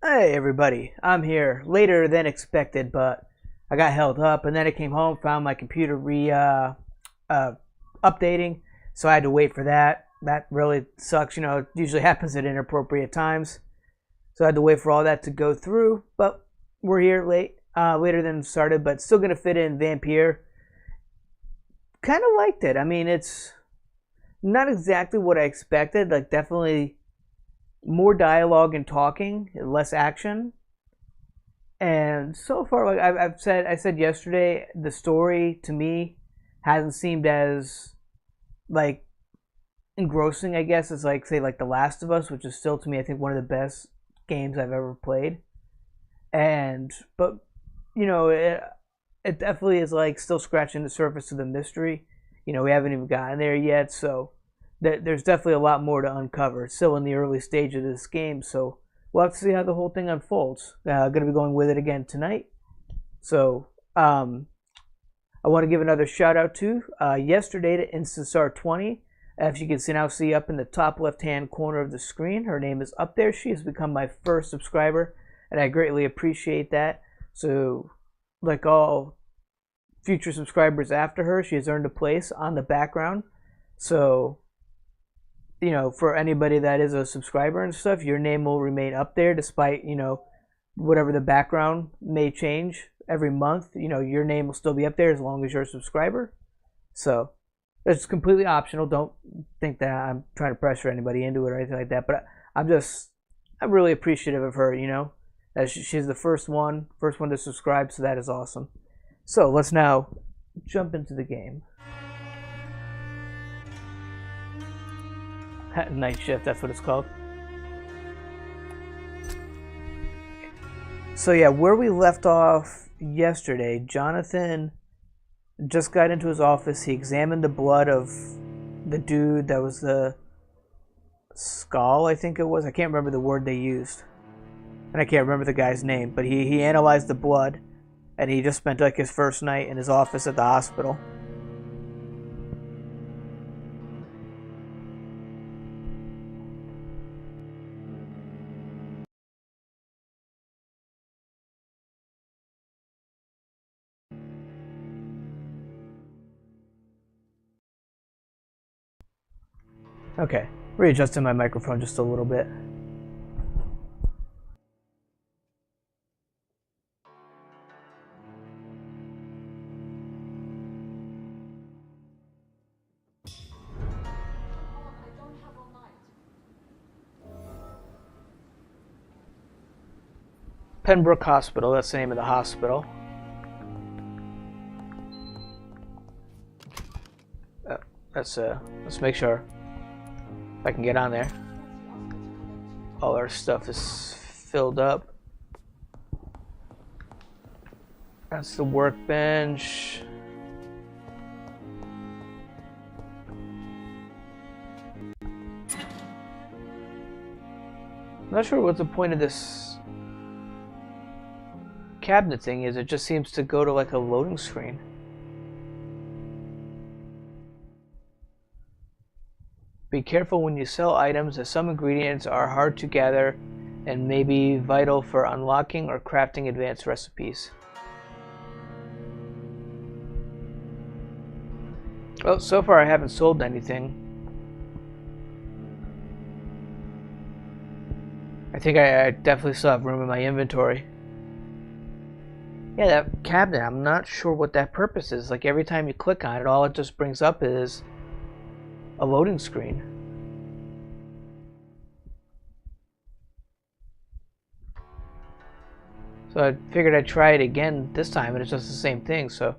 Hey everybody, I'm here later than expected, but I got held up, and then I came home, found my computer uh, updating, so I had to wait for that. That really sucks, it usually happens at inappropriate times, so I had to wait for all that to go through. But we're here later than started, but still gonna fit in Vampyr. Kind of liked it. I mean, it's not exactly what I expected. Like, definitely more dialogue and talking, less action. And so far, like I said yesterday, the story to me hasn't seemed as like engrossing, I guess, as like say like The Last of Us, which is still to me I think one of the best games I've ever played. And but it definitely is like still scratching the surface of the mystery. We haven't even gotten there yet, so there's definitely a lot more to uncover. It's still in the early stage of this game, so we'll have to see how the whole thing unfolds. Going to be going with it again tonight. So I want to give another shout out to yesterday to InstaStar20. As you can now see up in the top left hand corner of the screen, her name is up there. She has become my first subscriber, and I greatly appreciate that. So, like all future subscribers after her, she has earned a place on the background. So, for anybody that is a subscriber and stuff, your name will remain up there despite, whatever the background may change every month. Your name will still be up there as long as you're a subscriber. So it's completely optional. Don't think that I'm trying to pressure anybody into it or anything like that. But I'm really appreciative of her, as she's the first one to subscribe. So that is awesome. So let's now jump into the game. Night shift, that's what it's called. So yeah, where we left off yesterday, Jonathan just got into his office. He examined the blood of the dude that was the skull, I think it was. I can't remember the word they used. And I can't remember the guy's name, but he analyzed the blood, and he just spent like his first night in his office at the hospital. Okay, readjusting my microphone just a little bit. Pembroke Hospital, that's the name of the hospital. Let's make sure I can get on there. All our stuff is filled up. That's the workbench. I'm not sure what the point of this cabinet thing is. It just seems to go to like a loading screen. Be careful when you sell items, as some ingredients are hard to gather and may be vital for unlocking or crafting advanced recipes. Well, so far I haven't sold anything. I think I definitely still have room in my inventory. Yeah, that cabinet, I'm not sure what that purpose is. Like, every time you click on it, all it just brings up is a loading screen. So I figured I'd try it again this time, and it's just the same thing, so.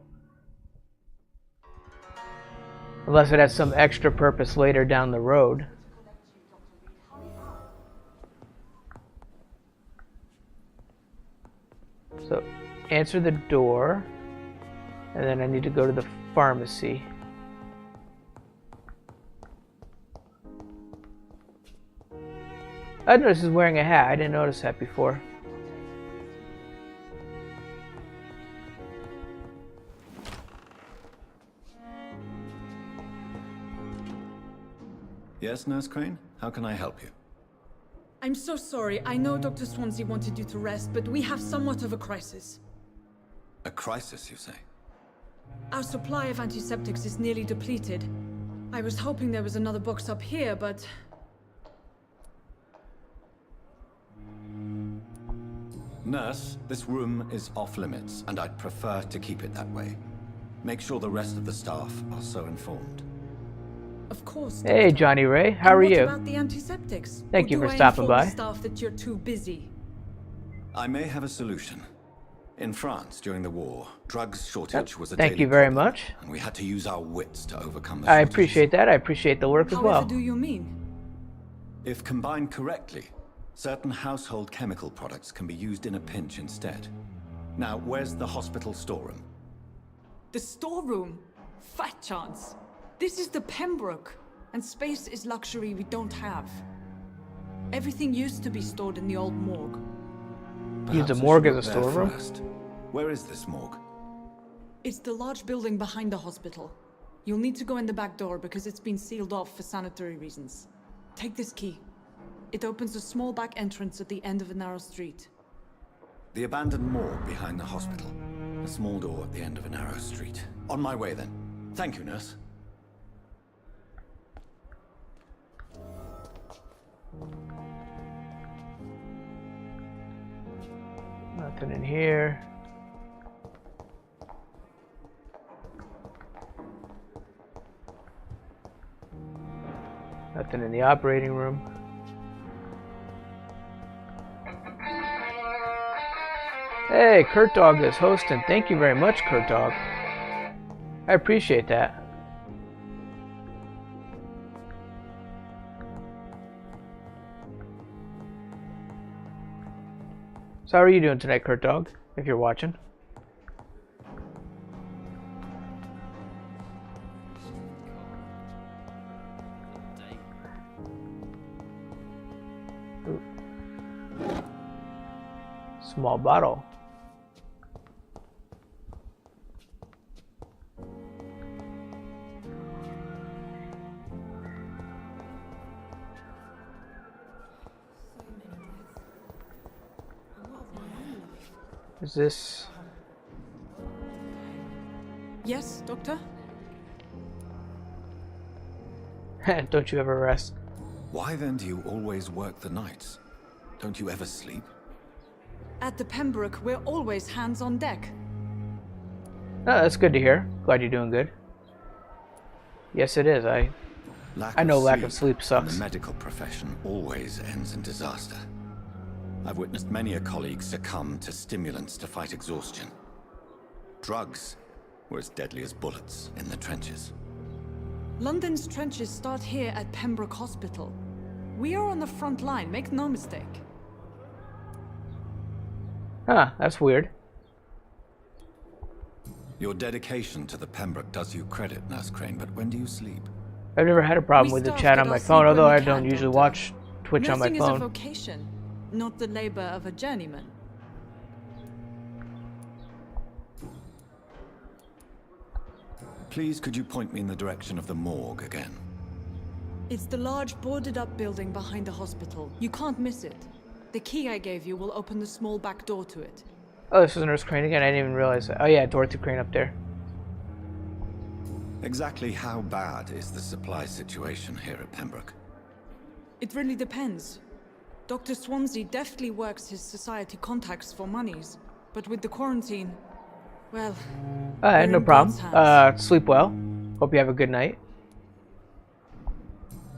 Unless it has some extra purpose later down the road. So, answer the door, and then I need to go to the pharmacy. I noticed he's wearing a hat. I didn't notice that before. Yes, Nurse Crane? How can I help you? I'm so sorry. I know Dr. Swansea wanted you to rest, but we have somewhat of a crisis. A crisis, you say? Our supply of antiseptics is nearly depleted. I was hoping there was another box up here, but... Nurse, this room is off limits, and I'd prefer to keep it that way. Make sure the rest of the staff are so informed. Of course, Hey, Doctor. Johnny Ray, how are And you? what about the antiseptics? Thank Or you do for I stopping inform by. the staff that you're too busy? I may have a solution. In France, during the war, drugs shortage was a Thank daily you very problem, much. and we had to use our wits to overcome the I shortages. appreciate that. I appreciate the work as However well. do you mean? If combined correctly, certain household chemical products can be used in a pinch instead. Now, where's the hospital storeroom? The storeroom? Fat chance. This is the Pembroke, and space is luxury we don't have. Everything used to be stored in the old morgue. Use the Perhaps I morgue should as a look there storeroom? first. Where is this morgue? It's the large building behind the hospital. You'll need to go in the back door because it's been sealed off for sanitary reasons. Take this key. It opens a small back entrance at the end of a narrow street. The abandoned morgue behind the hospital. A small door at the end of a narrow street. On my way then. Thank you, nurse. Nothing in here. Nothing in the operating room. Hey, Kurt Dog is hosting. Thank you very much, Kurt Dog. I appreciate that. So how are you doing tonight, Kurt Dog, if you're watching? Ooh. Small bottle. Is this... Yes, Doctor? Don't you ever rest? Why then do you always work the nights? Don't you ever sleep? At the Pembroke, we're always hands on deck. Oh, that's good to hear. Glad you're doing good. Yes, it is. I know lack of sleep in sucks. the medical profession always ends in disaster. I've witnessed many a colleague succumb to stimulants to fight exhaustion. Drugs were as deadly as bullets in the trenches. London's trenches start here at Pembroke Hospital. We are on the front line, make no mistake. Huh, that's weird. Your dedication to the Pembroke does you credit, Nurse Crane, but when do you sleep? I've never had a problem We with the staff chat get on our my sleep phone, when although we I can, don't usually Doctor. watch Twitch on my Nursing is a phone. vocation, not the labor of a journeyman. Please, could you point me in the direction of the morgue again? It's the large boarded-up building behind the hospital. You can't miss it. The key I gave you will open the small back door to it. Oh, this is Nurse Crane again. I didn't even realize that. Oh yeah, Dorothy Crane up there. Exactly how bad is the supply situation here at Pembroke? It really depends. Dr. Swansea deftly works his society contacts for monies, but with the quarantine, well... we're No in problem. God's hands. Sleep well. Hope you have a good night.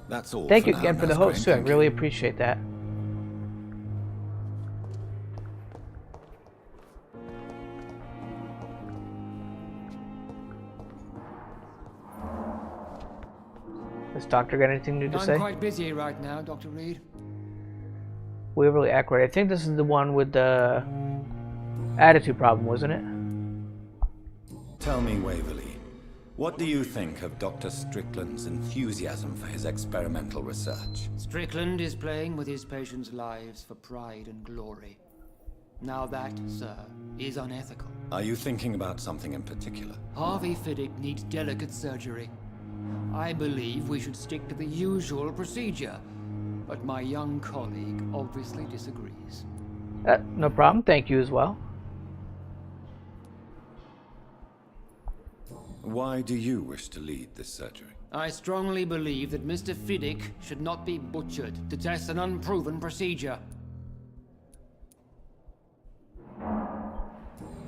That's all. Thank for you now, again for the Nurse host, too. Crane. I Thank really you. appreciate that. Does Doctor got anything new to say? I'm quite busy right now, Dr. Reed. Waverly Ackroyd. I think this is the one with the attitude problem, wasn't it? Tell me, Waverly, what do you think of Dr. Strickland's enthusiasm for his experimental research? Strickland is playing with his patients' lives for pride and glory. Now that, sir, is unethical. Are you thinking about something in particular? Harvey Fiddick needs delicate surgery. I believe we should stick to the usual procedure. but my young colleague obviously disagrees. No problem. Thank you as well. Why do you wish to lead this surgery? I strongly believe that Mr. Fiddick should not be butchered to test an unproven procedure.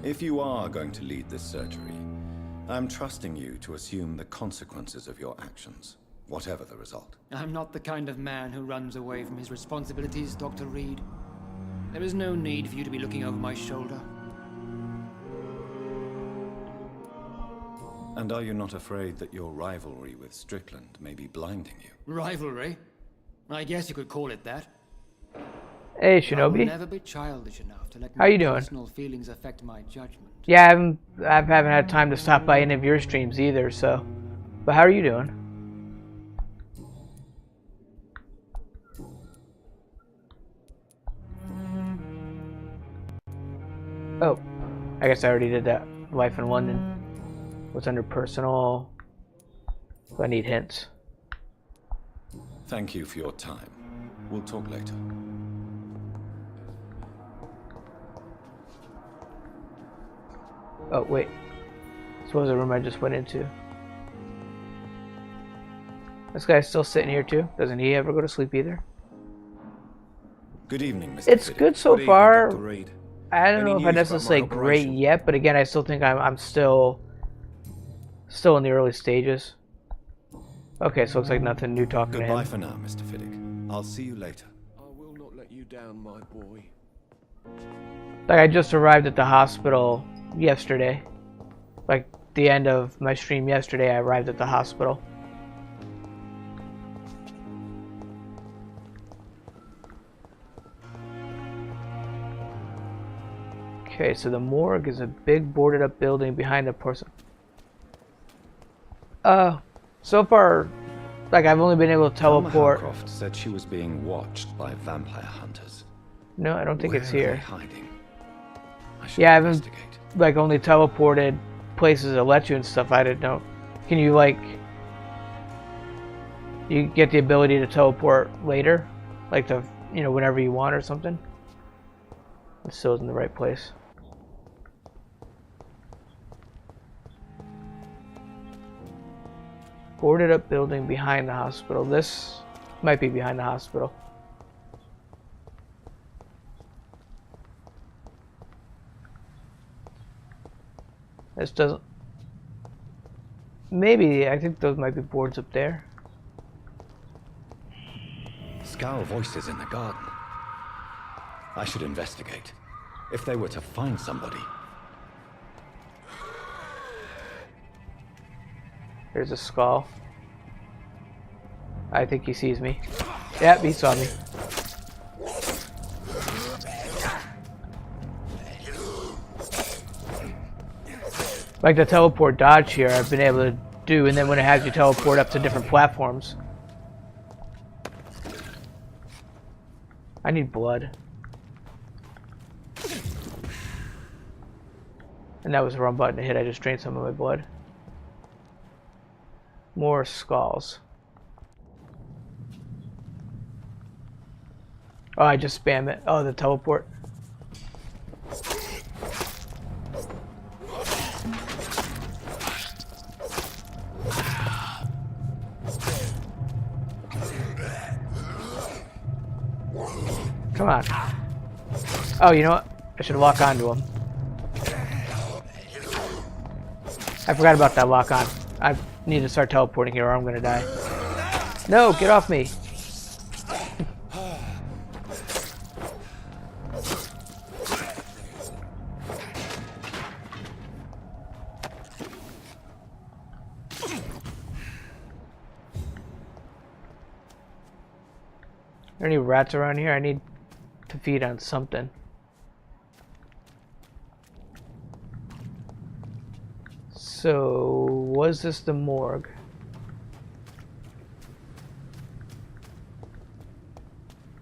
If you are going to lead this surgery, I'm trusting you to assume the consequences of your actions, whatever the result. I'm not the kind of man who runs away from his responsibilities, Dr. Reed. There is no need for you to be looking over my shoulder. And are you not afraid that your rivalry with Strickland may be blinding you? Rivalry? I guess you could call it that. Hey, I Shinobi. will never be childish enough to let How my you doing? personal feelings affect my judgment. Yeah, I haven't had time to stop by any of your streams either, so. But how are you doing? Oh, I guess I already did that. Life in London. What's under personal? Do I need hints? Thank you for your time. We'll talk later. Oh, wait. This was the room I just went into. This guy's still sitting here too. Doesn't he ever go to sleep either? Good evening, Mr. It's Fiddick. good so Good far. Dr. Reed. I don't Any know if I news about necessarily my great operation? yet, but again, I still think I'm still in the early stages. Okay, so looks like nothing new talking to Goodbye him. for now, Mr. Fiddick. I'll see you later. I will not let you down, my boy. Like I just arrived at the hospital yesterday. Like the end of my stream yesterday, I arrived at the hospital. Okay, so the morgue is a big boarded up building behind the porcelain. So far, like I've only been able to teleport. Croft said she was being watched by vampire hunters. No, I don't think Where it's are they here. hiding? I should Yeah, I haven't investigate. like only teleported places that let you and stuff. I didn't know. Can you like you get the ability to teleport later, like to whenever you want or something? It still isn't the right place. Boarded up building behind the hospital. This might be behind the hospital. This doesn't. Maybe, I think those might be boards up there. Scowl voices in the garden. I should investigate. If they were to find somebody. There's a skull. I think he sees me. Yep, he saw me. Like the teleport dodge here, I've been able to do, and then when it has you teleport up to different platforms. I need blood. And that was the wrong button to hit, I just drained some of my blood. More skulls. Oh, I just spam it. Oh, the teleport. Come on. Oh, you know what? I should lock onto him. I forgot about that lock on. I need to start teleporting here or I'm gonna die. No, get off me. Are there any rats around here? I need to feed on something. So, was this the morgue?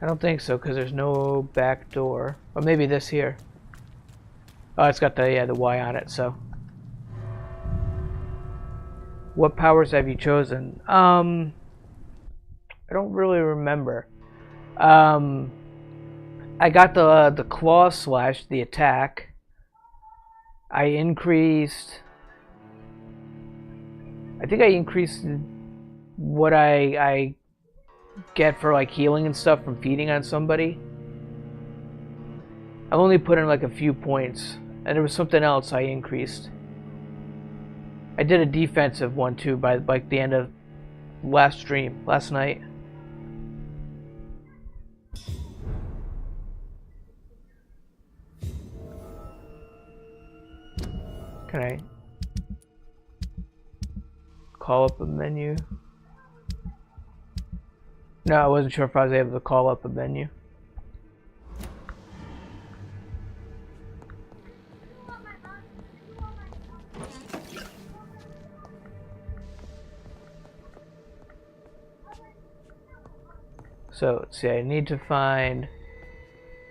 I don't think so, because there's no back door. Or maybe this here. Oh, it's got the Y on it, so. What powers have you chosen? I don't really remember. I got the claw slash, the attack. I increased. I think I increased what I get for like healing and stuff from feeding on somebody. I've only put in like a few points, and there was something else I increased. I did a defensive one too by like the end of last night. Can I call up a menu? No, I wasn't sure if I was able to call up a menu. So, let's see, I need to find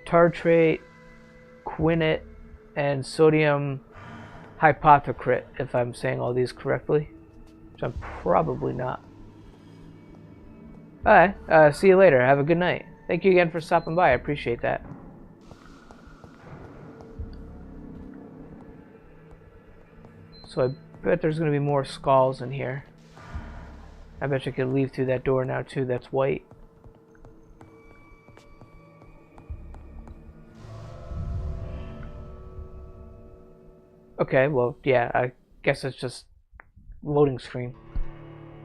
tartrate, quinate, and sodium hypothecate, if I'm saying all these correctly, which I'm probably not. Alright, see you later. Have a good night. Thank you again for stopping by. I appreciate that. So I bet there's going to be more skulls in here. I bet you could leave through that door now too. That's white. Okay, well, yeah, I guess it's just loading screen.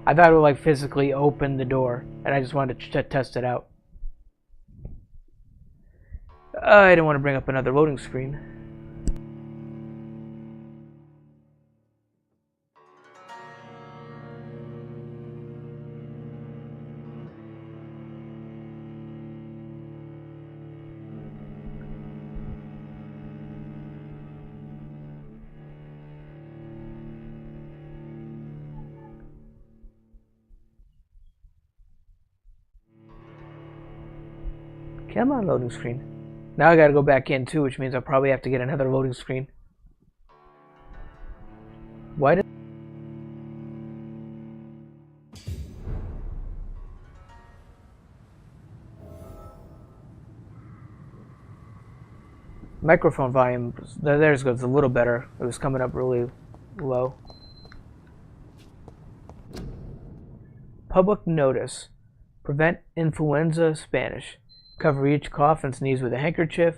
I thought it would like physically open the door, and I just wanted to test it out. I didn't want to bring up another loading screen. Come on, loading screen. Now I gotta go back in too, which means I'll probably have to get another loading screen. Why did... Microphone volume, theirs goes a little better. It was coming up really low. Public notice. Prevent influenza Spanish. Cover each cough and sneeze with a handkerchief.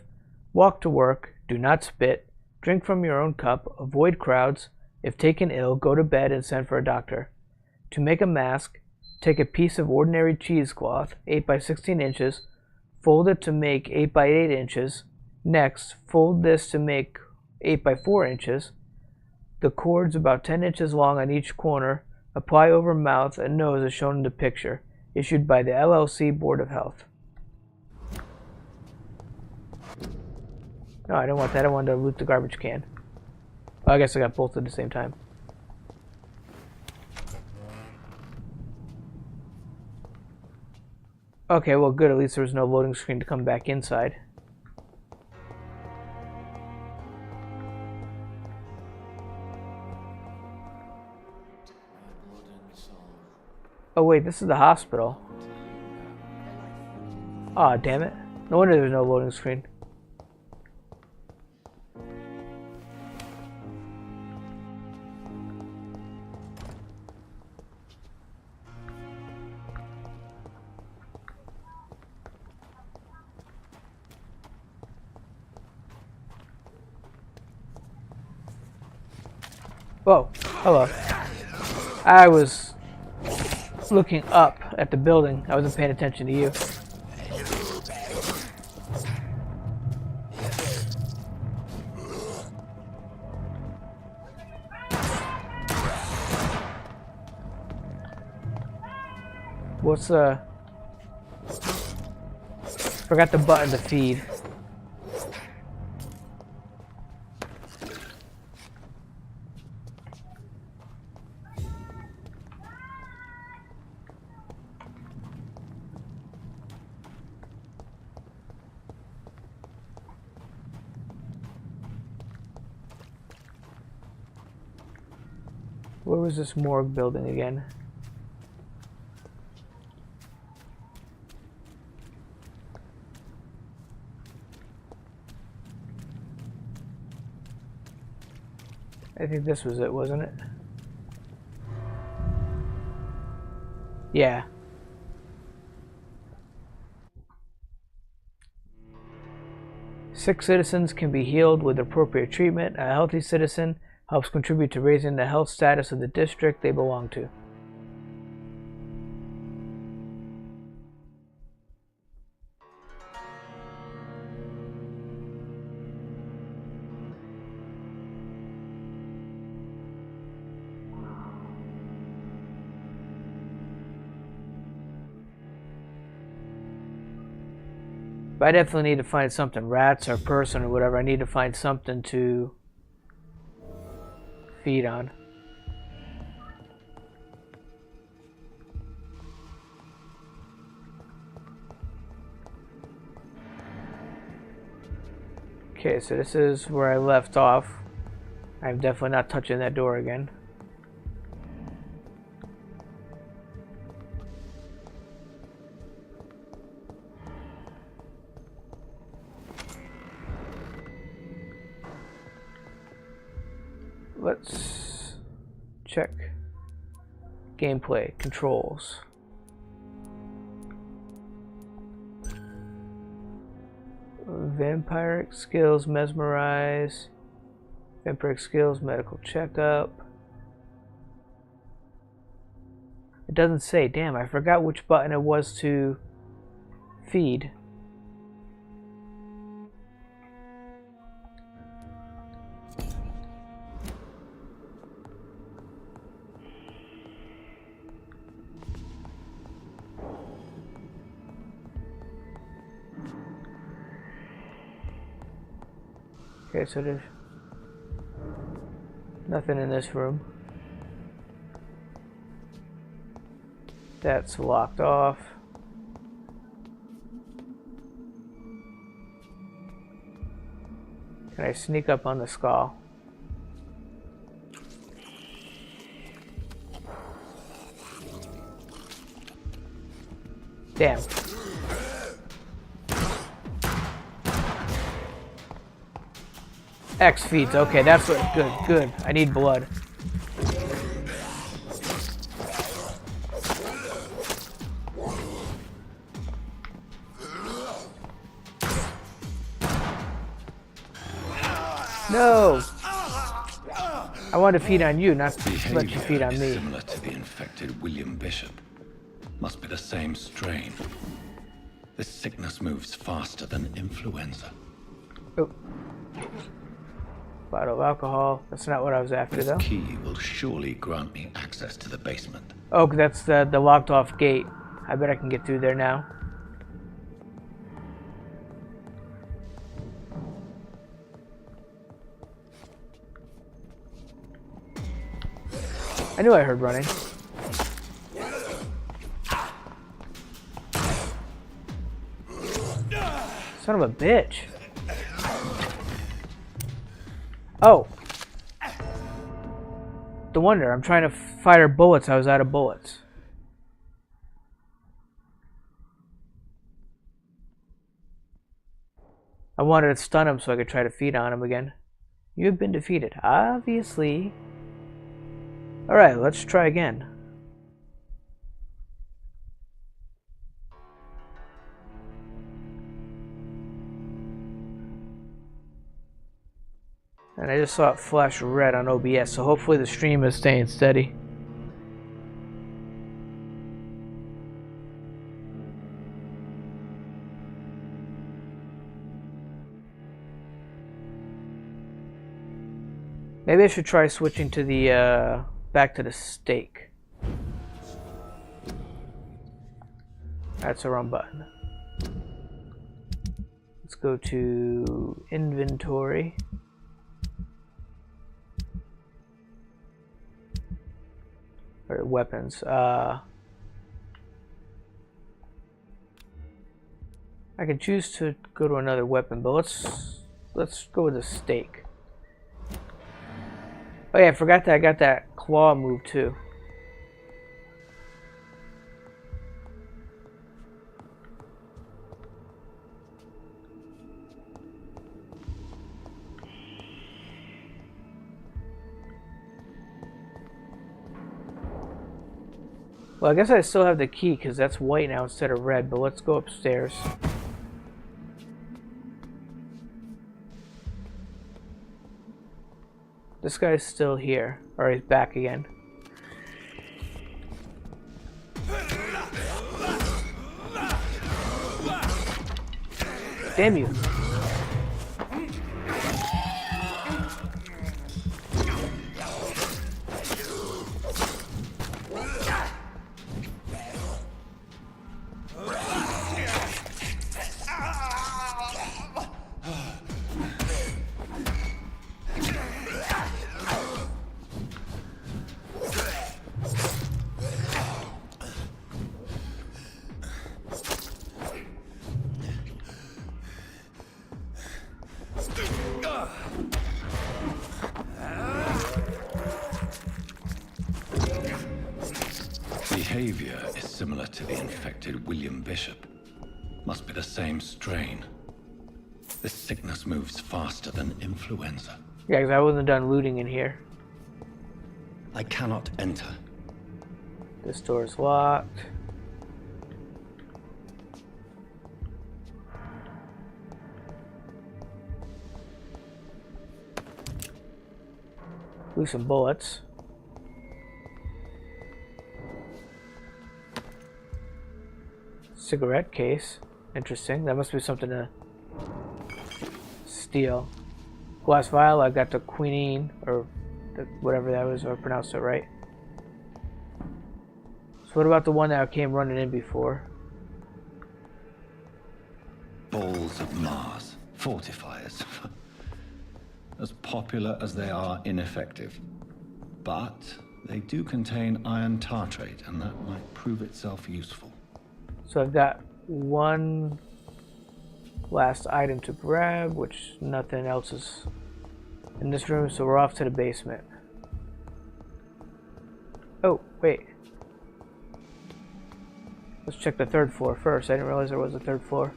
Walk to work. Do not spit. Drink from your own cup. Avoid crowds. If taken ill, go to bed and send for a doctor. To make a mask, take a piece of ordinary cheesecloth, 8 by 16 inches, fold it to make 8 by 8 inches. Next, fold this to make 8 by 4 inches. The cords about 10 inches long on each corner. Apply over mouth and nose as shown in the picture. Issued by the LLC Board of Health. No, I don't want that. I wanted to loot the garbage can. Oh, I guess I got both at the same time. Okay, well good. At least there was no loading screen to come back inside. Oh wait, this is the hospital. Aw, oh, damn it. No wonder there's no loading screen. Whoa, hello. I was looking up at the building. I wasn't paying attention to you. What's forgot the button to feed. Where was this morgue building again? I think this was it, wasn't it? Yeah. Sick citizens can be healed with appropriate treatment. A healthy citizen helps contribute to raising the health status of the district they belong to. But I definitely need to find something, rats or person or whatever. I need to find something to feed on. Okay, so this is where I left off. I'm definitely not touching that door again. Let's check gameplay controls. Vampiric skills, mesmerize. Vampiric skills, medical checkup. It doesn't say. Damn, I forgot which button it was to feed. Okay, so there's nothing in this room. That's locked off. Can I sneak up on the skull? Damn. X feeds. Okay, that's what. Good, good. I need blood. No! I want to feed on you, not to let you feed on me. Similar to the infected William Bishop. Must be the same strain. This sickness moves faster than influenza. Oh. Bottle of alcohol. That's not what I was after, though. This key will surely grant me access to the basement. Oh, that's the locked off gate. I bet I can get through there now. I knew I heard running. Son of a bitch. Oh. No wonder. I'm trying to fire bullets. I was out of bullets. I wanted to stun him so I could try to feed on him again. You have been defeated. Obviously. Alright, let's try again. And I just saw it flash red on OBS, so hopefully the stream is staying steady. Maybe I should try switching to the back to the steak. That's the wrong button. Let's go to inventory. Or weapons. I can choose to go to another weapon, but let's go with the steak. Oh yeah, I forgot that I got that claw move too. Well, I guess I still have the key because that's white now instead of red, but let's go upstairs. This guy's still here. Or he's back again. Damn you. Behavior is similar to the infected William Bishop. Must be the same strain. This sickness moves faster than influenza. Yeah, because I wasn't done looting in here. I cannot enter. This door's locked. Ooh, some bullets. Cigarette case. Interesting. That must be something to steal. Glass vial. I got the quinine, or whatever that was, if I pronounced it right. So what about the one that came running in before? Balls of Mars. Fortifiers. As popular as they are ineffective. But they do contain iron tartrate, and that might prove itself useful. So I've got one last item to grab, which nothing else is in this room, so we're off to the basement. Oh, wait. Let's check the third floor first. I didn't realize there was a third floor.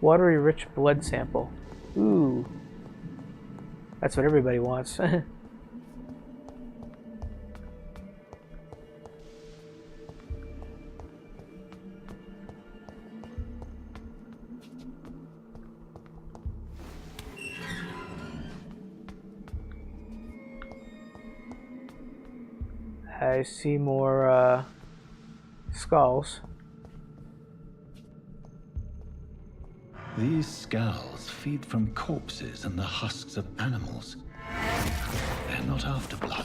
Watery rich blood sample. Ooh. That's what everybody wants. I see more skulls. These skulls feed from corpses and the husks of animals. They're not after blood.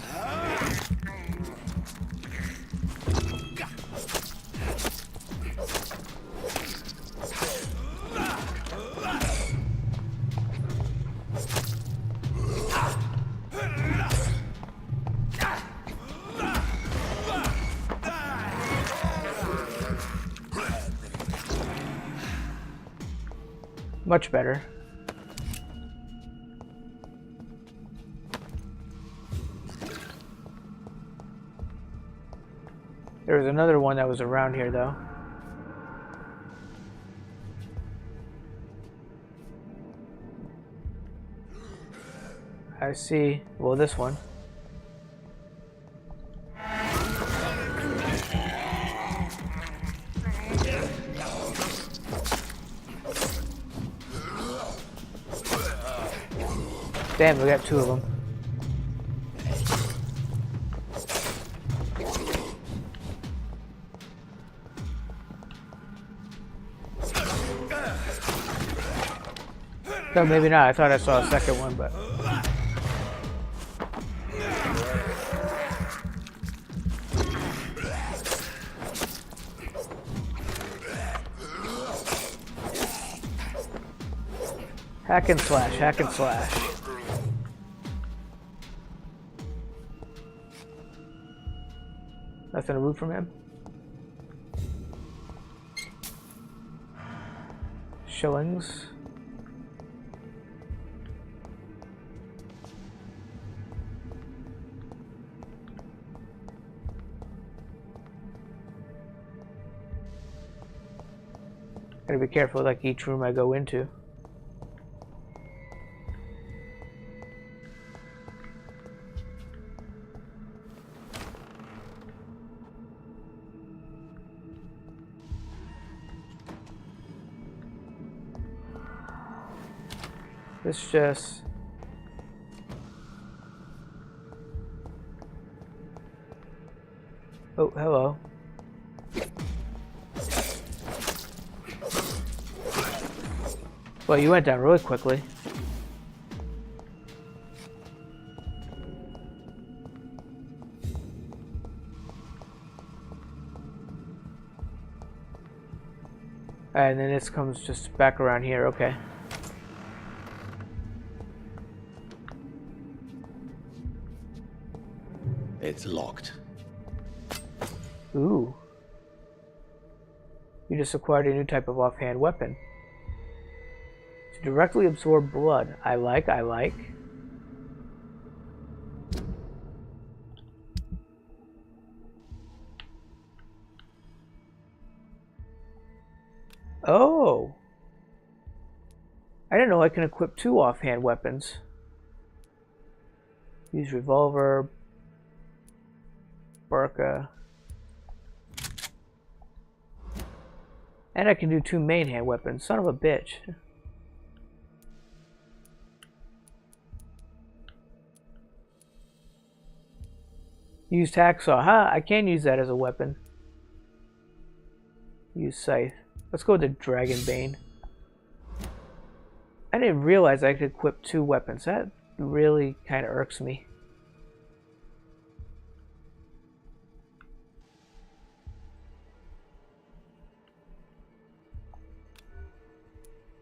Much better. There was another one that was around here, though. I see. Well, this one. Damn, we got two of them. No, maybe not. I thought I saw a second one, but... Hack and slash, hack and slash. Nothing to root from him. Shillings. Gotta be careful like each room I go into. This just... Oh, hello. Well, you went down really quickly. And then this comes just back around here, okay. It's locked. Ooh. You just acquired a new type of offhand weapon. To directly absorb blood. I like. Oh. I didn't know I can equip 2 offhand weapons. Use revolver. Barca. And I can do 2 main hand weapons. Son of a bitch. Use hacksaw. Ha! I can use that as a weapon. Use scythe. Let's go with the Dragon Bane. I didn't realize I could equip 2 weapons. That really kind of irks me.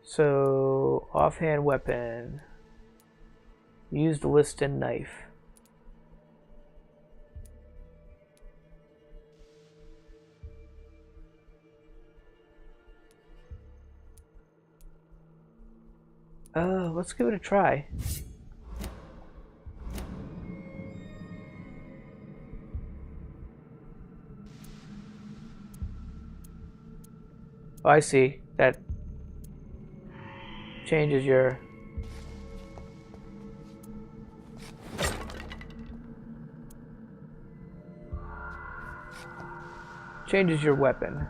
So, offhand weapon. Use the Liston knife. Let's give it a try. Oh, I see. That changes your... changes your weapon.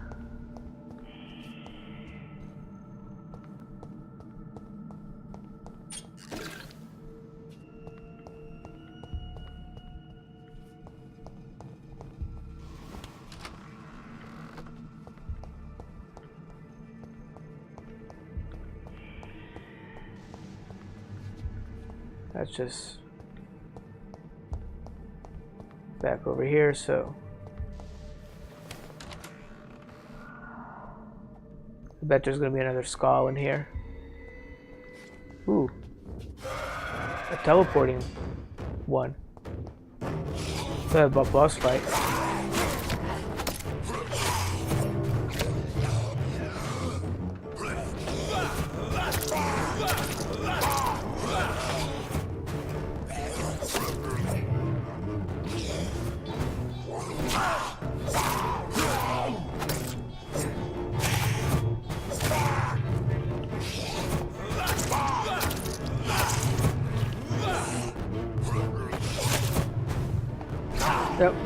That's just back over here, so I bet there's gonna be another skull in here. Ooh. A teleporting one. The boss fight.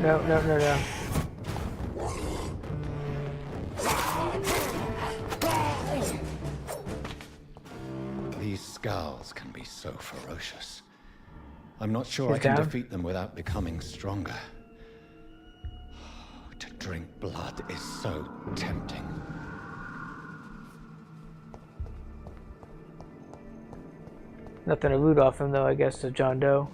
No. These scowls can be so ferocious. I'm not sure He's I can down. defeat them without becoming stronger. To drink blood is so tempting. Nothing to loot off him though, I guess, to John Doe.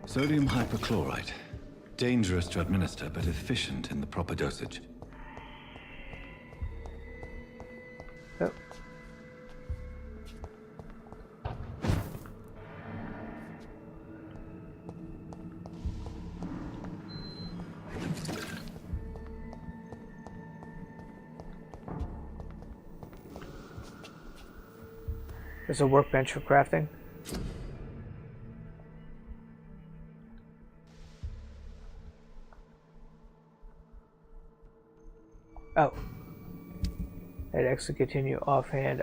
Sodium hypochlorite. Dangerous to administer, but efficient in the proper dosage. Oh. There's a workbench for crafting. Oh. I'd actually continue offhand.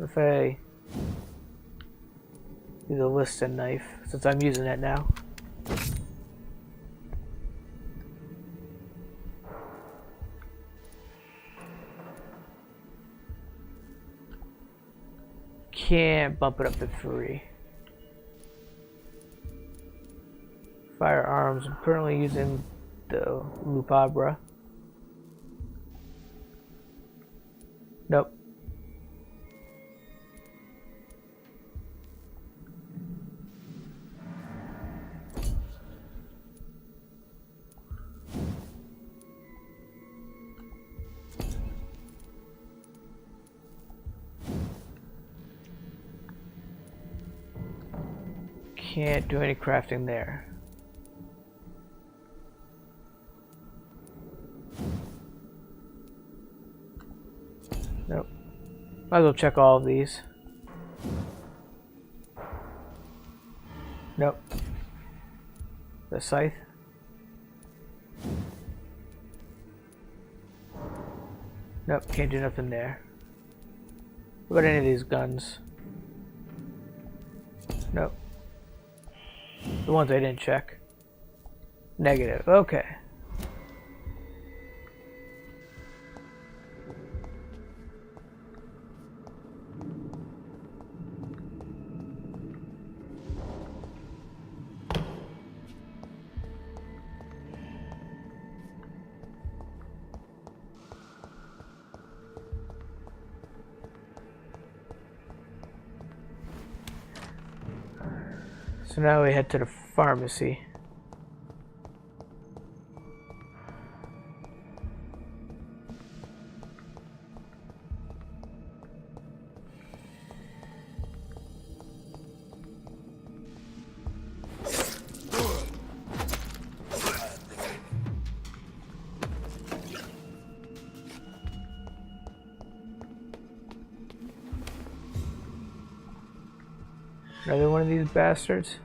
if I use a Liston knife, since I'm using it now. Can't bump it up to 3. Firearms. I'm currently using the Lupabra. Nope. Can't do any crafting there. Nope. Might as well check all of these. Nope. The scythe. Nope, can't do nothing there. What about any of these guns? Nope. The ones I didn't check. Negative. Okay. So now we head to the pharmacy. Another one of these bastards.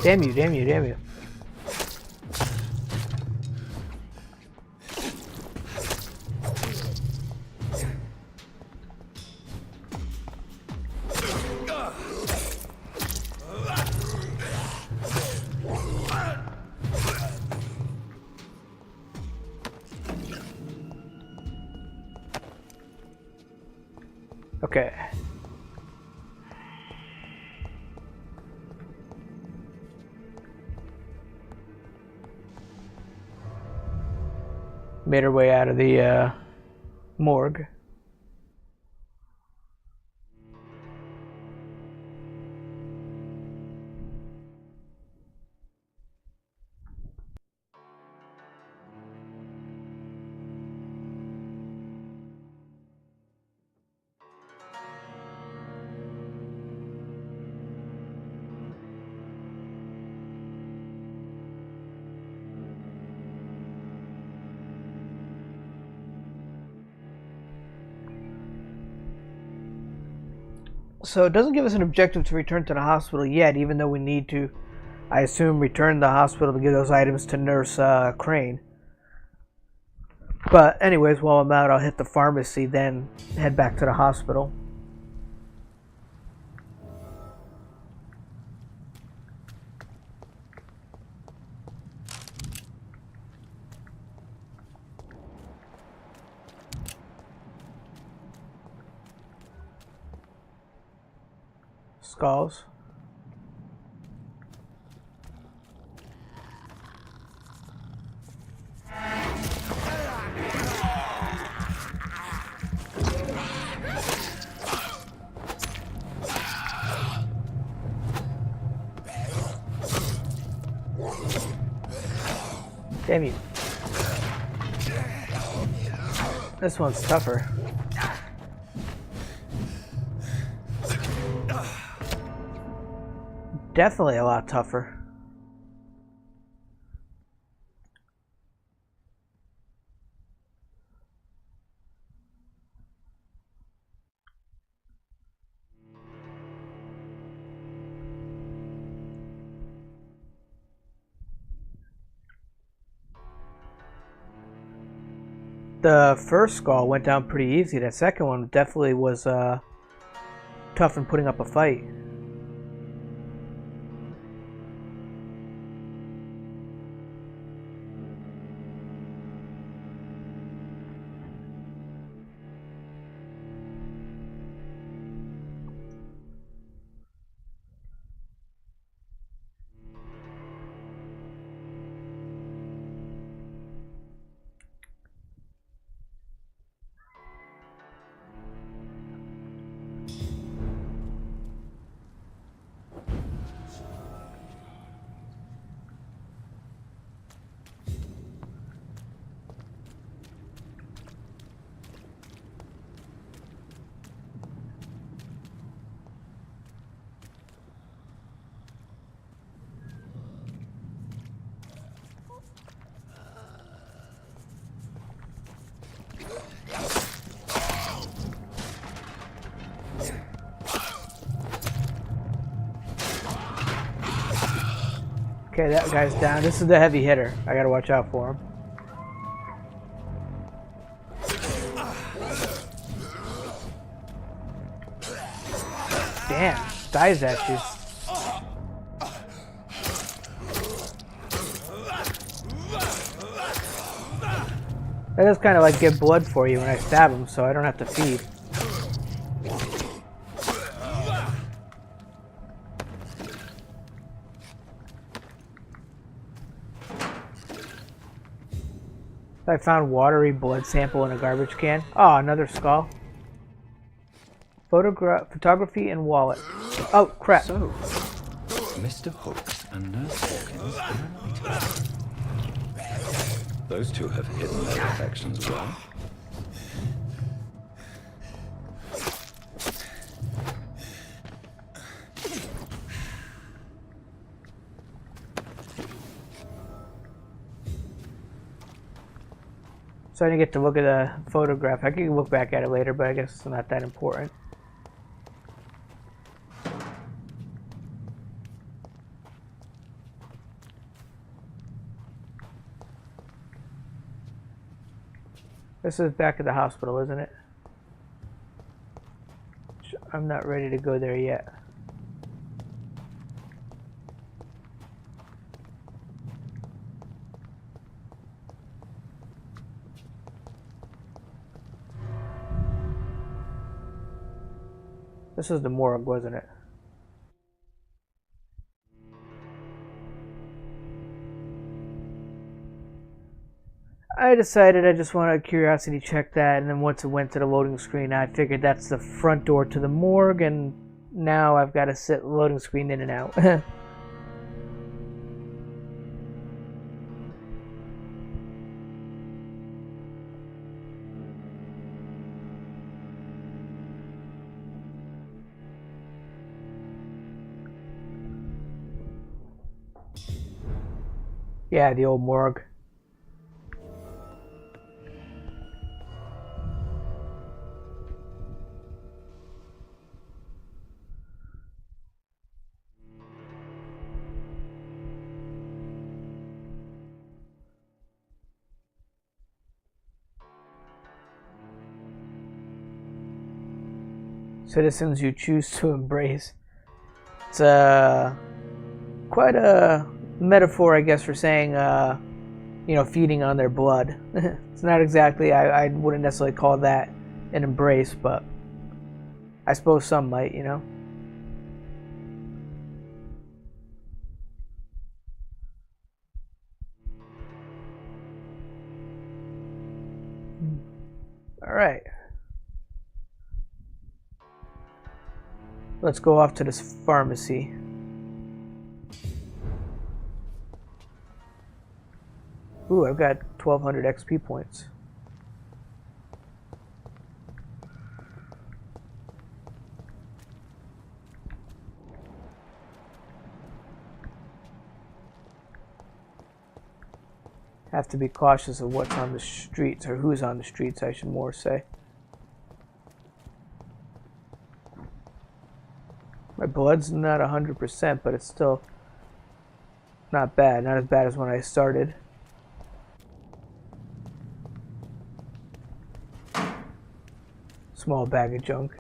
Damn you, damn you, damn you. Okay. Made our way out of the morgue. So it doesn't give us an objective to return to the hospital yet, even though we need to, I assume, return to the hospital to give those items to Nurse Crane. But anyways, while I'm out, I'll hit the pharmacy, then head back to the hospital. Skulls. Damn you. This one's tougher. Definitely a lot tougher. The first skull went down pretty easy. That second one definitely was tough in putting up a fight. Okay, that guy's down. This is the heavy hitter. I gotta watch out for him. Damn, dives at you. That does kind of like get blood for you when I stab him, so I don't have to feed. I found watery blood sample in a garbage can. Oh, another skull. Photography and wallet. Oh, crap. So, Mr. Hooks and Nurse Hawkins are related. Those two have hidden their affections well. So I didn't get to look at the photograph. I can look back at it later, but I guess it's not that important. This is back at the hospital, isn't it? I'm not ready to go there yet. This is the morgue, wasn't it? I decided I just wanted to curiosity check that, and then once it went to the loading screen, I figured that's the front door to the morgue, and now I've got to sit loading screen in and out. Yeah, the old morgue. Citizens you choose to embrace. It's quite a metaphor, I guess, for saying, you know, feeding on their blood. It's not exactly, I wouldn't necessarily call that an embrace, but I suppose some might, you know. All right. Let's go off to this pharmacy. Ooh, I've got 1200 XP points. Have to be cautious of what's on the streets, or who's on the streets, I should more say. My blood's not 100%, but it's still not bad. Not as bad as when I started. small bag of junk.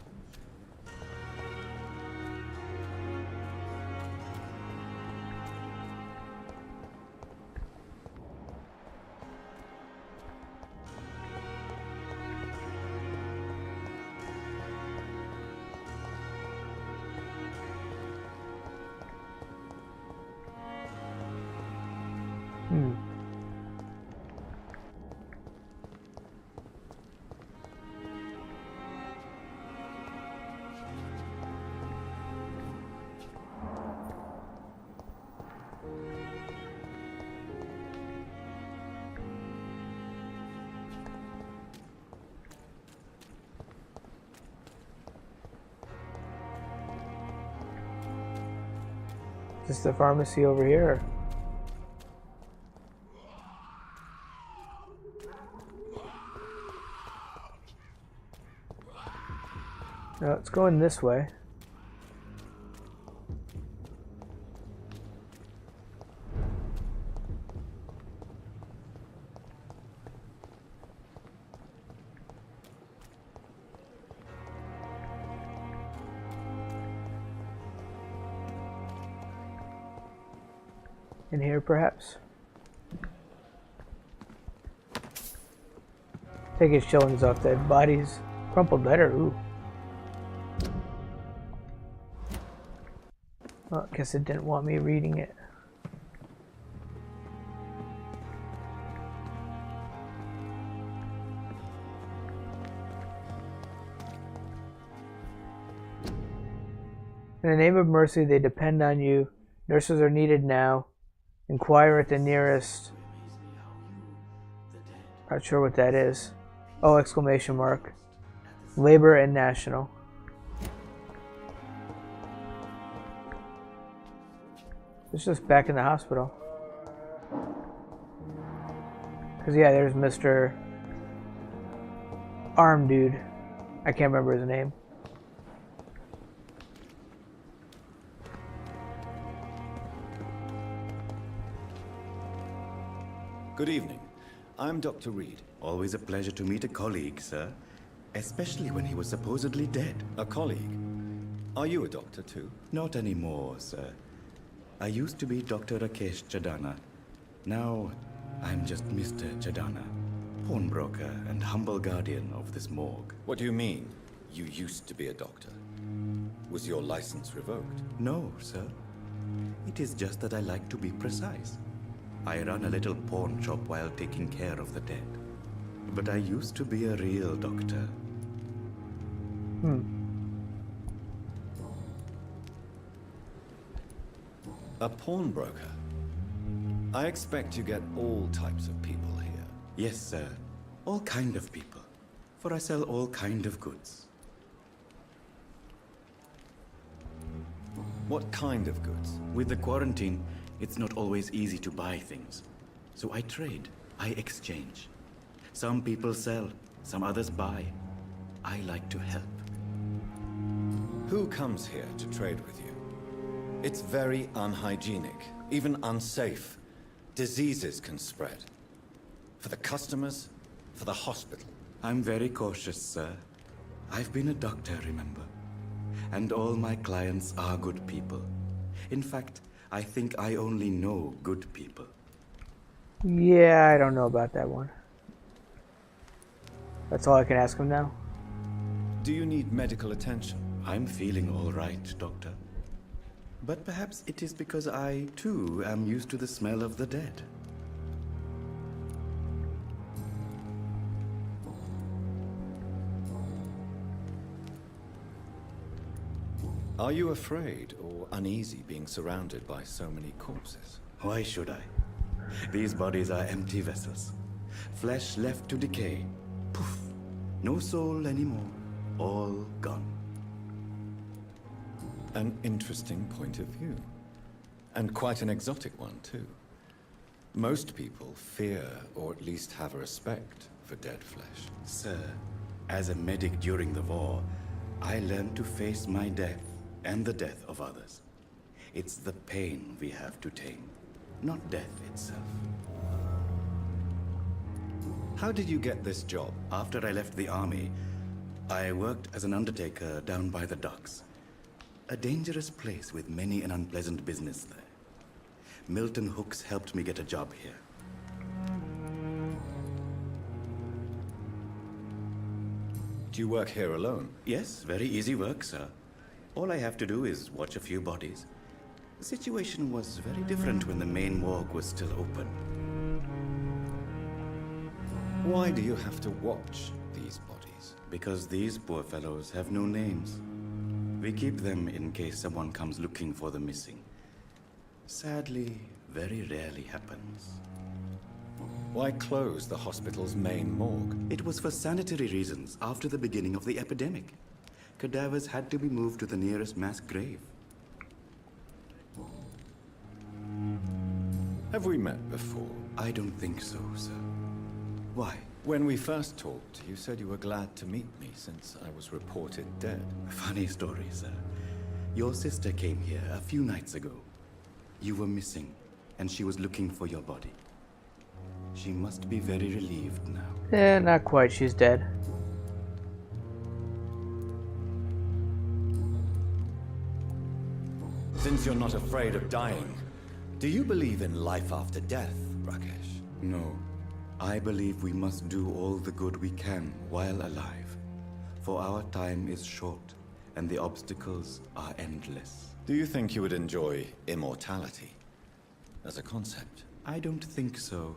Is this the pharmacy over here? No, it's going this way. In here, perhaps? Take his shillings off dead bodies. Crumpled letter, ooh. Well, I guess it didn't want me reading it. In the name of mercy, they depend on you. Nurses are needed now. Inquire at the nearest. Not sure what that is. Oh, exclamation mark. Labor and National. It's just back in the hospital. Because, yeah, there's Mr. Arm Dude. I can't remember his name. Good evening. I'm Dr. Reed. Always a pleasure to meet a colleague, sir. Especially when he was supposedly dead. A colleague? Are you a doctor too? Not anymore, sir. I used to be Dr. Rakesh Chadana. Now, I'm just Mr. Chadana, pawnbroker and humble guardian of this morgue. What do you mean, you used to be a doctor? Was your license revoked? No, sir. It is just that I like to be precise. I run a little pawn shop while taking care of the dead. But I used to be a real doctor. A pawnbroker? I expect you get all types of people here. Yes, sir. All kind of people. For I sell all kind of goods. What kind of goods? With the quarantine, it's not always easy to buy things. So I trade. I exchange. Some people sell, some others buy. I like to help. Who comes here to trade with you? It's very unhygienic, even unsafe. Diseases can spread. For the customers, for the hospital. I'm very cautious, sir. I've been a doctor, remember? And all my clients are good people. In fact, I think I only know good people. Yeah, I don't know about that one. That's all I can ask him now. Do you need medical attention? I'm feeling all right, doctor. But perhaps it is because I, too, am used to the smell of the dead. Are you afraid or uneasy being surrounded by so many corpses? Why should I? These bodies are empty vessels. Flesh left to decay. Poof. No soul anymore. All gone. An interesting point of view. And quite an exotic one, too. Most people fear, or at least have a respect, for dead flesh. Sir, as a medic during the war, I learned to face my death and the death of others. It's the pain we have to tame, not death itself. How did you get this job? After I left the army, I worked as an undertaker down by the docks. A dangerous place with many an unpleasant business there. Milton Hooks helped me get a job here. Do you work here alone? Yes, very easy work, sir. All I have to do is watch a few bodies. The situation was very different when the main morgue was still open. Why do you have to watch these bodies? Because these poor fellows have no names. We keep them in case someone comes looking for the missing. Sadly, very rarely happens. Why close the hospital's main morgue? It was for sanitary reasons after the beginning of the epidemic. Cadavers had to be moved to the nearest mass grave. Have we met before? I don't think so, sir. Why? When we first talked, you said you were glad to meet me since I was reported dead. Funny story, sir. Your sister came here a few nights ago. You were missing, and she was looking for your body. She must be very relieved now. Not quite. She's dead. Since you're not afraid of dying, do you believe in life after death, Rakesh? No. I believe we must do all the good we can while alive. For our time is short, and the obstacles are endless. Do you think you would enjoy immortality as a concept? I don't think so.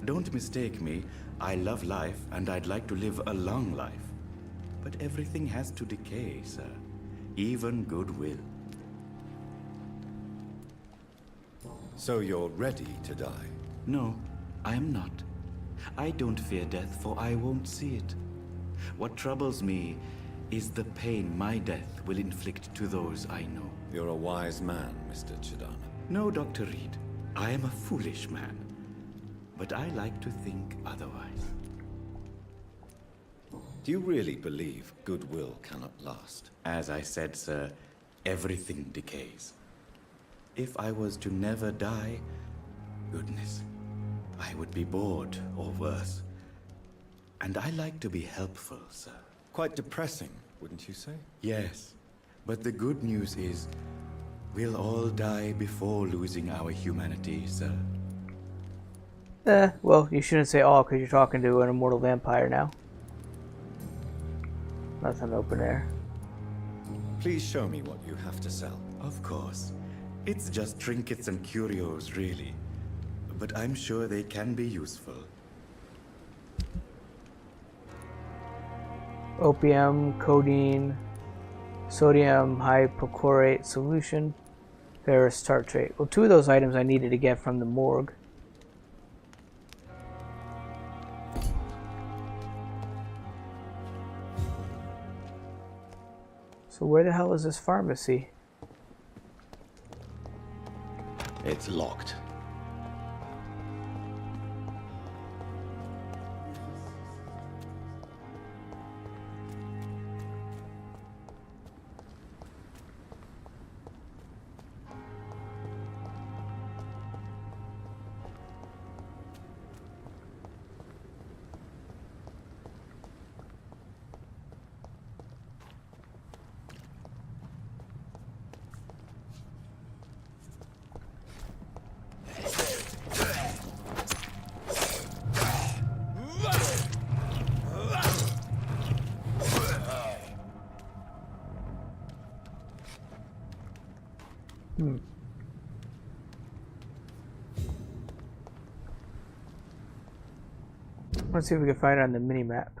Don't mistake me. I love life, and I'd like to live a long life. But everything has to decay, sir. Even goodwill. So you're ready to die? No, I am not. I don't fear death, for I won't see it. What troubles me is the pain my death will inflict to those I know. You're a wise man, Mr. Chidana. No, Dr. Reed. I am a foolish man. But I like to think otherwise. Do you really believe goodwill cannot last? As I said, sir, everything decays. If I was to never die, goodness, I would be bored or worse. And I like to be helpful, sir. Quite depressing, wouldn't you say? Yes, but the good news is, we'll all die before losing our humanity, sir. Well, you shouldn't say all because you're talking to an immortal vampire now. Nothing open air. Please show me what you have to sell. Of course. It's just trinkets and curios, really. But I'm sure they can be useful. Opium, codeine, sodium hypochlorite solution, ferrous tartrate. Well, two of those items I needed to get from the morgue. So where the hell is this pharmacy? It's locked. Let's see if we can find it on the mini-map.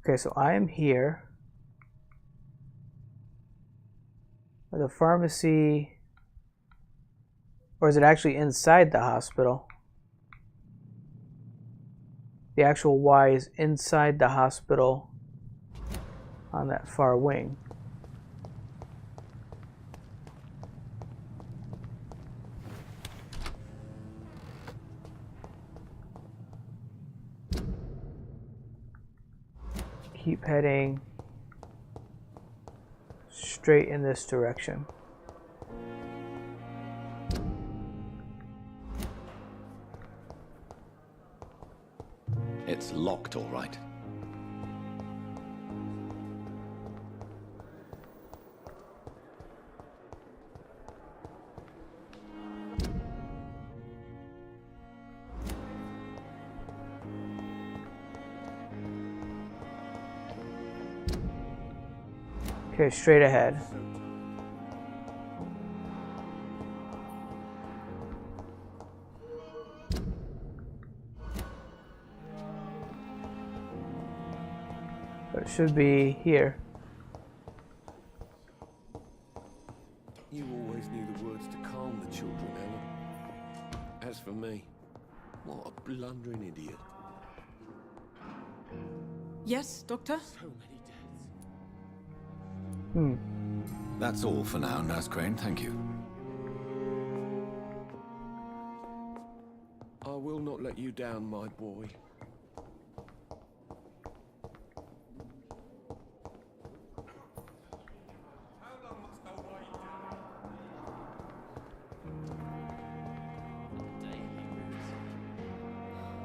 Okay, so I am here. The pharmacy, or is it actually inside the hospital? The actual Y is inside the hospital on that far wing. Keep heading straight in this direction. It's locked, all right. Okay, straight ahead. It should be here. You always knew the words to calm the children, Ellen. As for me, what a blundering idiot. Yes, Doctor? So many deaths. That's all for now, Nurse Crane, thank you. I will not let you down, my boy.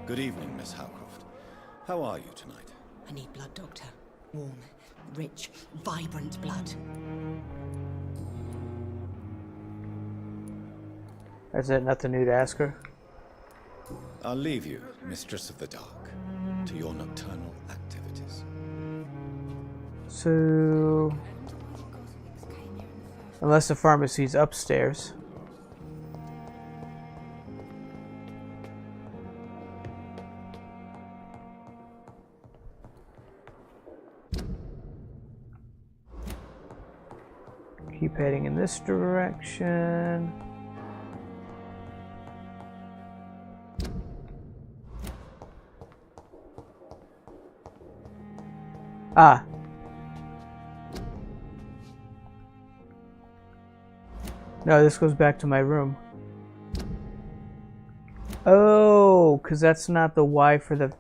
Good evening, Miss Howcroft. How are you tonight? I need blood, Doctor. Warm, rich, vibrant blood. Is it nothing new to ask her? I'll leave you, Mistress of the Dark, to your nocturnal activities. So, unless the pharmacy's upstairs. Keep heading in this direction. Ah. No, this goes back to my room. Oh, because that's not the Y for the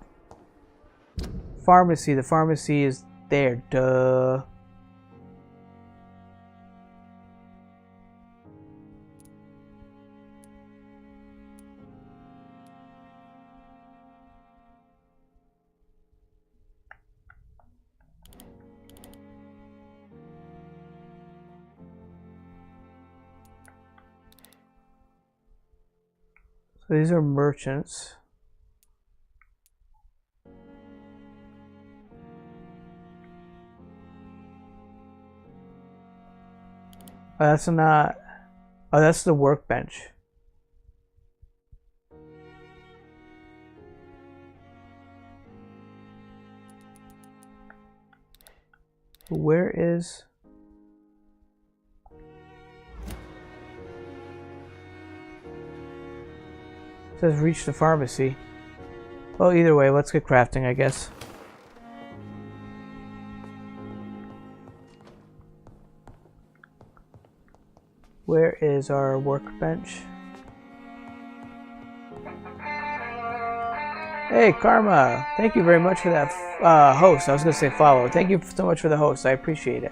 pharmacy. The pharmacy is there. Duh. So these are merchants. Oh, that's not. Oh, that's the workbench. Where is? It says reach the pharmacy. Well, either way, let's get crafting, I guess. Where is our workbench? Hey, Karma! Thank you very much for that host. I was going to say follow. Thank you so much for the host. I appreciate it.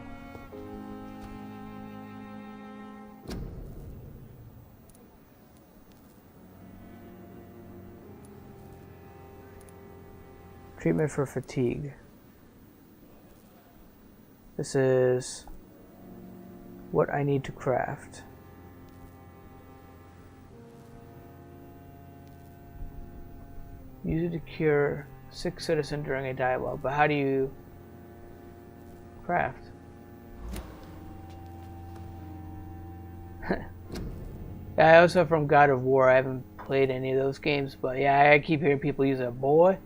Treatment for fatigue. This is what I need to craft. Use it to cure sick citizen during a dialogue. But how do you craft? Yeah, I also from God of War. I haven't played any of those games, but yeah, I keep hearing people use it. Boy.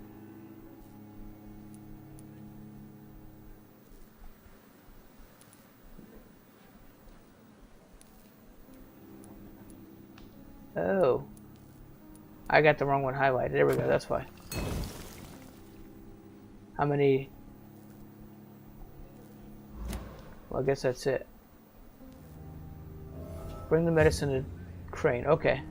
Oh. I got the wrong one highlighted. There we go, that's fine. How many? Well, I guess that's it. Bring the medicine to Crane. Okay.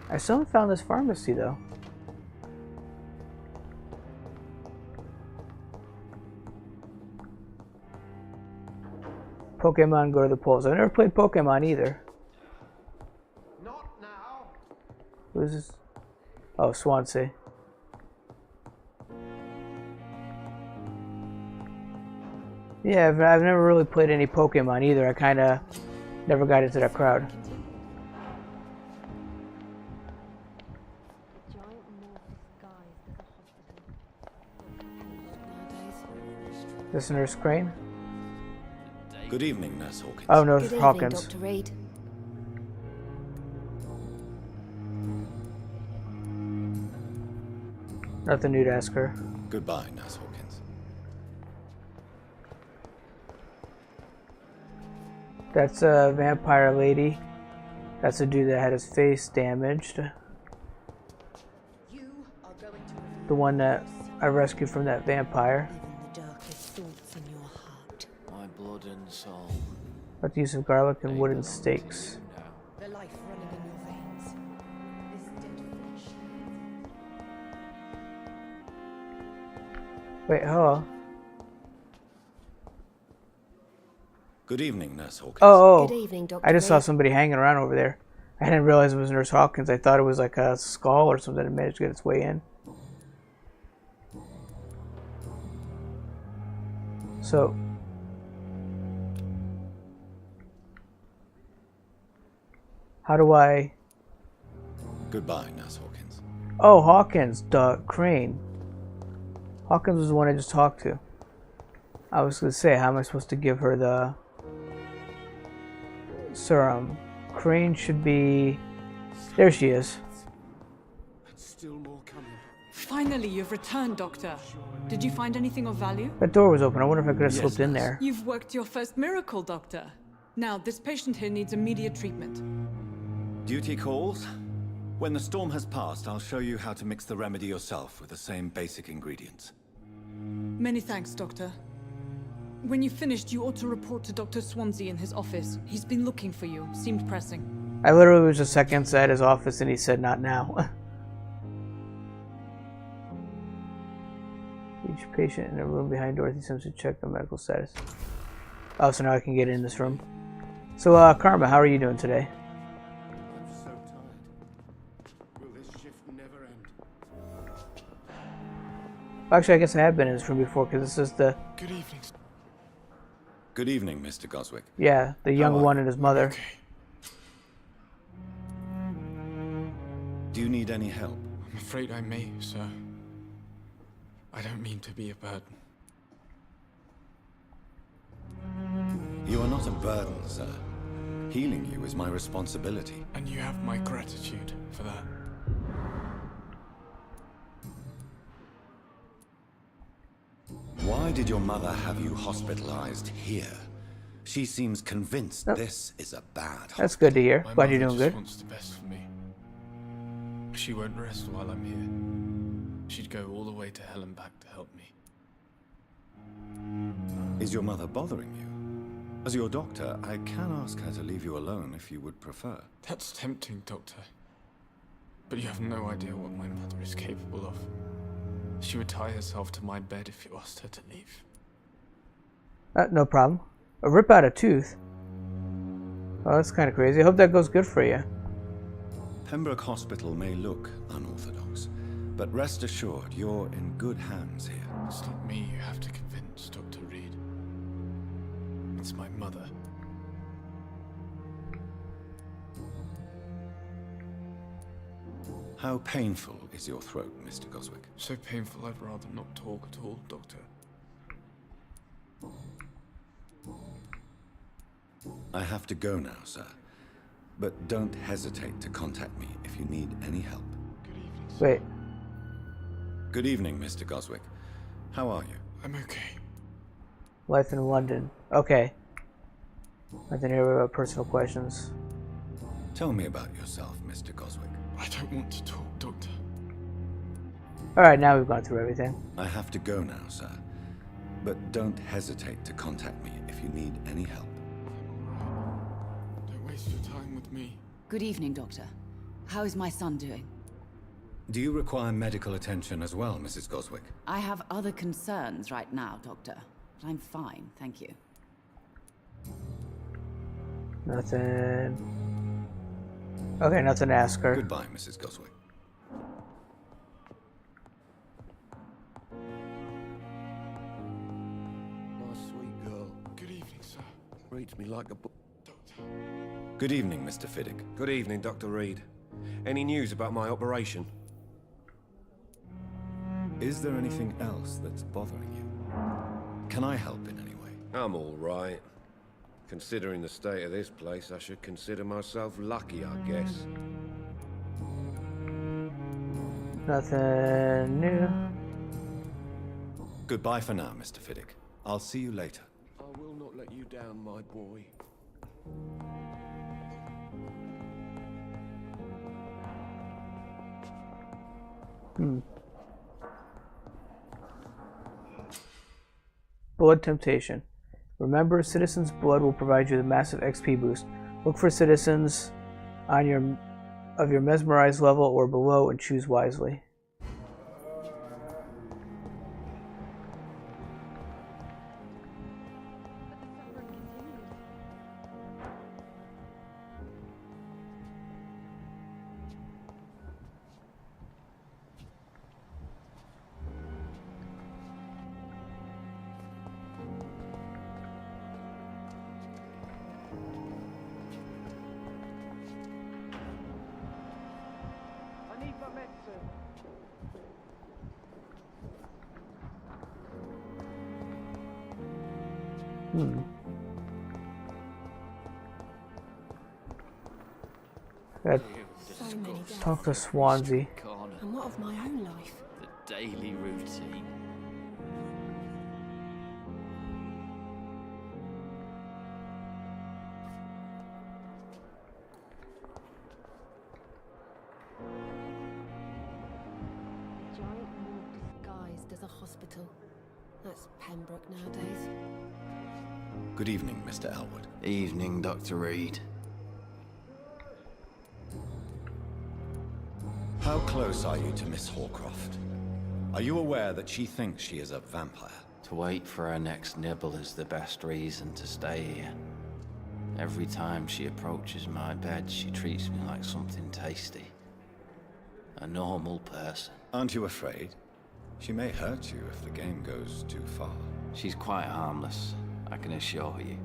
I still haven't found this pharmacy, though. Pokemon go to the polls. I've never played Pokemon either. Not now. Who is this? Oh, Swansea. Yeah, I've never really played any Pokemon either. I kind of never got into that crowd. This Nurse Crane? Good evening, Nurse Hawkins. Oh, Nurse Good evening, Hawkins. Dr. Reed. Nothing new to ask her. Goodbye, Nurse Hawkins. That's a vampire lady. That's a dude that had his face damaged. The one that I rescued from that vampire. Even the darkest thoughts in your heart. My blood and soul. About the use of garlic and wooden stakes. The life running in your veins. This dead flesh. Wait, hello. Good evening, Nurse Hawkins. Oh, Good evening, Dr. I just saw Reed. somebody hanging around over there. I didn't realize it was Nurse Hawkins. I thought it was like a skull or something that managed to get its way in. So, how do I... Goodbye, Nurse Hawkins. Oh, Hawkins, the Crane. Hawkins was the one I just talked to. I was going to say, how am I supposed to give her the serum? Crane should be... There she is. Still more coming. Finally, you've returned, Doctor. Did you find anything of value? That door was open. I wonder if I could have Yes, slipped in nurse. there. You've worked your first miracle, Doctor. Now, this patient here needs immediate treatment. Duty calls. When the storm has passed, I'll show you how to mix the remedy yourself with the same basic ingredients. Many thanks, Doctor. When you've finished, you ought to report to Dr. Swansea in his office. He's been looking for you. Seemed pressing. I literally was just seconds at his office and he said not now. Each patient in a room behind Dorothy Simpson check their medical status. Oh, so now I can get in this room. So, Karma, how are you doing today? I'm so tired. Will this shift never end? Actually, I guess I have been in this room before because this is the... Good evening. Good evening, Mr. Goswick. Yeah, the young How are one you? and his mother. Do you need any help? I'm afraid I may, sir. I don't mean to be a burden. You are not a burden, sir. Healing you is my responsibility. And you have my gratitude for that. Why did your mother have you hospitalized here? She seems convinced this is a bad That's good to hear. My Glad you're mother doing just good. wants the best for me. She won't rest while I'm here. She'd go all the way to hell and back to help me. Is your mother bothering you? As your doctor, I can ask her to leave you alone if you would prefer. That's tempting, Doctor. But you have no idea what my mother is capable of. She would tie herself to my bed if you asked her to leave. No problem. Rip out a tooth? Oh, that's kind of crazy. I hope that goes good for you. Pembroke Hospital may look unorthodox, but rest assured you're in good hands here. It's not me you have to convince, Dr. Reed. It's my mother. How painful is your throat, Mr. Goswick? So painful I'd rather not talk at all, Doctor. I have to go now, sir. But don't hesitate to contact me if you need any help. Good evening, sir. Wait. Good evening, Mr. Goswick. How are you? I'm okay. Life in London. Okay. Nothing here about personal questions. Tell me about yourself, Mr. Goswick. I don't want to talk, Doctor. Alright, now we've gone through everything. I have to go now, sir. But don't hesitate to contact me if you need any help. I'm alright. Don't waste your time with me. Good evening, Doctor. How is my son doing? Do you require medical attention as well, Mrs. Goswick? I have other concerns right now, Doctor. But I'm fine, thank you. Nothing. Okay, nothing to ask her. Goodbye, Mrs. Goswick. My sweet girl. Good evening, sir. Reads me like a book. Doctor. Good evening, Mr. Fiddick. Good evening, Dr. Reed. Any news about my operation? Is there anything else that's bothering you? Can I help in any way? I'm all right. Considering the state of this place, I should consider myself lucky, I guess. Nothing new. Goodbye for now, Mr. Fiddick. I'll see you later. I will not let you down, my boy. Blood temptation. Remember, Citizen's Blood will provide you the massive XP boost. Look for Citizens on your mesmerized level or below and choose wisely. So many days. Talk to Swansea. And what of my own life? The daily routine. Giant morgue disguised as a hospital. That's Pembroke nowadays. Good evening, Mr. Elwood. Evening, Dr. Reed. How close are you to Miss Horcroft? Are you aware that she thinks she is a vampire? To wait for her next nibble is the best reason to stay here. Every time she approaches my bed, she treats me like something tasty. A normal person. Aren't you afraid? She may hurt you if the game goes too far. She's quite harmless, I can assure you.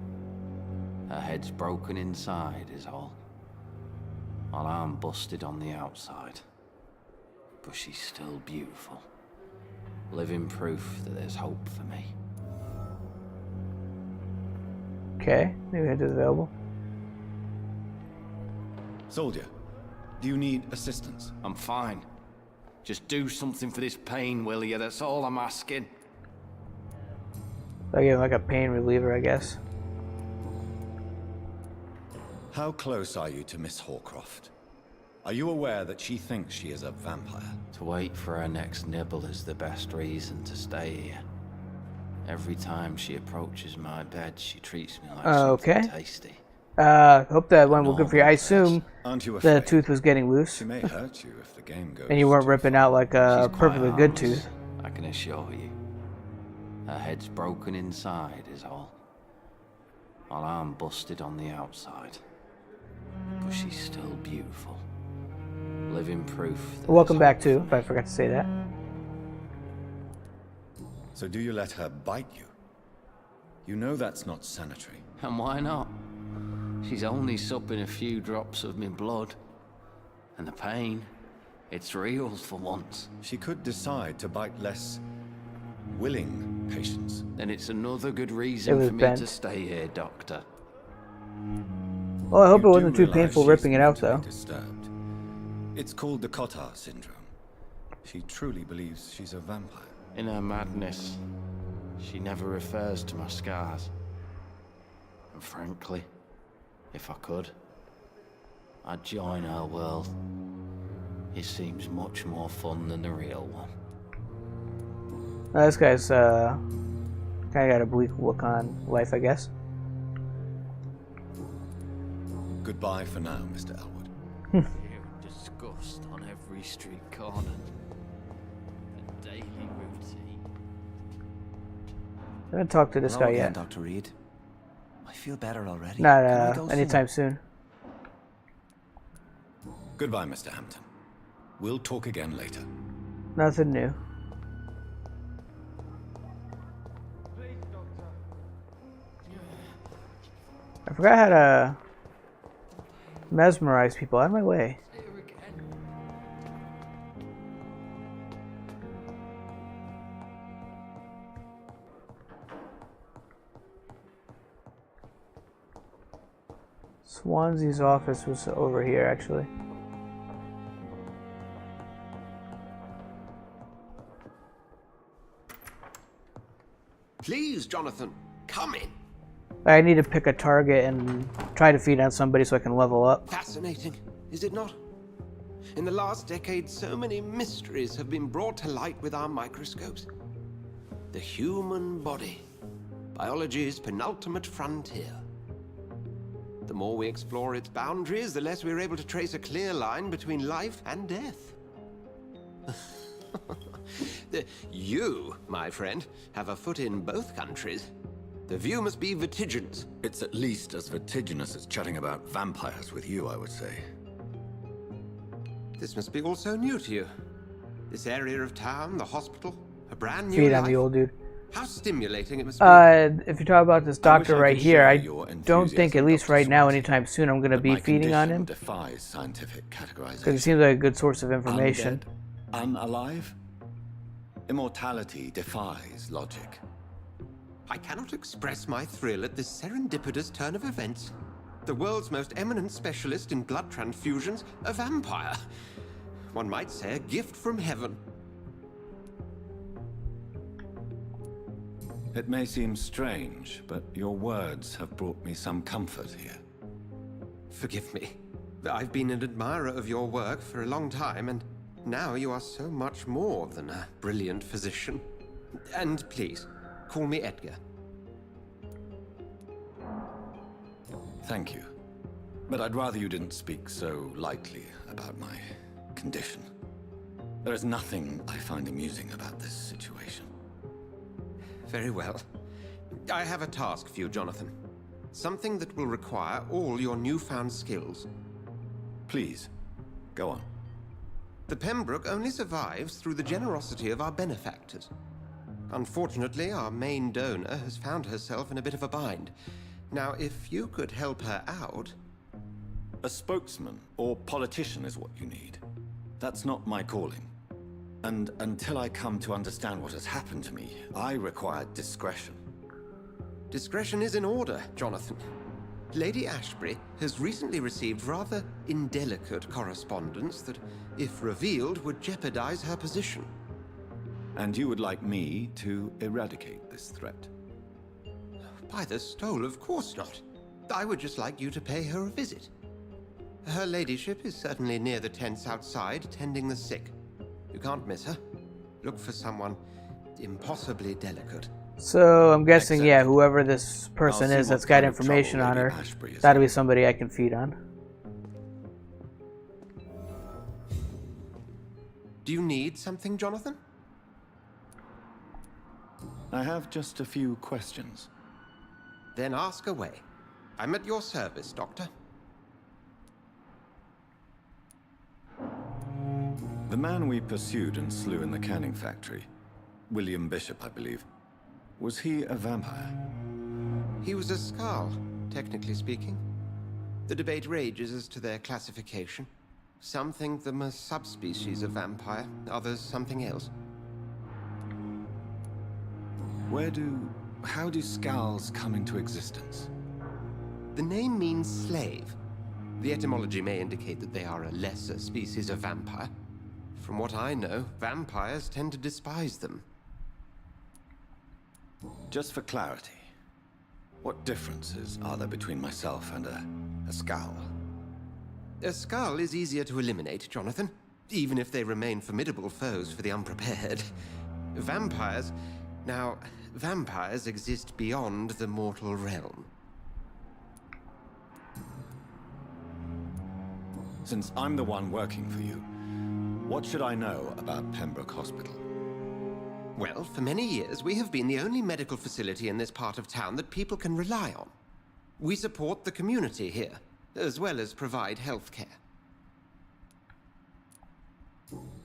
Her head's broken inside is all. While I'm busted on the outside. But she's still beautiful. Living proof that there's hope for me. Okay, new hint is available. Soldier, do you need assistance? I'm fine. Just do something for this pain, will you? That's all I'm asking. I give him like a pain reliever, I guess. How close are you to Miss Horcroft? Are you aware that she thinks she is a vampire? To wait for her next nibble is the best reason to stay here. Every time she approaches my bed, she treats me like something tasty. Hope that went well good for you. I assume Aren't you the afraid? tooth was getting loose. She may hurt you if the game goes And you weren't too ripping far. out like a She's perfectly quite good harmless, tooth. I can assure you. Her head's broken inside is all. While I'm busted on the outside. But she's still beautiful. Living proof that Welcome there's back hope too, for if I me. forgot to say that. So do you let her bite you? You know that's not sanitary. And why not? She's only supping a few drops of my blood. And the pain, it's real for once. She could decide to bite less willing patients. Then it's another good It reason was for me bent. to stay here, Doctor. Well, I hope it You wasn't do too realize painful she's ripping it out, mentally though. Disturbed. It's called the Cotard syndrome. She truly believes she's a vampire. In her madness, she never refers to my scars. And frankly, if I could, I'd join her world. It seems much more fun than the real one. Now, this guy's kind of got a bleak look on life, I guess. Goodbye for now, Mr. Elwood. Hearing disgust on every street corner. The daily routine. I haven't talked to this Hello guy again, yet. Dr. Reed. I feel better already. Not Can I go see anytime him? soon. Goodbye, Mr. Hampton. We'll talk again later. Nothing new. I forgot how to mesmerize people. Out of my way. Swansea's office was over here, actually. Please, Jonathan, come in. I need to pick a target and try to feed on somebody so I can level up. Fascinating, is it not? In the last decade, so many mysteries have been brought to light with our microscopes. The human body, biology's penultimate frontier. The more we explore its boundaries, the less we're able to trace a clear line between life and death. You, my friend, have a foot in both countries. The view must be vertiginous. It's at least as vertiginous as chatting about vampires with you, I would say. This must be all so new to you. This area of town, the hospital, a brand new Feed life. on the old dude. How stimulating it must be. If you talk about this doctor right here, I don't think, at least right now, anytime soon, I'm going to be feeding on him. Defies scientific categorization. Because he seems like a good source of information. Undead? Unalive? Immortality defies logic. I cannot express my thrill at this serendipitous turn of events. The world's most eminent specialist in blood transfusions, a vampire. One might say a gift from heaven. It may seem strange, but your words have brought me some comfort here. Forgive me. I've been an admirer of your work for a long time, and now you are so much more than a brilliant physician. And please, call me Edgar. Thank you. But I'd rather you didn't speak so lightly about my condition. There is nothing I find amusing about this situation. Very well. I have a task for you, Jonathan. Something that will require all your newfound skills. Please, go on. The Pembroke only survives through the generosity of our benefactors. Unfortunately, our main donor has found herself in a bit of a bind. Now, if you could help her out... A spokesman or politician is what you need. That's not my calling. And until I come to understand what has happened to me, I require discretion. Discretion is in order, Jonathan. Lady Ashbury has recently received rather indelicate correspondence that, if revealed, would jeopardize her position. And you would like me to eradicate this threat? By the stole, of course not. I would just like you to pay her a visit. Her ladyship is certainly near the tents outside, tending the sick. You can't miss her. Look for someone impossibly delicate. So I'm guessing, yeah, whoever this person is that's got information on her, that'll be somebody I can feed on. Do you need something, Jonathan? I have just a few questions. Then ask away. I'm at your service, Doctor. The man we pursued and slew in the canning factory, William Bishop, I believe, was he a vampire? He was a Skald, technically speaking. The debate rages as to their classification. Some think them a subspecies of vampire, others something else. How do Skalds come into existence? The name means slave. The etymology may indicate that they are a lesser species of vampire. From what I know, vampires tend to despise them. Just for clarity, what differences are there between myself and a Skald? A Skald is easier to eliminate, Jonathan, even if they remain formidable foes for the unprepared. Vampires... Now, vampires exist beyond the mortal realm. Since I'm the one working for you, what should I know about Pembroke Hospital? Well, for many years, we have been the only medical facility in this part of town that people can rely on. We support the community here, as well as provide health care.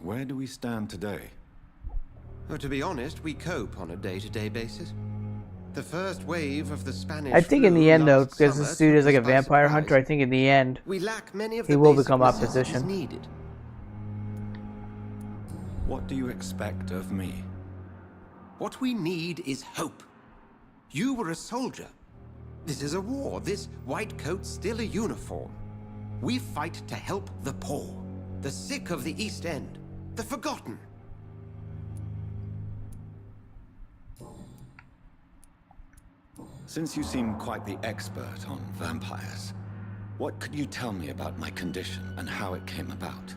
Where do we stand today? Well, to be honest, we cope on a day-to-day basis. The first wave of the Spanish I think in the end, though, last because summer this dude took is like a us by vampire surprise. hunter, I think in the end, We lack many of he the will basic become necessities opposition. needed. What do you expect of me? What we need is hope. You were a soldier. This is a war. This white coat's still a uniform. We fight to help the poor, the sick of the East End, the forgotten. Since you seem quite the expert on vampires, what could you tell me about my condition and how it came about?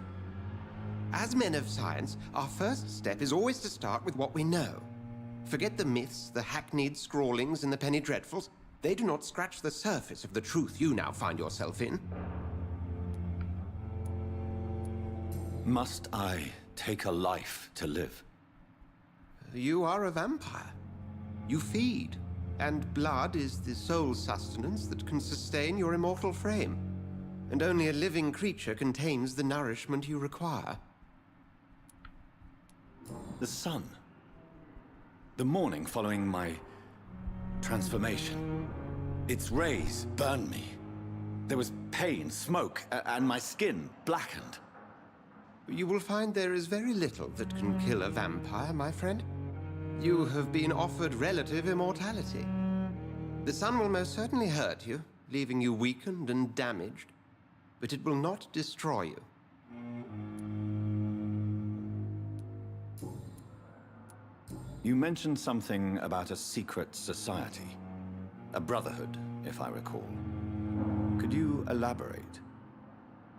As men of science, our first step is always to start with what we know. Forget the myths, the hackneyed scrawlings, and the penny dreadfuls. They do not scratch the surface of the truth you now find yourself in. Must I take a life to live? You are a vampire. You feed, and blood is the sole sustenance that can sustain your immortal frame. And only a living creature contains the nourishment you require. The sun. The morning following my transformation. Its rays burned me. There was pain, smoke, and my skin blackened. You will find there is very little that can kill a vampire, my friend. You have been offered relative immortality. The sun will most certainly hurt you, leaving you weakened and damaged, but it will not destroy you. You mentioned something about a secret society. A brotherhood, if I recall. Could you elaborate?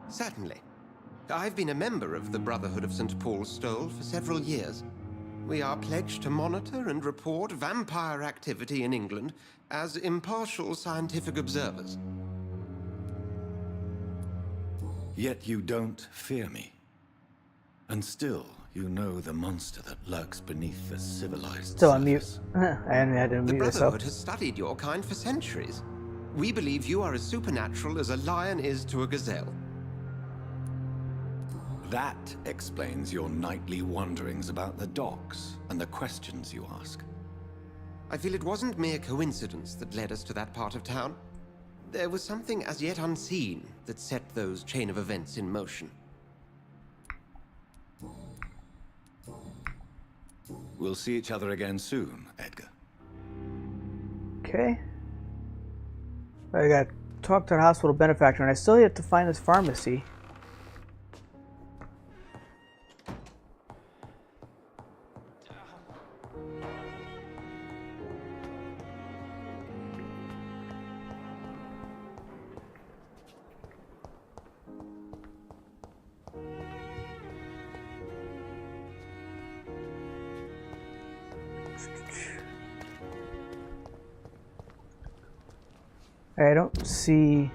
Certainly. I've been a member of the Brotherhood of St. Paul's Stole for several years. We are pledged to monitor and report vampire activity in England as impartial scientific observers. Yet you don't fear me. And still, you know the monster that lurks beneath the civilized Still on mute. surface. I had to The mute myself. Brotherhood has studied your kind for centuries. We believe you are as supernatural as a lion is to a gazelle. That explains your nightly wanderings about the docks and the questions you ask. I feel it wasn't mere coincidence that led us to that part of town. There was something as yet unseen that set those chain of events in motion. We'll see each other again soon, Edgar. Okay. I got to talk to the hospital benefactor, and I still have to find this pharmacy. I don't see...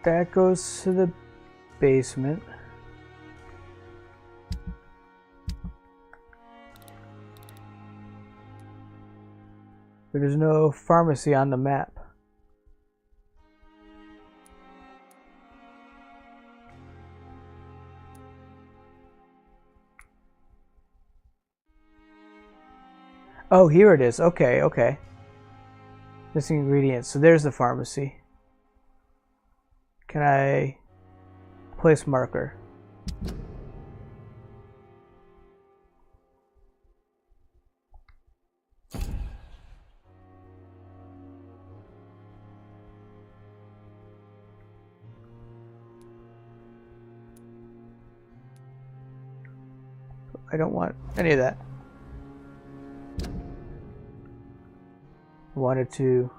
That goes to the basement. There's no pharmacy on the map. Oh, here it is. Okay, okay. Missing ingredients. So there's the pharmacy. Can I place marker? I don't want any of that. Wanted to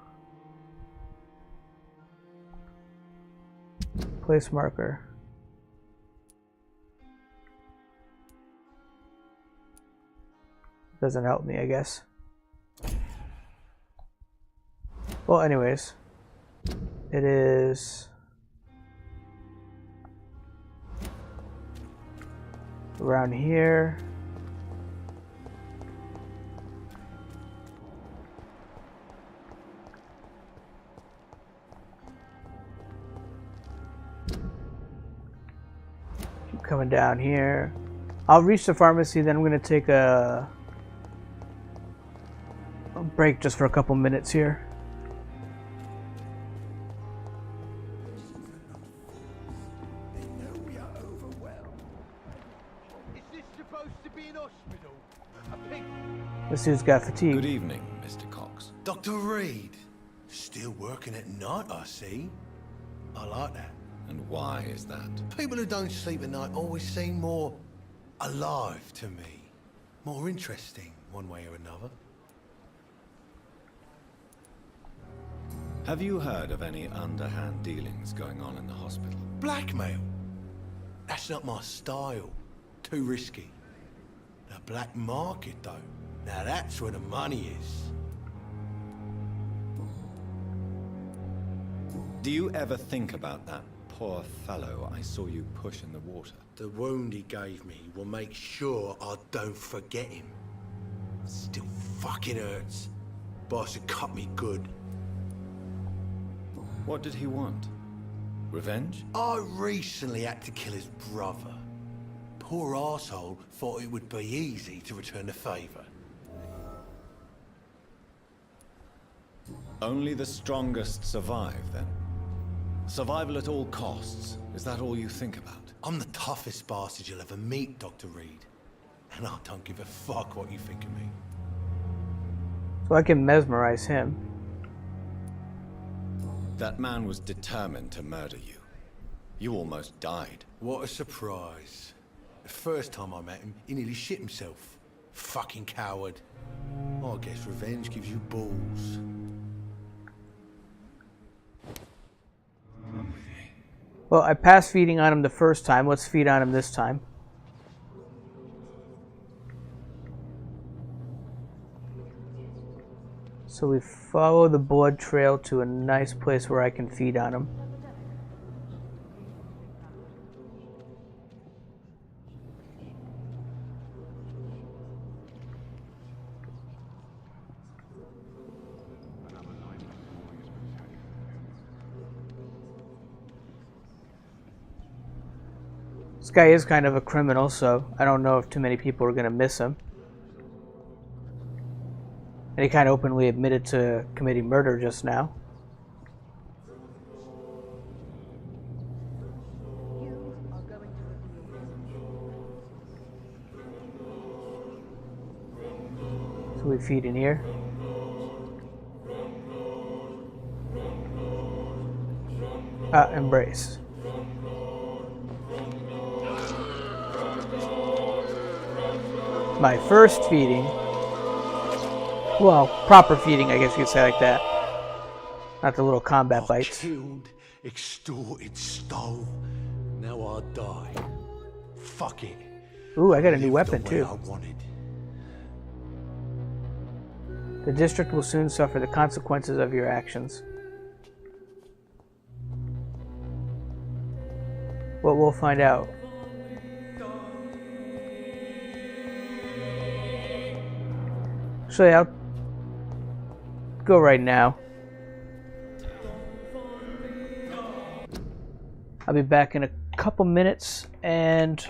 place marker. Doesn't help me, I guess. Well, anyways, it is around here. coming down here. I'll reach the pharmacy, then I'm going to take a break just for a couple minutes here. This dude's got fatigue. Good evening, Mr. Cox. Dr. Reed. Still working at night, I see. I like that. And why is that? People who don't sleep at night always seem more alive to me. More interesting, one way or another. Have you heard of any underhand dealings going on in the hospital? Blackmail? That's not my style. Too risky. The black market, though. Now that's where the money is. Do you ever think about that poor fellow I saw you push in the water? The wound he gave me will make sure I don't forget him. Still fucking hurts. Boss had cut me good. What did he want? Revenge? I recently had to kill his brother. Poor arsehole thought it would be easy to return the favor. Only the strongest survive, then? Survival at all costs. Is that all you think about? I'm the toughest bastard you'll ever meet, Dr. Reed. And I don't give a fuck what you think of me. So I can mesmerize him. That man was determined to murder you. You almost died. What a surprise. The first time I met him, he nearly shit himself. Fucking coward. I guess revenge gives you balls. Well, I passed feeding on him the first time. Let's feed on him this time. So we follow the blood trail to a nice place where I can feed on him. This guy is kind of a criminal, so I don't know if too many people are going to miss him. And he kind of openly admitted to committing murder just now. So we feed in here. Embrace. My first feeding. Well, proper feeding, I guess you could say like that. Not the little combat bites. Killed, extorted, stole. Now I die. Fuck it. Ooh, I got a new weapon the way too. I wanted. The district will soon suffer the consequences of your actions. Well, we'll find out. Actually, I'll go right now. I'll be back in a couple minutes and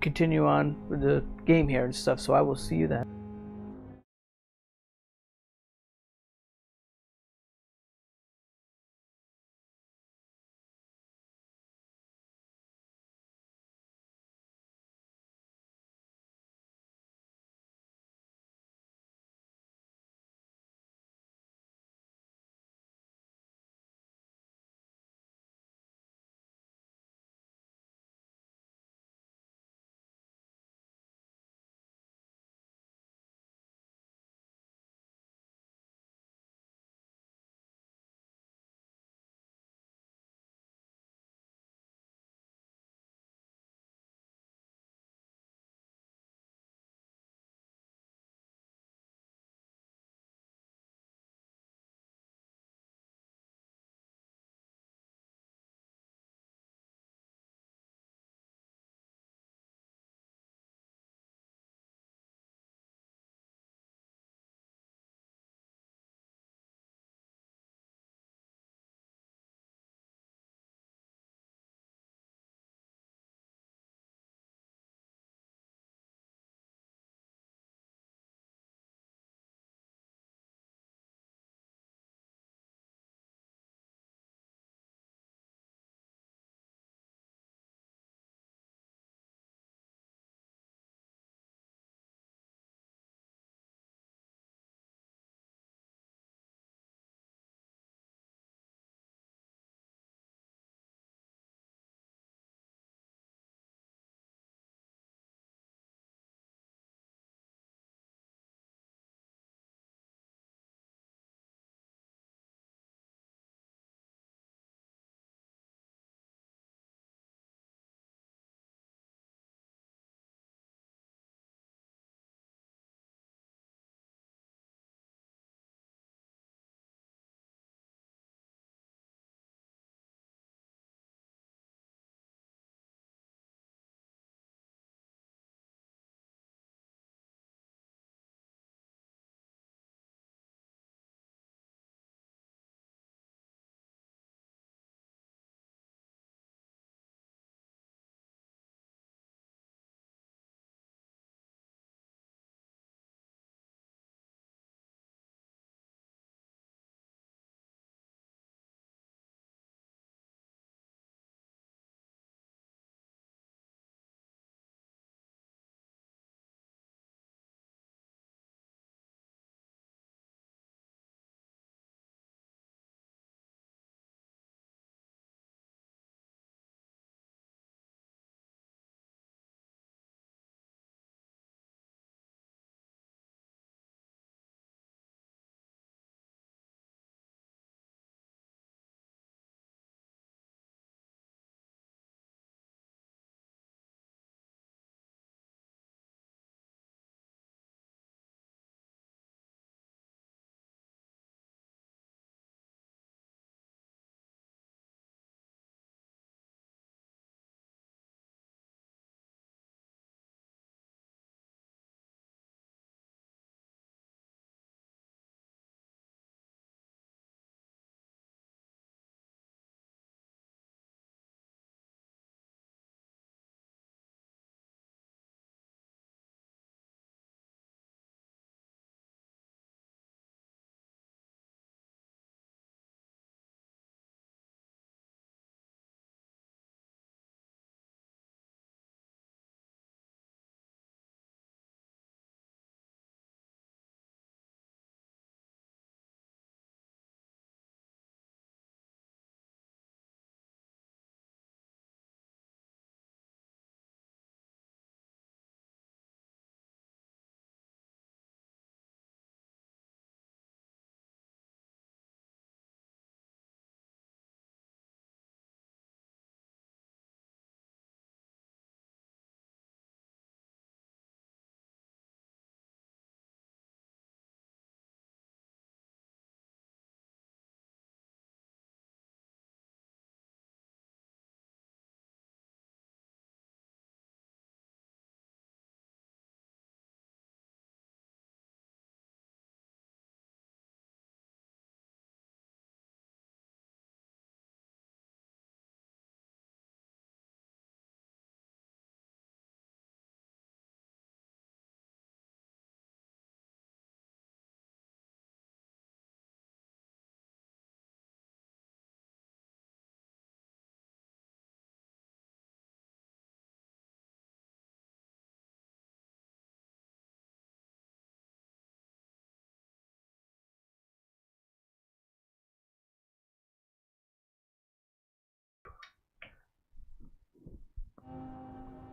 continue on with the game here and stuff, so I will see you then.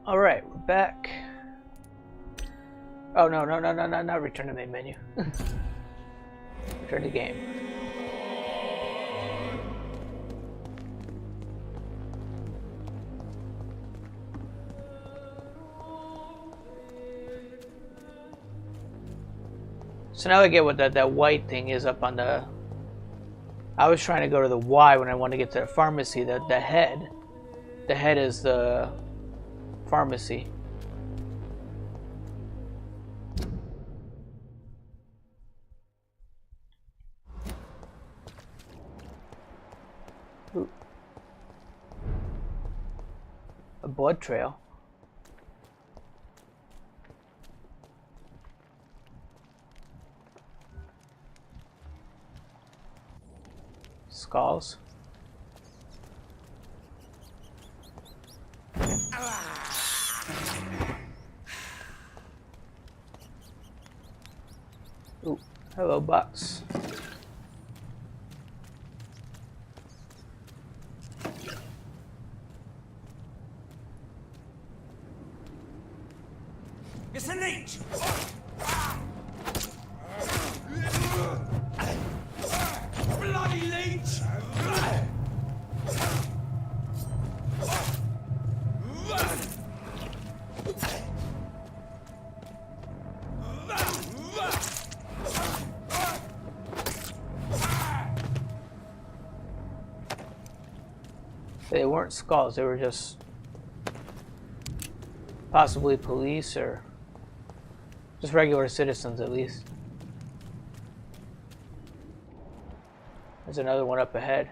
Alright, we're back. Oh no, not return to main menu. Return to game. So now I get what that white thing is up on the... I was trying to go to the Y when I want to get to the pharmacy, the head. The head is the pharmacy. Ooh. A blood trail. Skulls. Ooh, hello, box. It's a leech! Bloody leech! They weren't skulls, they were just possibly police or just regular citizens at least. There's another one up ahead.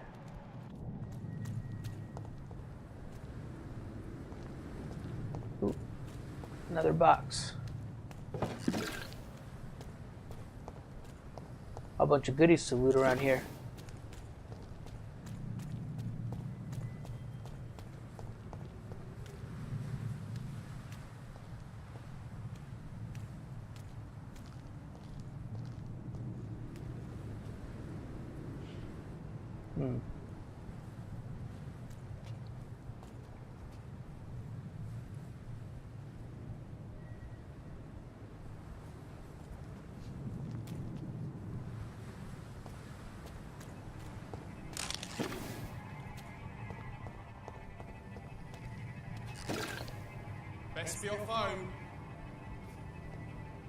Ooh, another box. A bunch of goodies to loot around here. Best be your phone.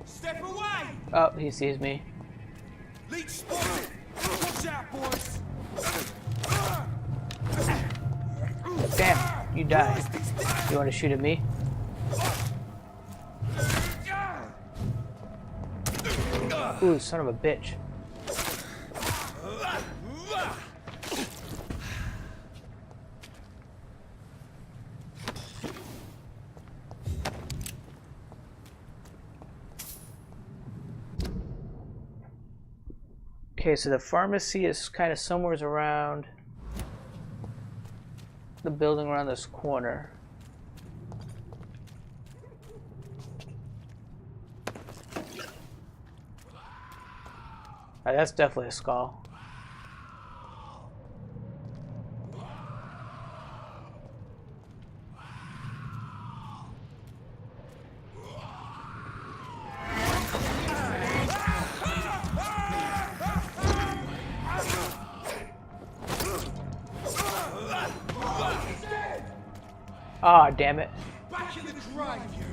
Step away! Oh, he sees me. Leech spotted! Watch out, boys! Damn, you died. You want to shoot at me? Ooh, son of a bitch. Okay, so the pharmacy is kind of somewhere around the building around this corner. That's definitely a skull. Ah, damn it. Back in the grave, you!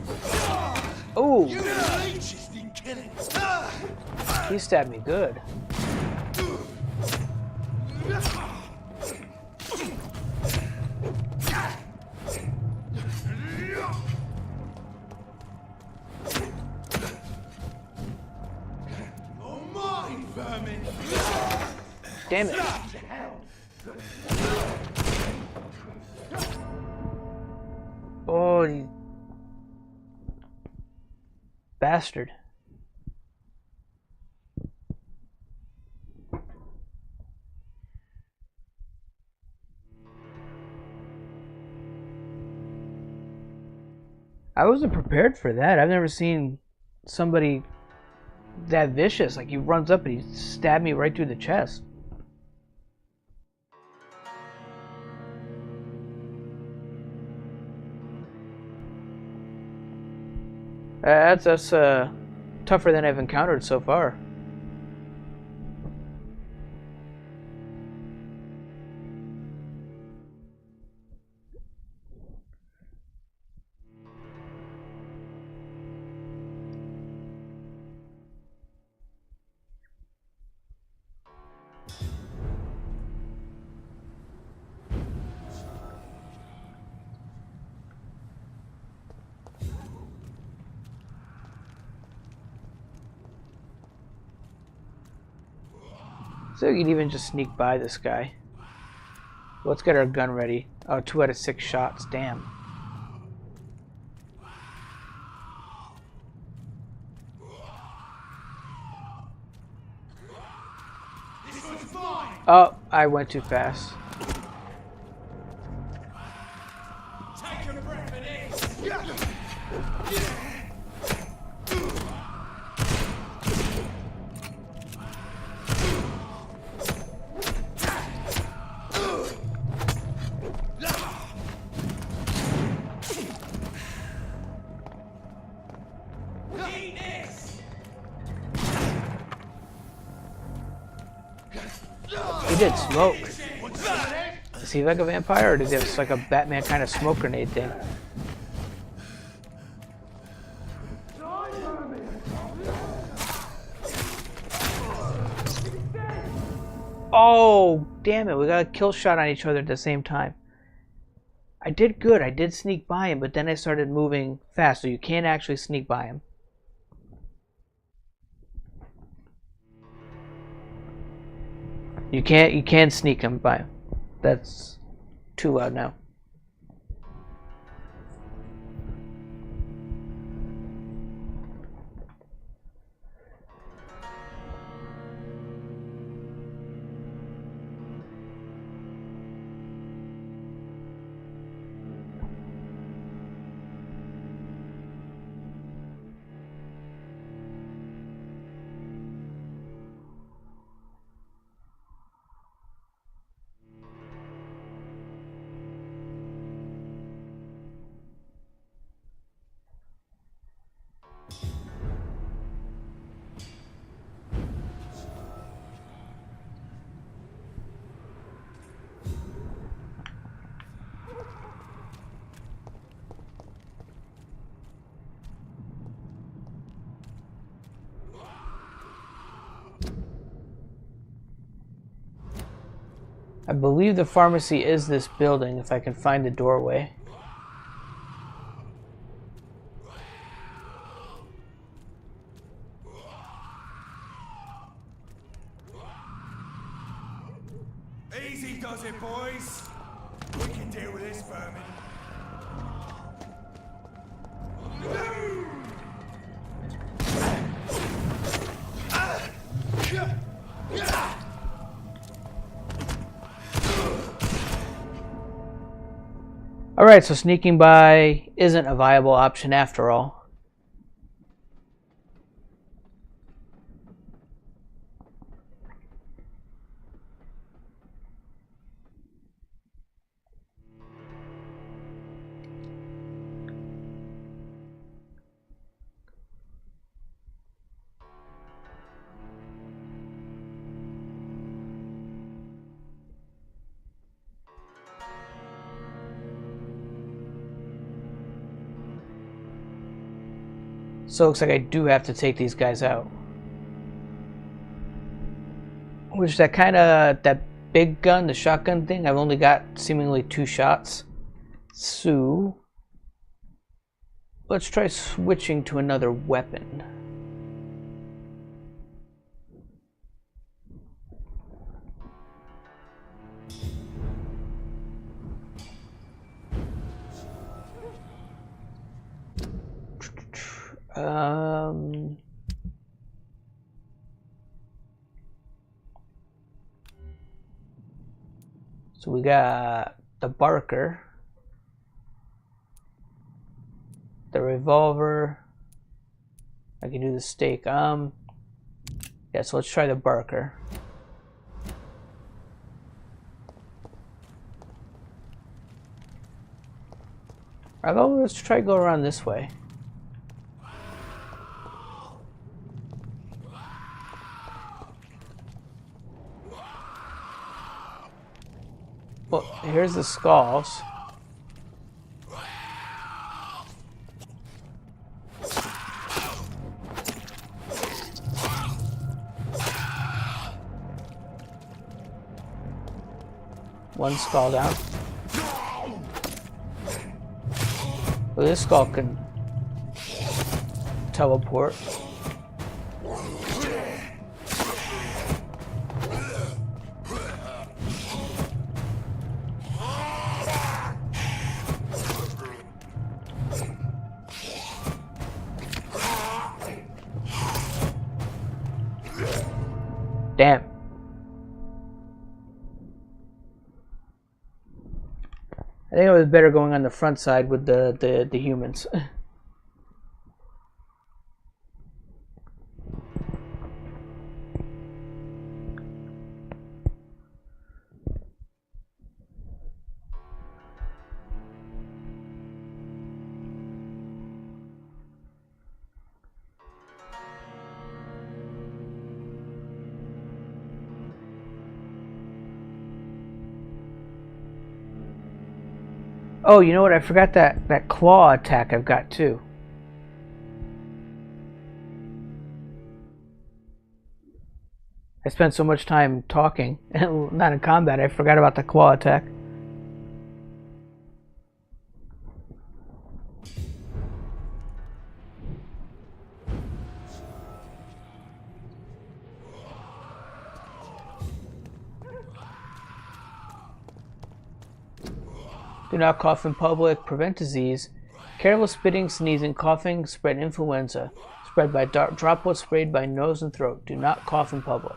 Ooh! You leeches didn't kill him! He stabbed me good. Oh, mine, vermin! Damn it. Oh, you bastard. I wasn't prepared for that. I've never seen somebody that vicious. Like, he runs up and he stabbed me right through the chest. That's tougher than I've encountered so far. So you can even just sneak by this guy. Let's get our gun ready. Oh, 2 out of 6 shots. Damn. Oh, I went too fast. Take a breath and He did smoke. Is he like a vampire, or does he have like a Batman kind of smoke grenade thing? Oh, damn it. We got a kill shot on each other at the same time. I did good. I did sneak by him, but then I started moving fast, so you can't actually sneak by him. You can't sneak him by him. That's too loud now. I believe the pharmacy is this building, if I can find the doorway. easy does it, boys. We can deal with this vermin. Alright, so sneaking by isn't a viable option after all. So it looks like I do have to take these guys out. Which that big gun, the shotgun thing, I've only got seemingly 2 shots. So let's try switching to another weapon. So we got the Barker, the revolver. I can do the stake. Yeah, so let's try the Barker. Let's try to go around this way. Well, here's the skulls. One skull down. Well, this skull can teleport. Damn. I think it was better going on the front side with the humans. Oh, you know what? I forgot that claw attack I've got too. I spent so much time talking and not in combat, I forgot about the claw attack. Do not cough in public. Prevent disease. Careless spitting, sneezing, coughing spread influenza. Spread by droplets sprayed by nose and throat. Do not cough in public.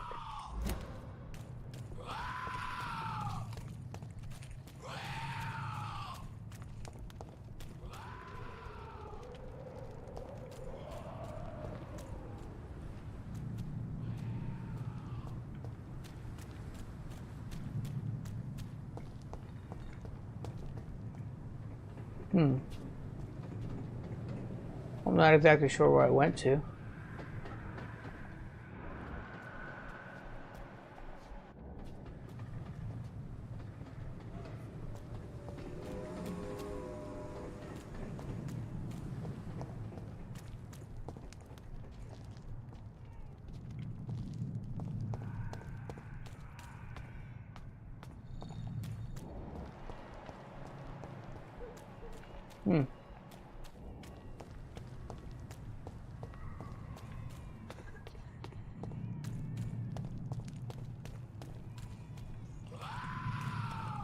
I'm not exactly sure where I went to.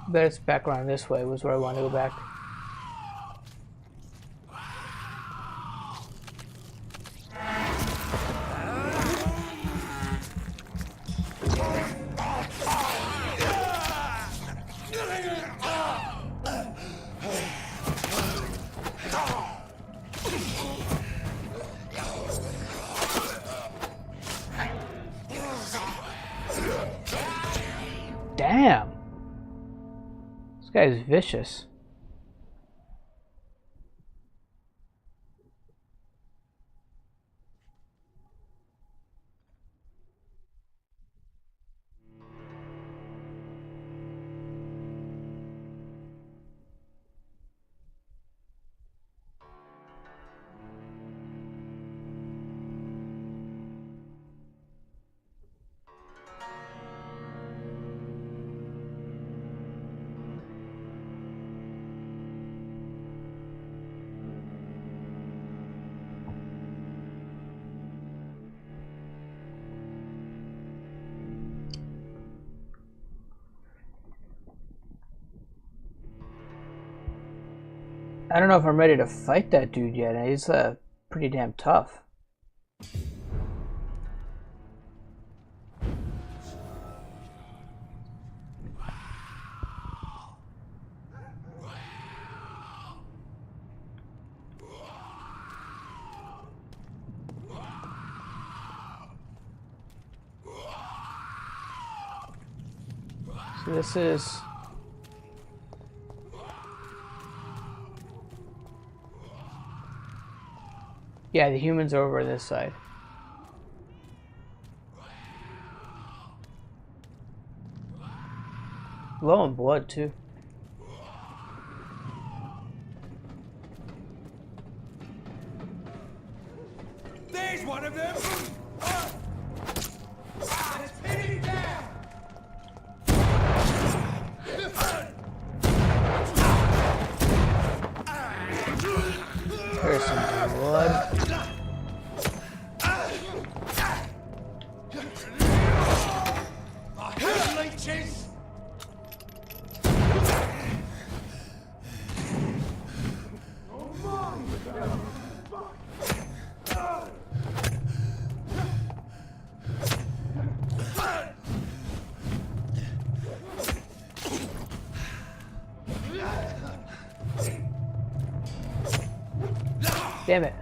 Bet it's back around this way was where I want to go back. Damn! This guy's vicious. I don't know if I'm ready to fight that dude yet. He's pretty damn tough. So this is... Yeah, the humans are over on this side. Low on blood, too. I hate leeches! Damn it.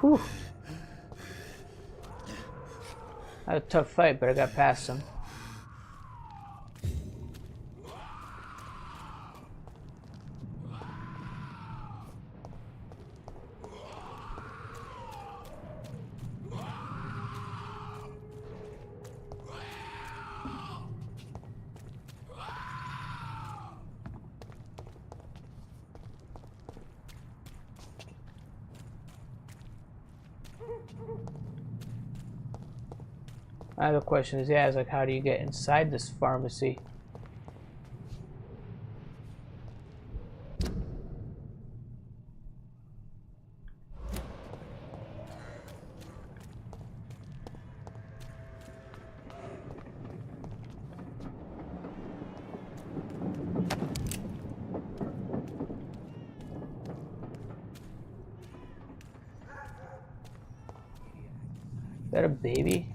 Whew. That was a tough fight, but I got past him. I have a question. Is like, how do you get inside this pharmacy? Is that a baby?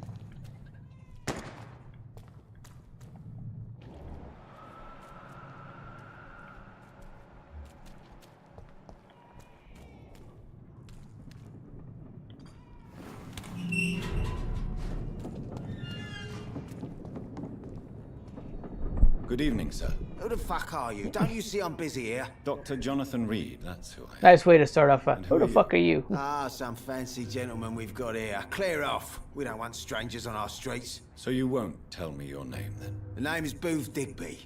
Good evening, sir. Who the fuck are you? Don't you see I'm busy here? Dr. Jonathan Reed, that's who I am. Nice way to start off. Who the fuck are you? Ah, some fancy gentleman we've got here. Clear off. We don't want strangers on our streets. So you won't tell me your name, then? The name is Booth Digby.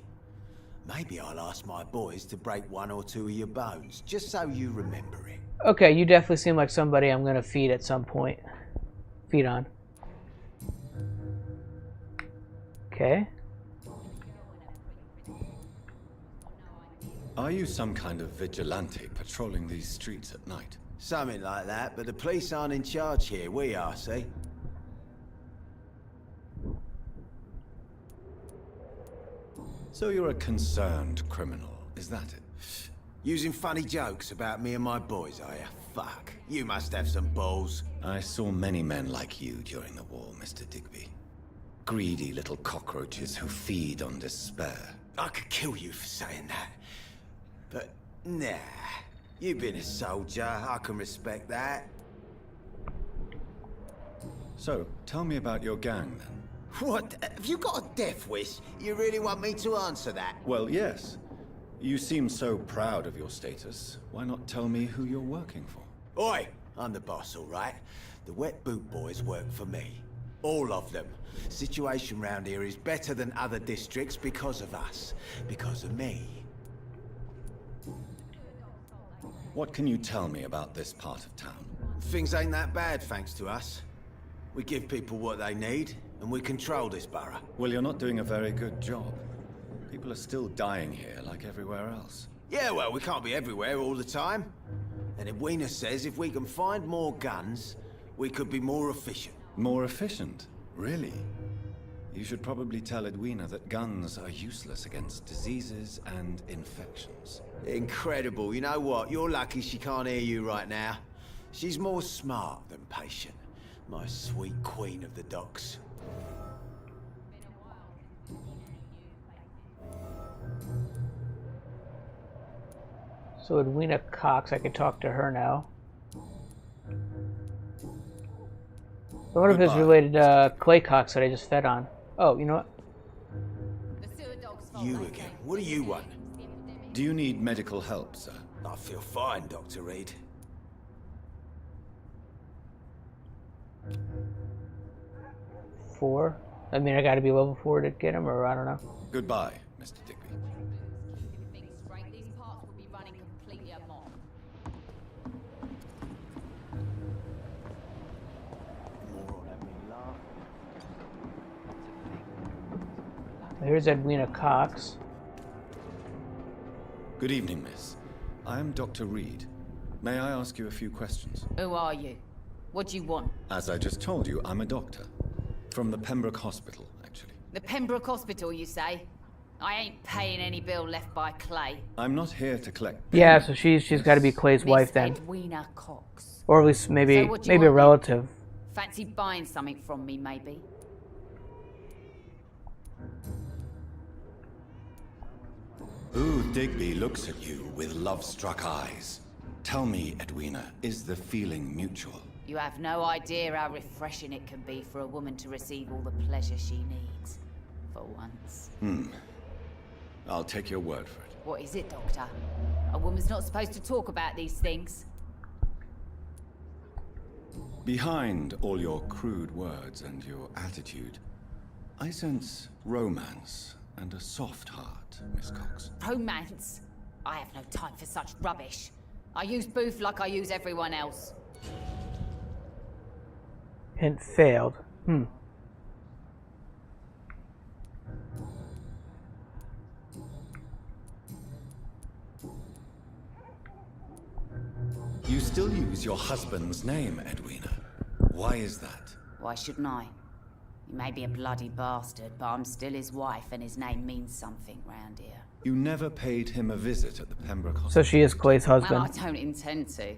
Maybe I'll ask my boys to break one or two of your bones, just so you remember it. Okay, you definitely seem like somebody I'm gonna feed at some point. Feed on. Okay. Are you some kind of vigilante patrolling these streets at night? Something like that, but the police aren't in charge here. We are, see? So you're a concerned criminal, is that it? Using funny jokes about me and my boys, are you? Fuck. You must have some balls. I saw many men like you during the war, Mr. Digby. Greedy little cockroaches who feed on despair. I could kill you for saying that. But, nah. You've been a soldier. I can respect that. So, tell me about your gang, then. What? Have you got a death wish? You really want me to answer that? Well, yes. You seem so proud of your status. Why not tell me who you're working for? Oi! I'm the boss, all right? The Wet Boot Boys work for me. All of them. Situation round here is better than other districts because of us. Because of me. What can you tell me about this part of town? Things ain't that bad, thanks to us. We give people what they need, and we control this borough. Well, you're not doing a very good job. People are still dying here, like everywhere else. Yeah, well, we can't be everywhere all the time. And Edwina says if we can find more guns, we could be more efficient. More efficient? Really? You should probably tell Edwina that guns are useless against diseases and infections. Incredible. You know what? You're lucky she can't hear you right now. She's more smart than patient. My sweet queen of the docks. So Edwina Cox, I can talk to her now. I wonder if it's related to Clay Cox that I just fed on. Oh, you know what? You again. What do you want? Do you need medical help, sir? I feel fine, Dr. Reed. Four? I mean, I gotta be level 4 to get him, or I don't know. Goodbye, Mr. Digby. Here's Edwina Cox. Good evening, miss. I am Dr. Reed. May I ask you a few questions? Who are you? What do you want? As I just told you, I'm a doctor. From the Pembroke Hospital, actually. The Pembroke Hospital, you say? I ain't paying any bill left by Clay. I'm not here to collect Yeah, payment. so she's got to be Clay's wife then, Edwina Cox. or at least maybe So what do you a want then? relative. Fancy buying something from me, maybe? Booth Digby looks at you with love-struck eyes. Tell me, Edwina, is the feeling mutual? You have no idea how refreshing it can be for a woman to receive all the pleasure she needs. For once. I'll take your word for it. What is it, Doctor? A woman's not supposed to talk about these things. Behind all your crude words and your attitude, I sense romance and a soft heart, Miss Cox. Romance? I have no time for such rubbish. I use Booth like I use everyone else. Hint failed. You still use your husband's name, Edwina. Why is that? Why shouldn't I? He may be a bloody bastard, but I'm still his wife and his name means something round here. You never paid him a visit at the Pembroke Hospital. So she is Clay's husband. Well, I don't intend to.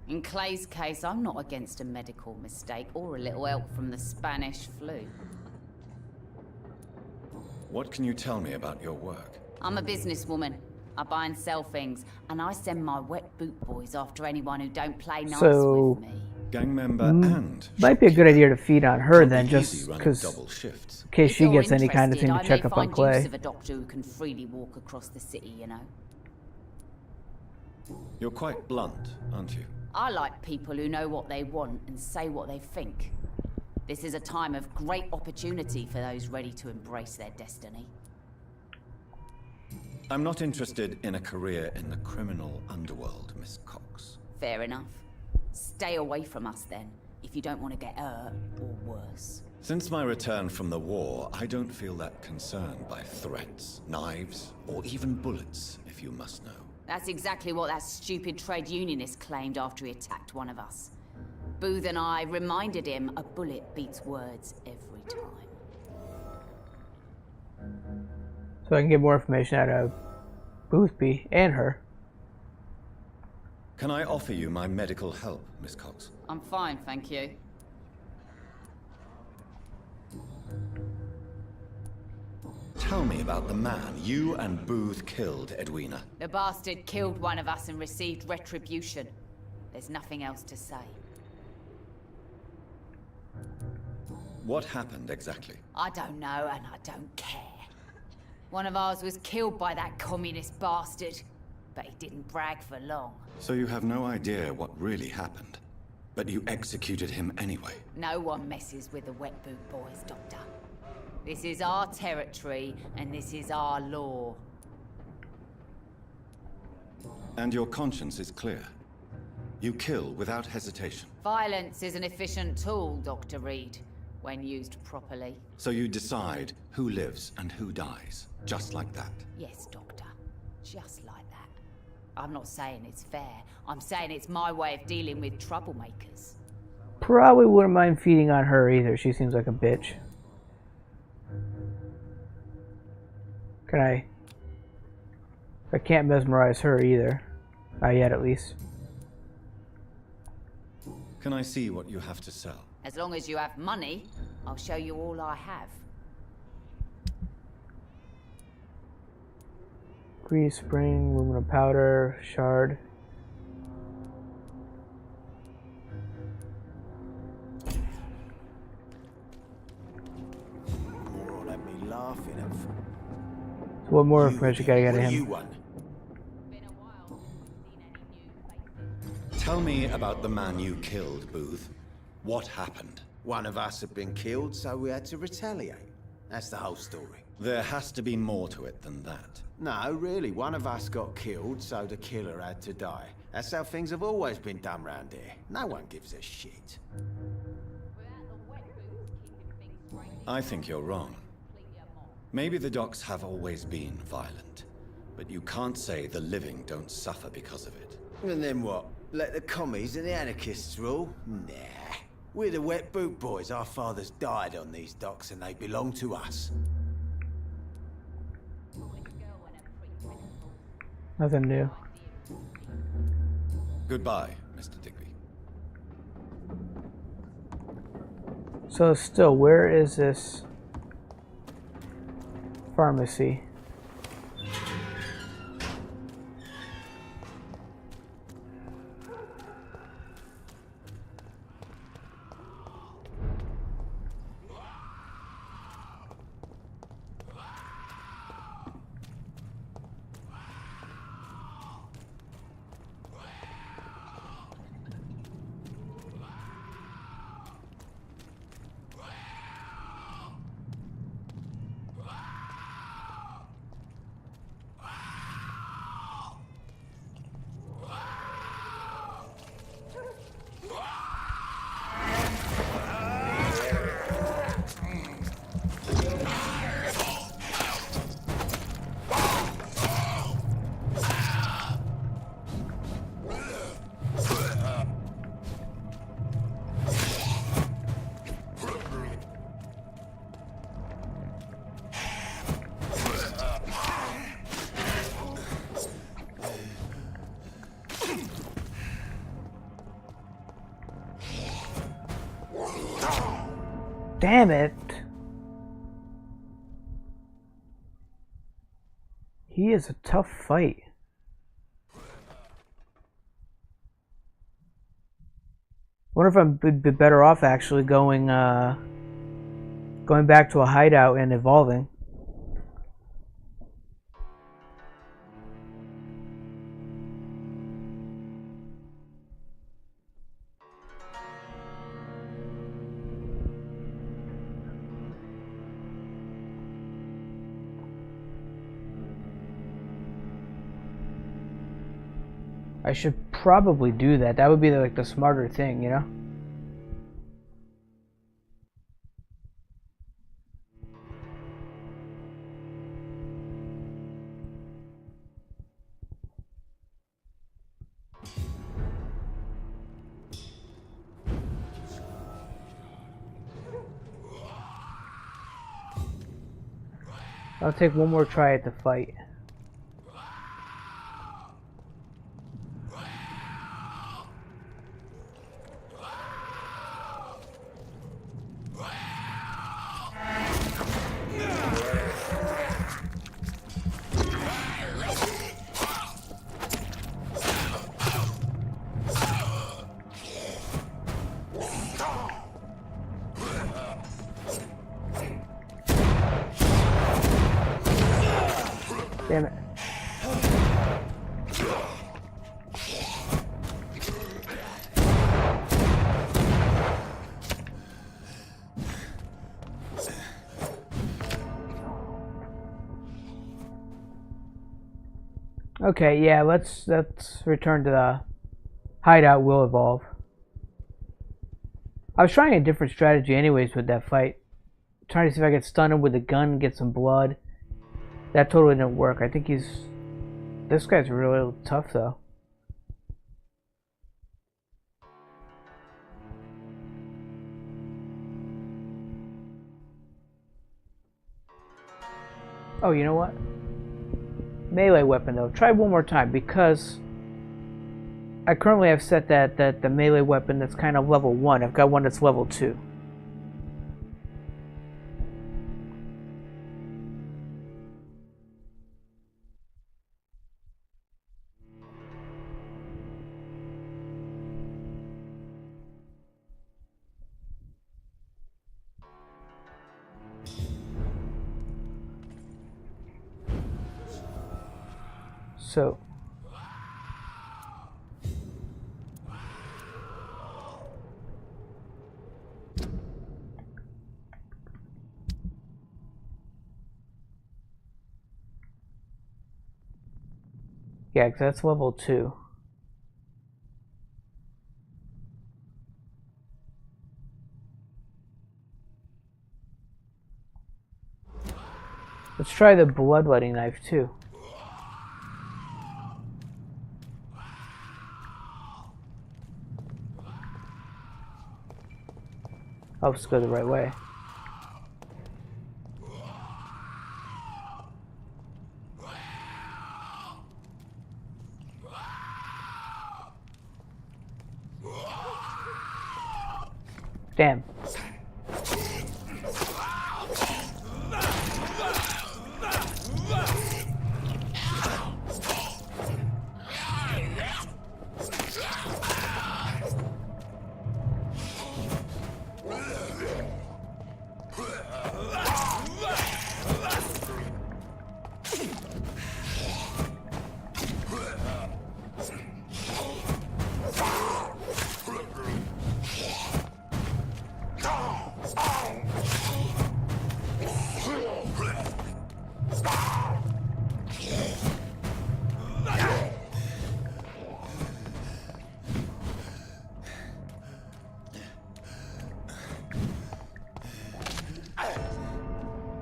In Clay's case, I'm not against a medical mistake or a little help from the Spanish flu. What can you tell me about your work? I'm a businesswoman. I buy and sell things, and I send my wet boot boys after anyone who don't play nice So, with me. Gang member and might be a good idea to feed on her then, Can't be just easy running because double shifts. in case If she you're gets any kind of thing to interested, check I up may on find Clay. use of a doctor who can freely walk across the city, you know. You're quite blunt, aren't you? I like people who know what they want and say what they think. This is a time of great opportunity for those ready to embrace their destiny. I'm not interested in a career in the criminal underworld, Miss Cox. Fair enough. Stay away from us then, if you don't want to get hurt or worse. Since my return from the war, I don't feel that concerned by threats, knives, or even bullets, if you must know. That's exactly what that stupid trade unionist claimed after he attacked one of us. Booth and I reminded him a bullet beats words every time. So I can get more information out of Boothby and her. Can I offer you my medical help, Miss Cox? I'm fine, thank you. Tell me about the man you and Booth killed, Edwina. The bastard killed one of us and received retribution. There's nothing else to say. What happened exactly? I don't know and I don't care. One of ours was killed by that communist bastard, but he didn't brag for long. So you have no idea what really happened, but you executed him anyway. No one messes with the wet boot boys, Doctor. This is our territory, and this is our law. And your conscience is clear. You kill without hesitation. Violence is an efficient tool, Dr. Reed, when used properly. So you decide who lives and who dies, just like that. Yes, Doctor. Just like that. I'm not saying it's fair. I'm saying it's my way of dealing with troublemakers. Probably wouldn't mind feeding on her either. She seems like a bitch. I can't mesmerize her either. Not yet, at least. Can I see what you have to sell? As long as you have money, I'll show you all I have. Grease, spring, aluminum powder, shard. Moron had me laughing at. So what more information gotta get What at do you him? want? Tell me about the man you killed, Booth. What happened? One of us had been killed, so we had to retaliate. That's the whole story. There has to be more to it than that. No, really, one of us got killed, so the killer had to die. That's how things have always been done round here. No one gives a shit. I think you're wrong. Maybe the docks have always been violent, But you can't say the living don't suffer because of it. And then what? Let the commies and the anarchists rule? Nah. We're the wet boot boys. Our fathers died on these docks and they belong to us. Nothing new. Goodbye, Mr. Digby. So still, where is this pharmacy? Damn it! He is a tough fight. Wonder if I'd be better off actually going back to a hideout and evolving. I should probably do that. That would be like the smarter thing, you know? I'll take one more try at the fight. Damn it. Okay, yeah, let's return to the hideout. Will evolve. I was trying a different strategy anyways with that fight. Trying to see if I could stun him with a gun and get some blood. That totally didn't work. I think this guy's really tough though. Oh, you know what? Melee weapon though. Try one more time because I currently have set that the melee weapon that's kind of level 1. I've got one that's level 2. So yeah, because that's level 2. Let's try the bloodletting knife too. Oh, let's go the right way. Damn.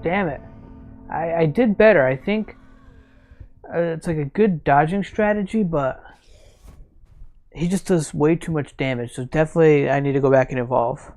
Damn it. I did better. I think it's like a good dodging strategy, but he just does way too much damage. So definitely I need to go back and evolve.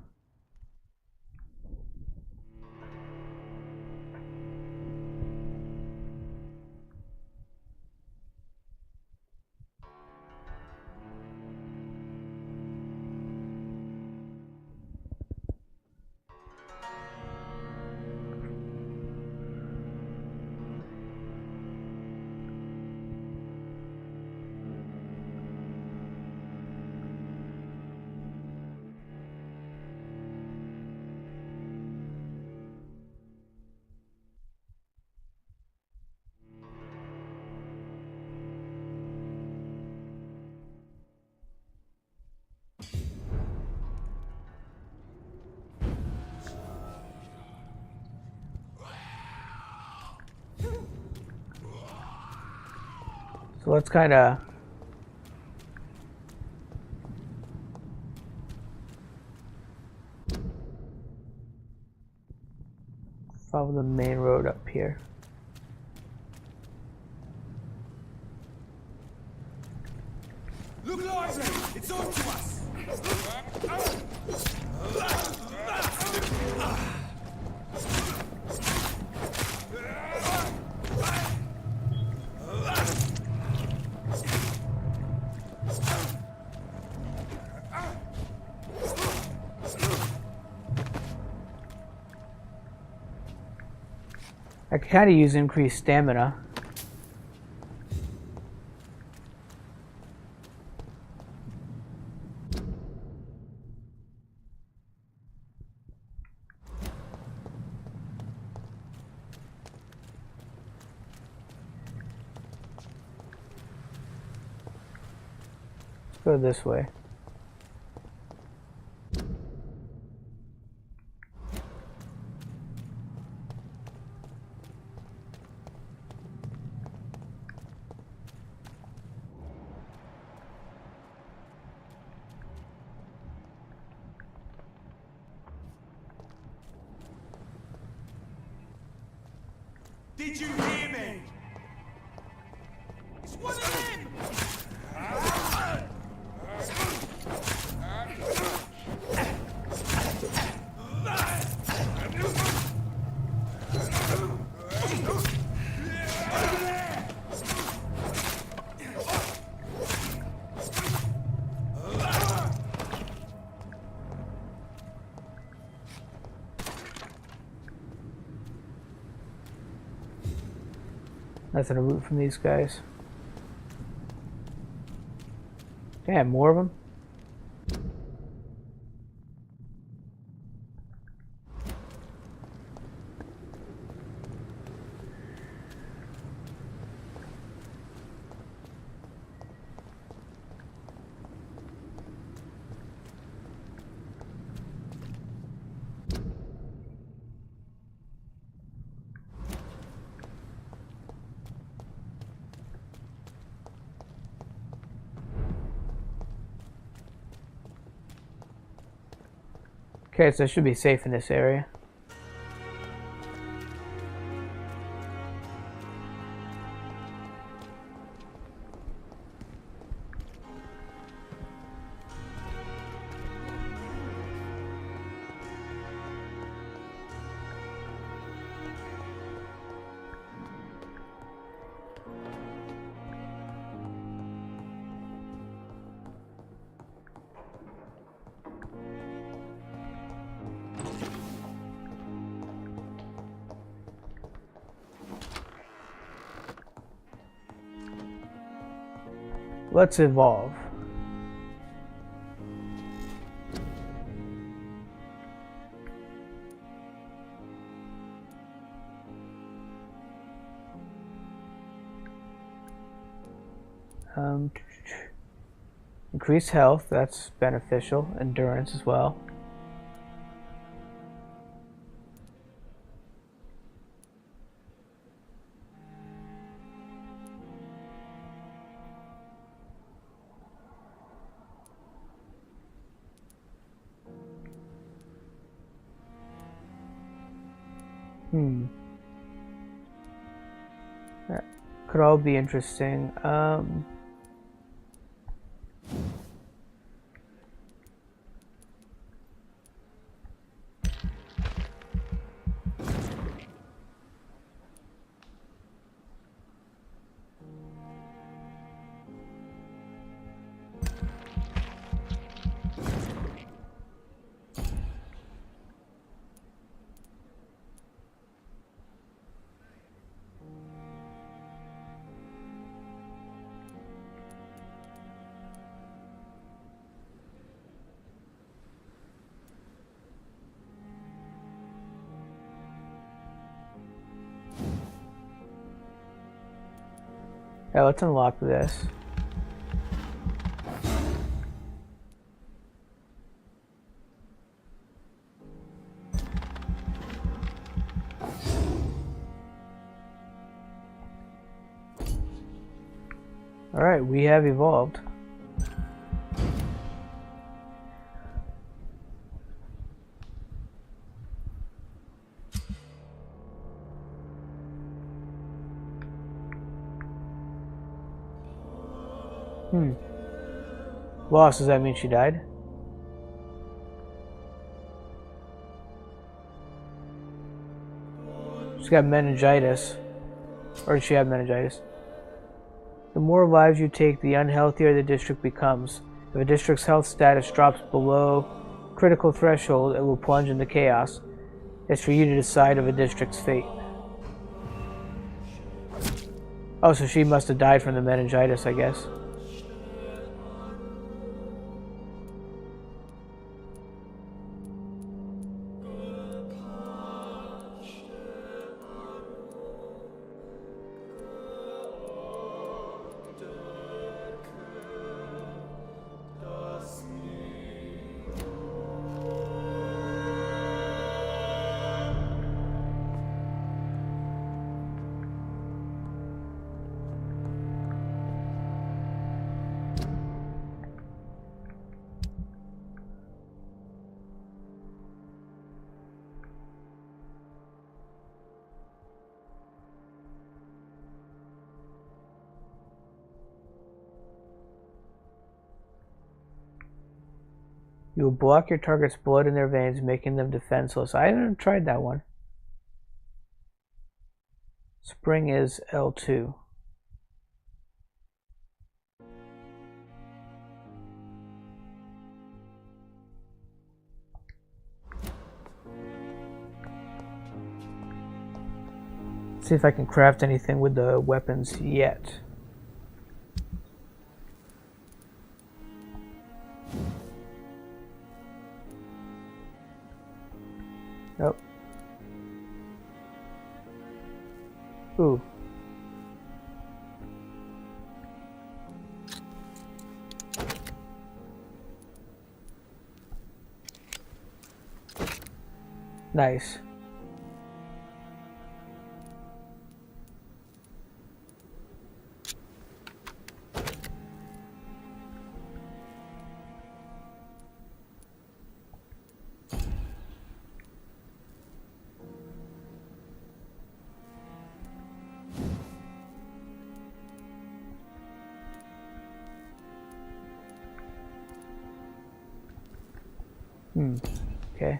So let's kind of follow the main road up here. Look lively! It's on to us! I could kind of use increased stamina. Let's go this way. Did you hear me? It's one of them! Nothing to root from these guys. Damn, more of them. Okay, so I should be safe in this area. let's evolve. Increase health, that's beneficial. Endurance as well. That could all be interesting. Yeah, let's unlock this. Alright, we have evolved. Lost, does that mean she died? She's got meningitis. Or did she have meningitis? The more lives you take, the unhealthier the district becomes. If a district's health status drops below critical threshold, it will plunge into chaos. It's for you to decide of a district's fate. Oh, so she must have died from the meningitis, I guess. You will block your target's blood in their veins, making them defenseless. I haven't tried that one. Spring is L2. See if I can craft anything with the weapons yet. Nope. Ooh. Nice. Okay.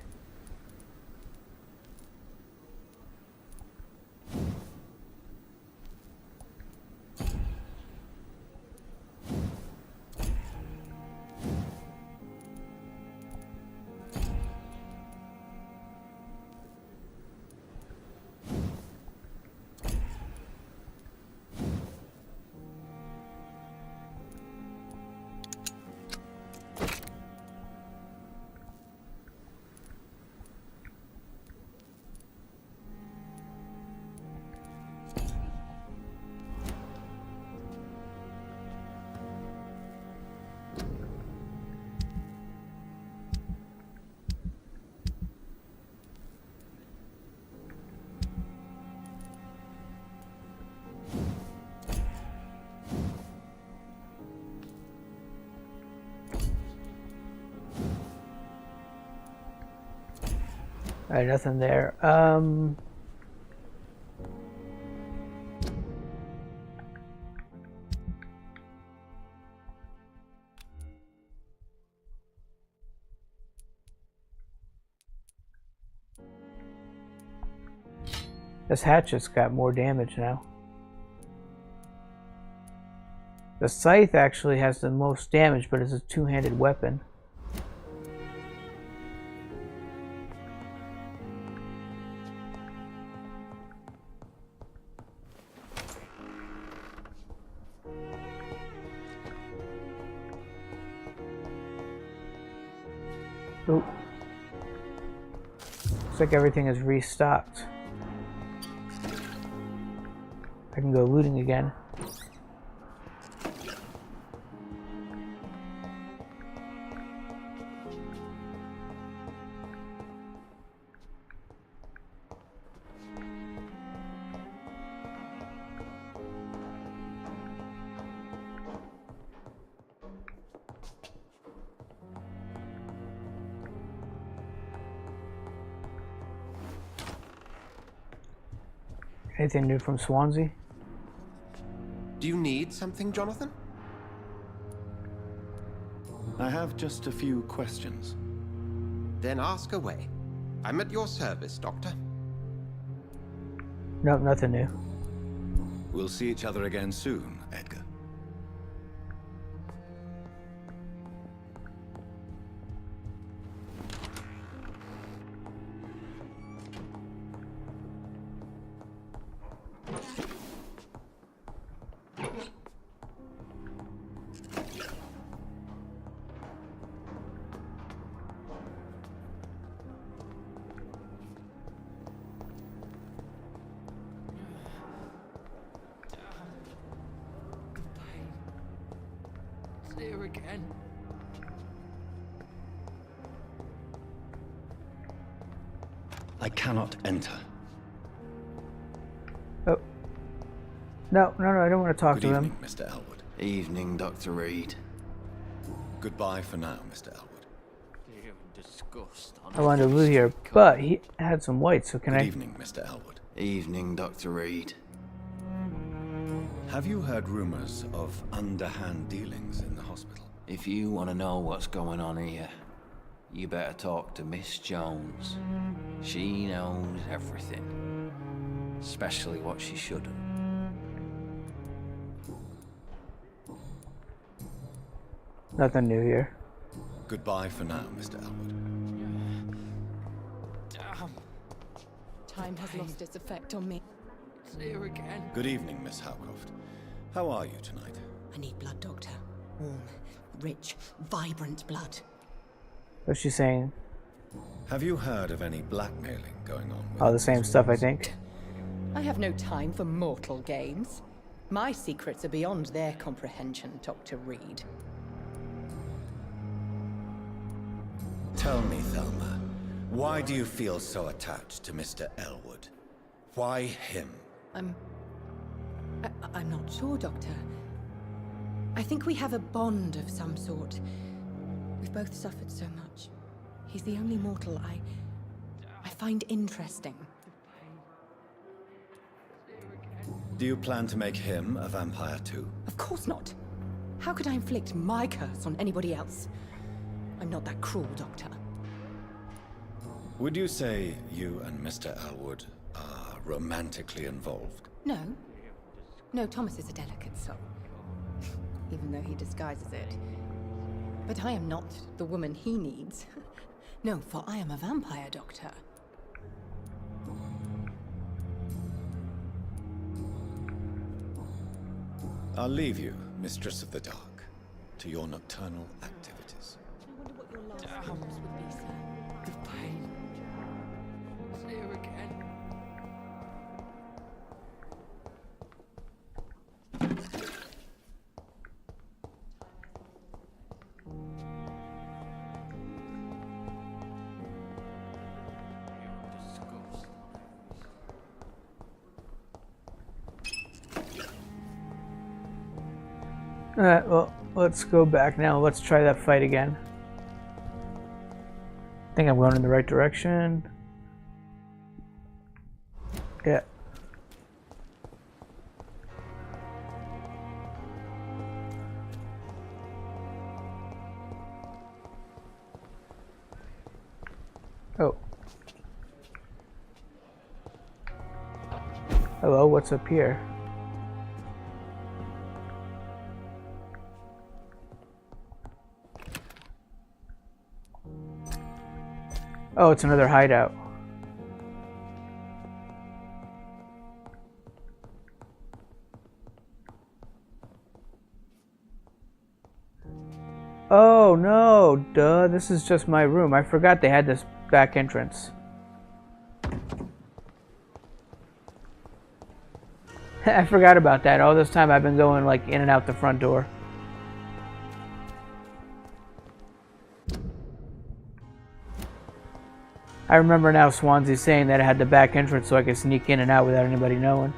Alright, nothing there. This hatchet's got more damage now. The scythe actually has the most damage, but it's a two-handed weapon. Ooh. Looks like everything is restocked. I can go looting again. Anything new from Swansea? Do you need something, Jonathan? I have just a few questions. Then ask away. I'm at your service, Doctor. Nope, nothing new. We'll see each other again soon, Edgar. Here again. I cannot enter. Oh. No, I don't want to talk Good to evening, him. Mr. Elwood. Evening, Dr. Reed. Goodbye for now, Mr. Elwood. Disgust. I wanted to loot here, but he had some white, so can Good I... evening, Mr. Elwood. Evening, Dr. Reed. Have you heard rumors of underhand dealings in the hospital? If you want to know what's going on here, you better talk to Miss Jones. She knows everything. Especially what she shouldn't. Nothing new here. Goodbye for now, Mr. Elwood. Time has lost its effect on me. It's here again. Good evening, Miss Howcroft. How are you tonight? I need blood, Doctor. Warm, rich, vibrant blood. What's she saying? Have you heard of any blackmailing going on? All the same stuff, I think. I have no time for mortal games. My secrets are beyond their comprehension, Dr. Reed. Tell me, Thelma, why do you feel so attached to Mr. Elwood? Why him? I'm not sure, Doctor. I think we have a bond of some sort. We've both suffered so much. He's the only mortal I find interesting. Do you plan to make him a vampire too? Of course not. How could I inflict my curse on anybody else? I'm not that cruel, Doctor. Would you say you and Mr. Elwood are romantically involved? No. No, Thomas is a delicate soul. Even though he disguises it. But I am not the woman he needs. No, for I am a vampire, Doctor. I'll leave you, Mistress of the Dark, to your nocturnal activities. I wonder what your last thoughts would be, sir. The pain. It's here again. Alright, well, let's go back now. Let's try that fight again. I think I'm going in the right direction. Yeah. Oh. Hello, what's up here? Oh, it's another hideout. Oh no, duh, this is just my room. I forgot they had this back entrance. I forgot about that. All this time I've been going like in and out the front door. I remember now Swansea saying that it had the back entrance so I could sneak in and out without anybody knowing.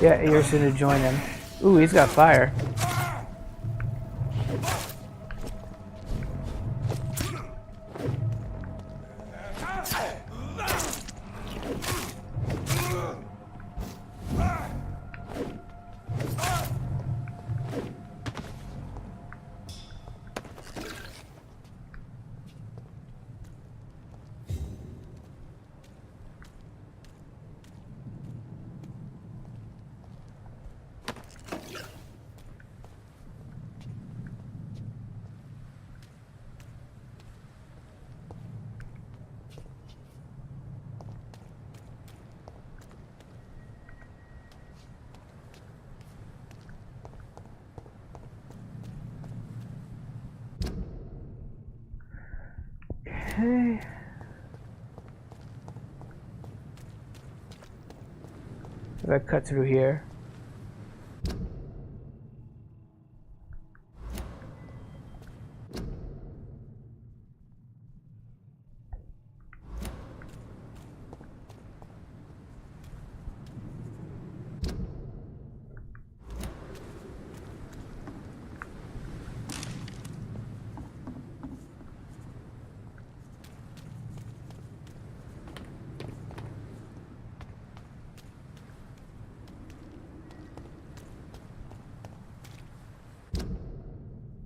Yeah, you're soon to join him. Ooh, he's got fire. Okay. If I cut through here.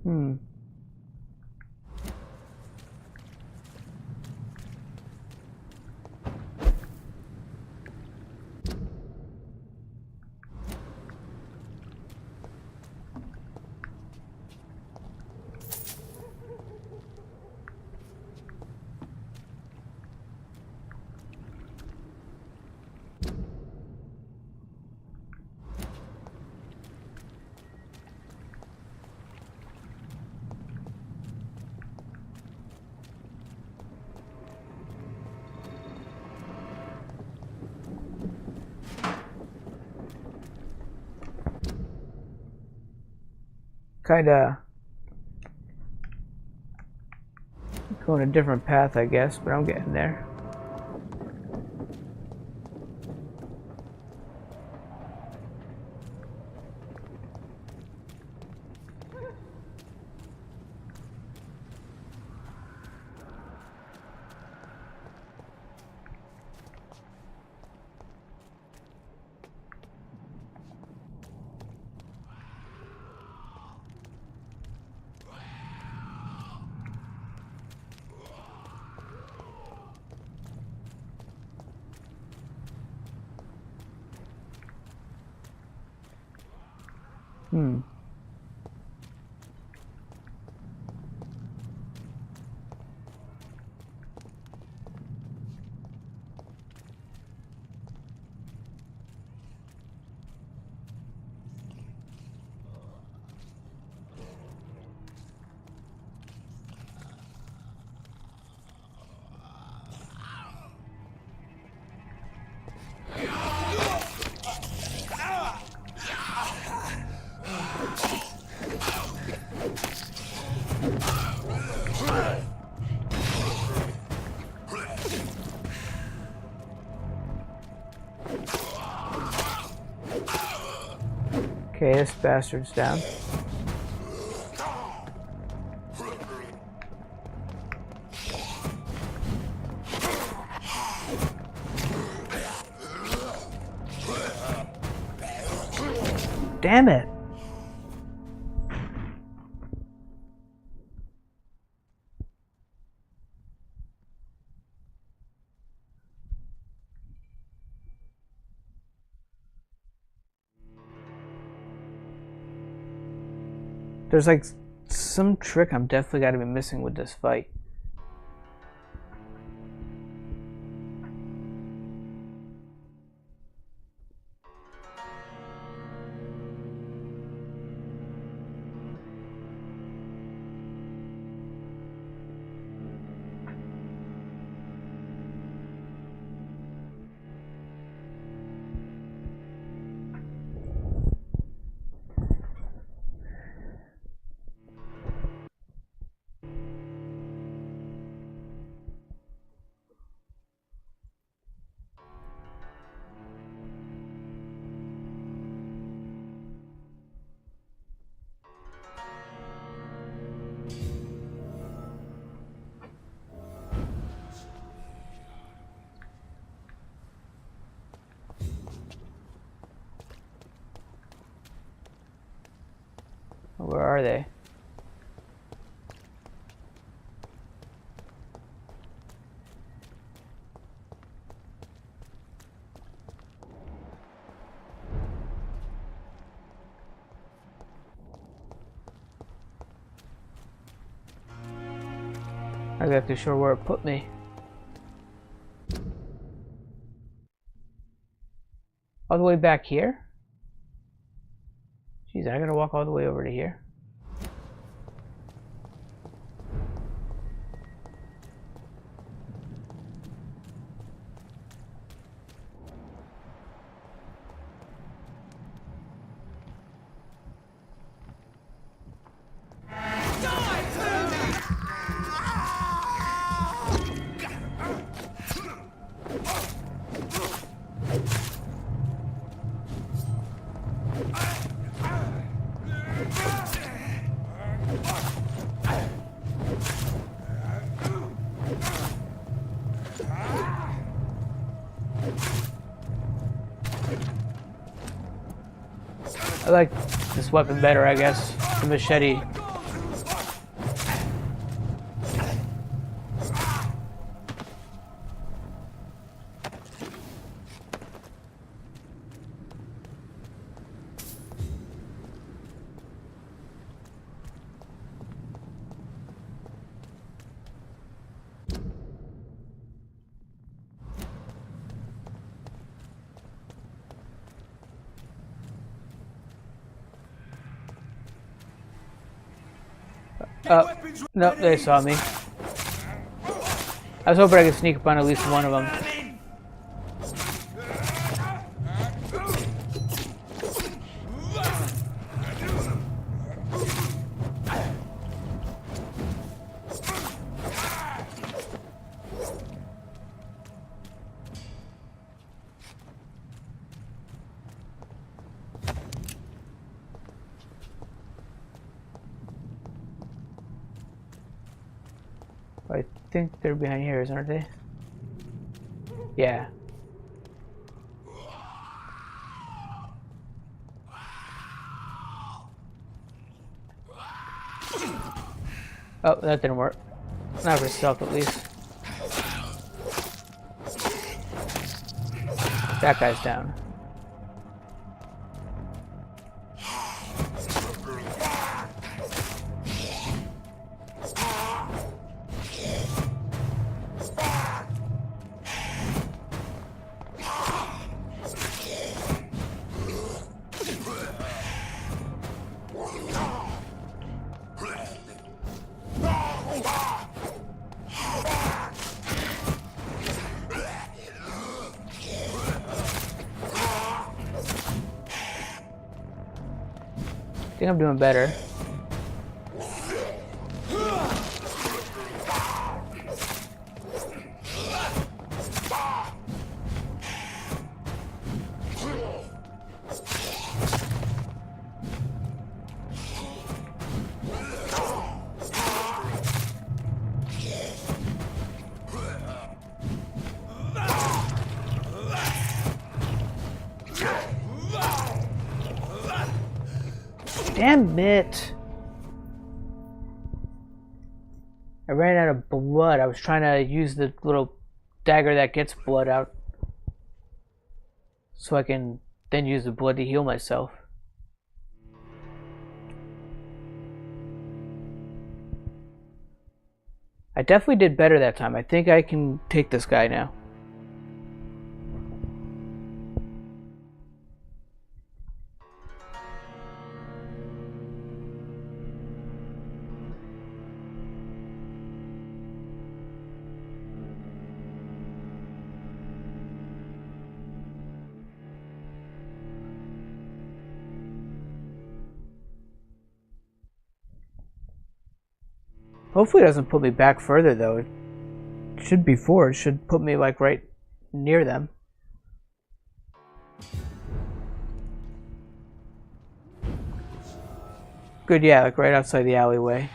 Hmm. Kinda going a different path, I guess, but I'm getting there. Hmm. Okay, this bastard's down. Damn it! There's like some trick I'm definitely got to be missing with this fight. Where are they? I'm not exactly sure where it put me. All the way back here? Jeez, I gotta walk all the way over to here. I like this weapon better, I guess. The machete. Oh, no, they saw me. I was hoping I could sneak up on at least one of them. I think they're behind here, aren't they? Yeah. Oh, that didn't work. Not for stealth, at least. That guy's down. I think I'm doing better. Damn it! I ran out of blood. I was trying to use the little dagger that gets blood out, so I can then use the blood to heal myself. I definitely did better that time. I think I can take this guy now. Hopefully it doesn't put me back further though. It should be forward. It should put me like right near them. Good, yeah, like right outside the alleyway.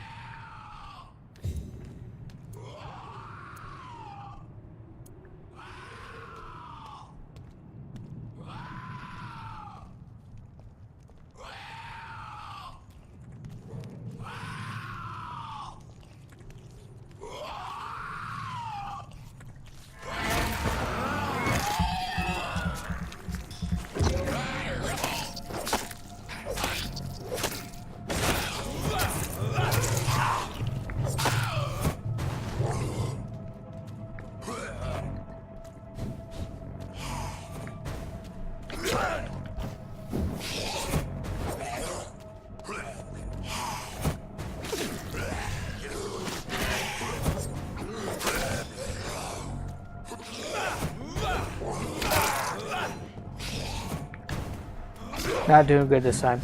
Not doing good this time.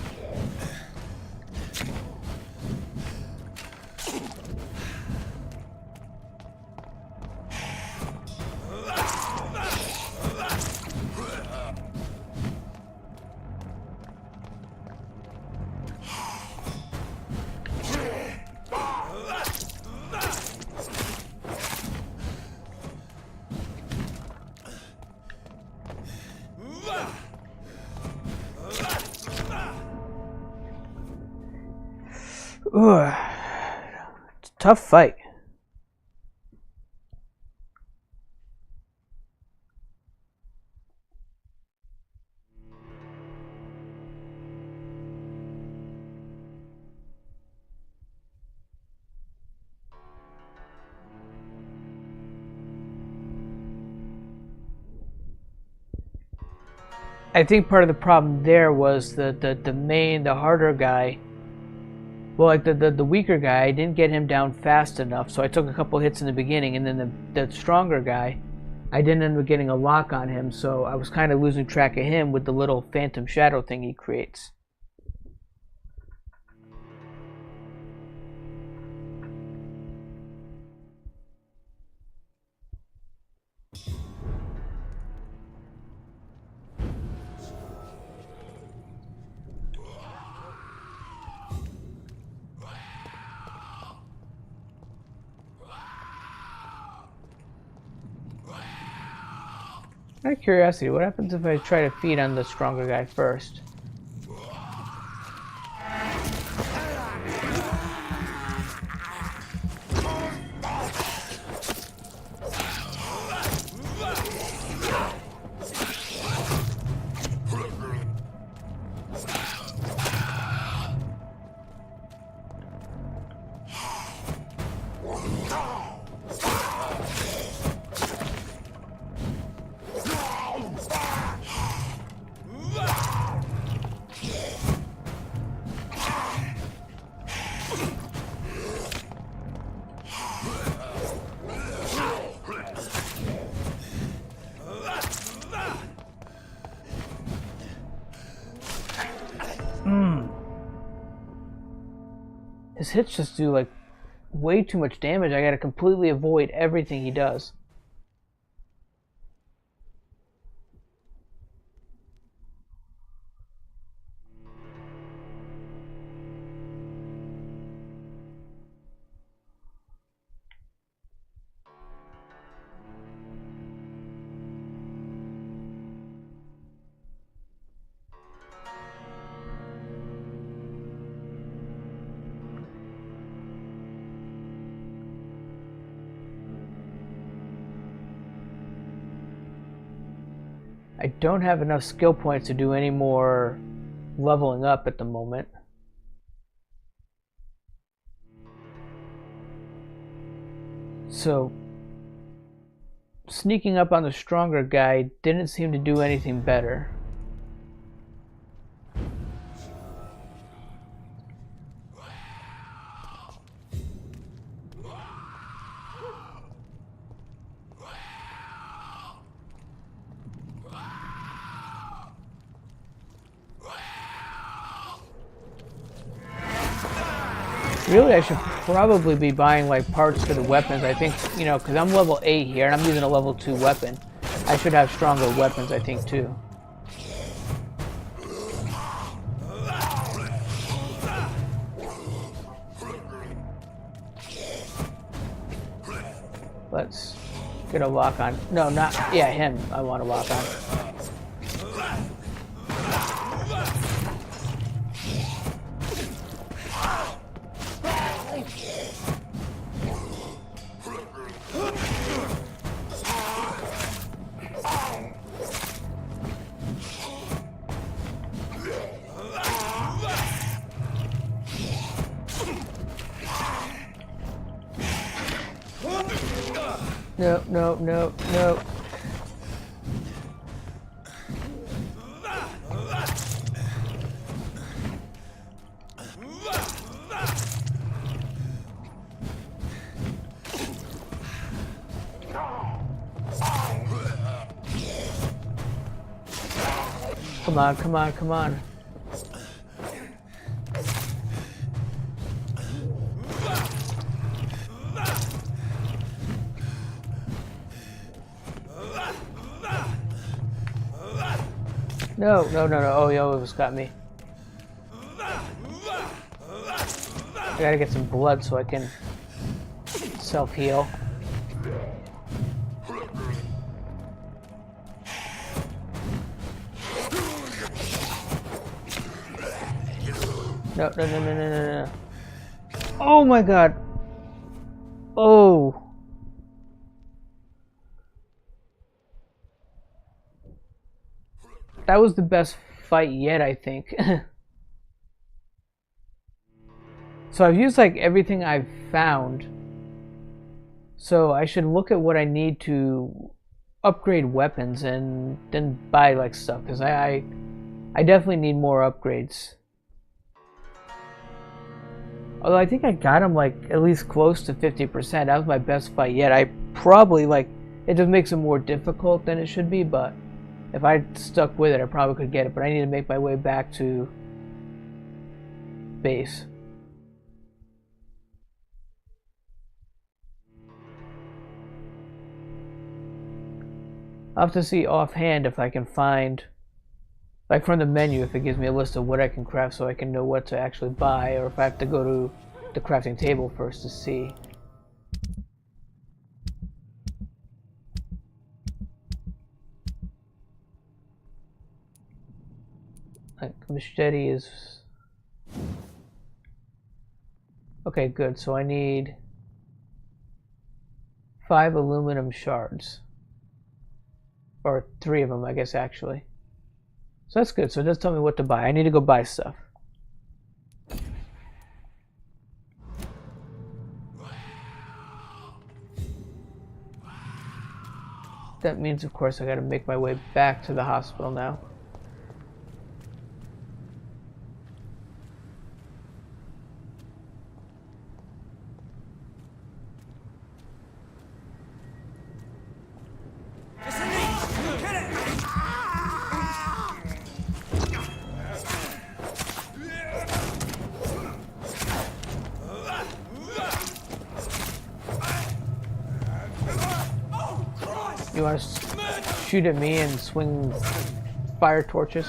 Ugh. It's a tough fight. I think part of the problem there was the harder guy. Well, like the weaker guy, I didn't get him down fast enough, so I took a couple hits in the beginning, and then the stronger guy, I didn't end up getting a lock on him, so I was kind of losing track of him with the little phantom shadow thing he creates. Out of curiosity, what happens if I try to feed on the stronger guy first? His hits just do like way too much damage. I gotta completely avoid everything he does. I don't have enough skill points to do any more leveling up at the moment. So sneaking up on the stronger guy didn't seem to do anything better. Really, I should probably be buying like parts for the weapons. I think, you know, because I'm level 8 here and I'm using a level 2 weapon. I should have stronger weapons, I think, too. Let's get a lock on. No, not, yeah, him I want to lock on. No, no, no, no. Come on, come on, come on. No, no, no, no. Oh, he almost got me. I gotta get some blood so I can self-heal. No, no, no, no, no, no, no. Oh my god. Oh. That was the best fight yet, I think. So I've used like everything I've found. So I should look at what I need to upgrade weapons and then buy like stuff, because I definitely need more upgrades. Although I think I got him like at least close to 50%. That was my best fight yet. I probably like, it just makes it more difficult than it should be, but if I stuck with it, I probably could get it, but I need to make my way back to base. I'll have to see offhand if I can find, like from the menu, if it gives me a list of what I can craft so I can know what to actually buy, or if I have to go to the crafting table first to see. Like, machete is... Okay, good. So I need 5 aluminum shards. Or 3 of them, I guess, actually. So that's good. So it does tell me what to buy. I need to go buy stuff. That means, of course, I gotta make my way back to the hospital now. You want to shoot at me and swing fire torches?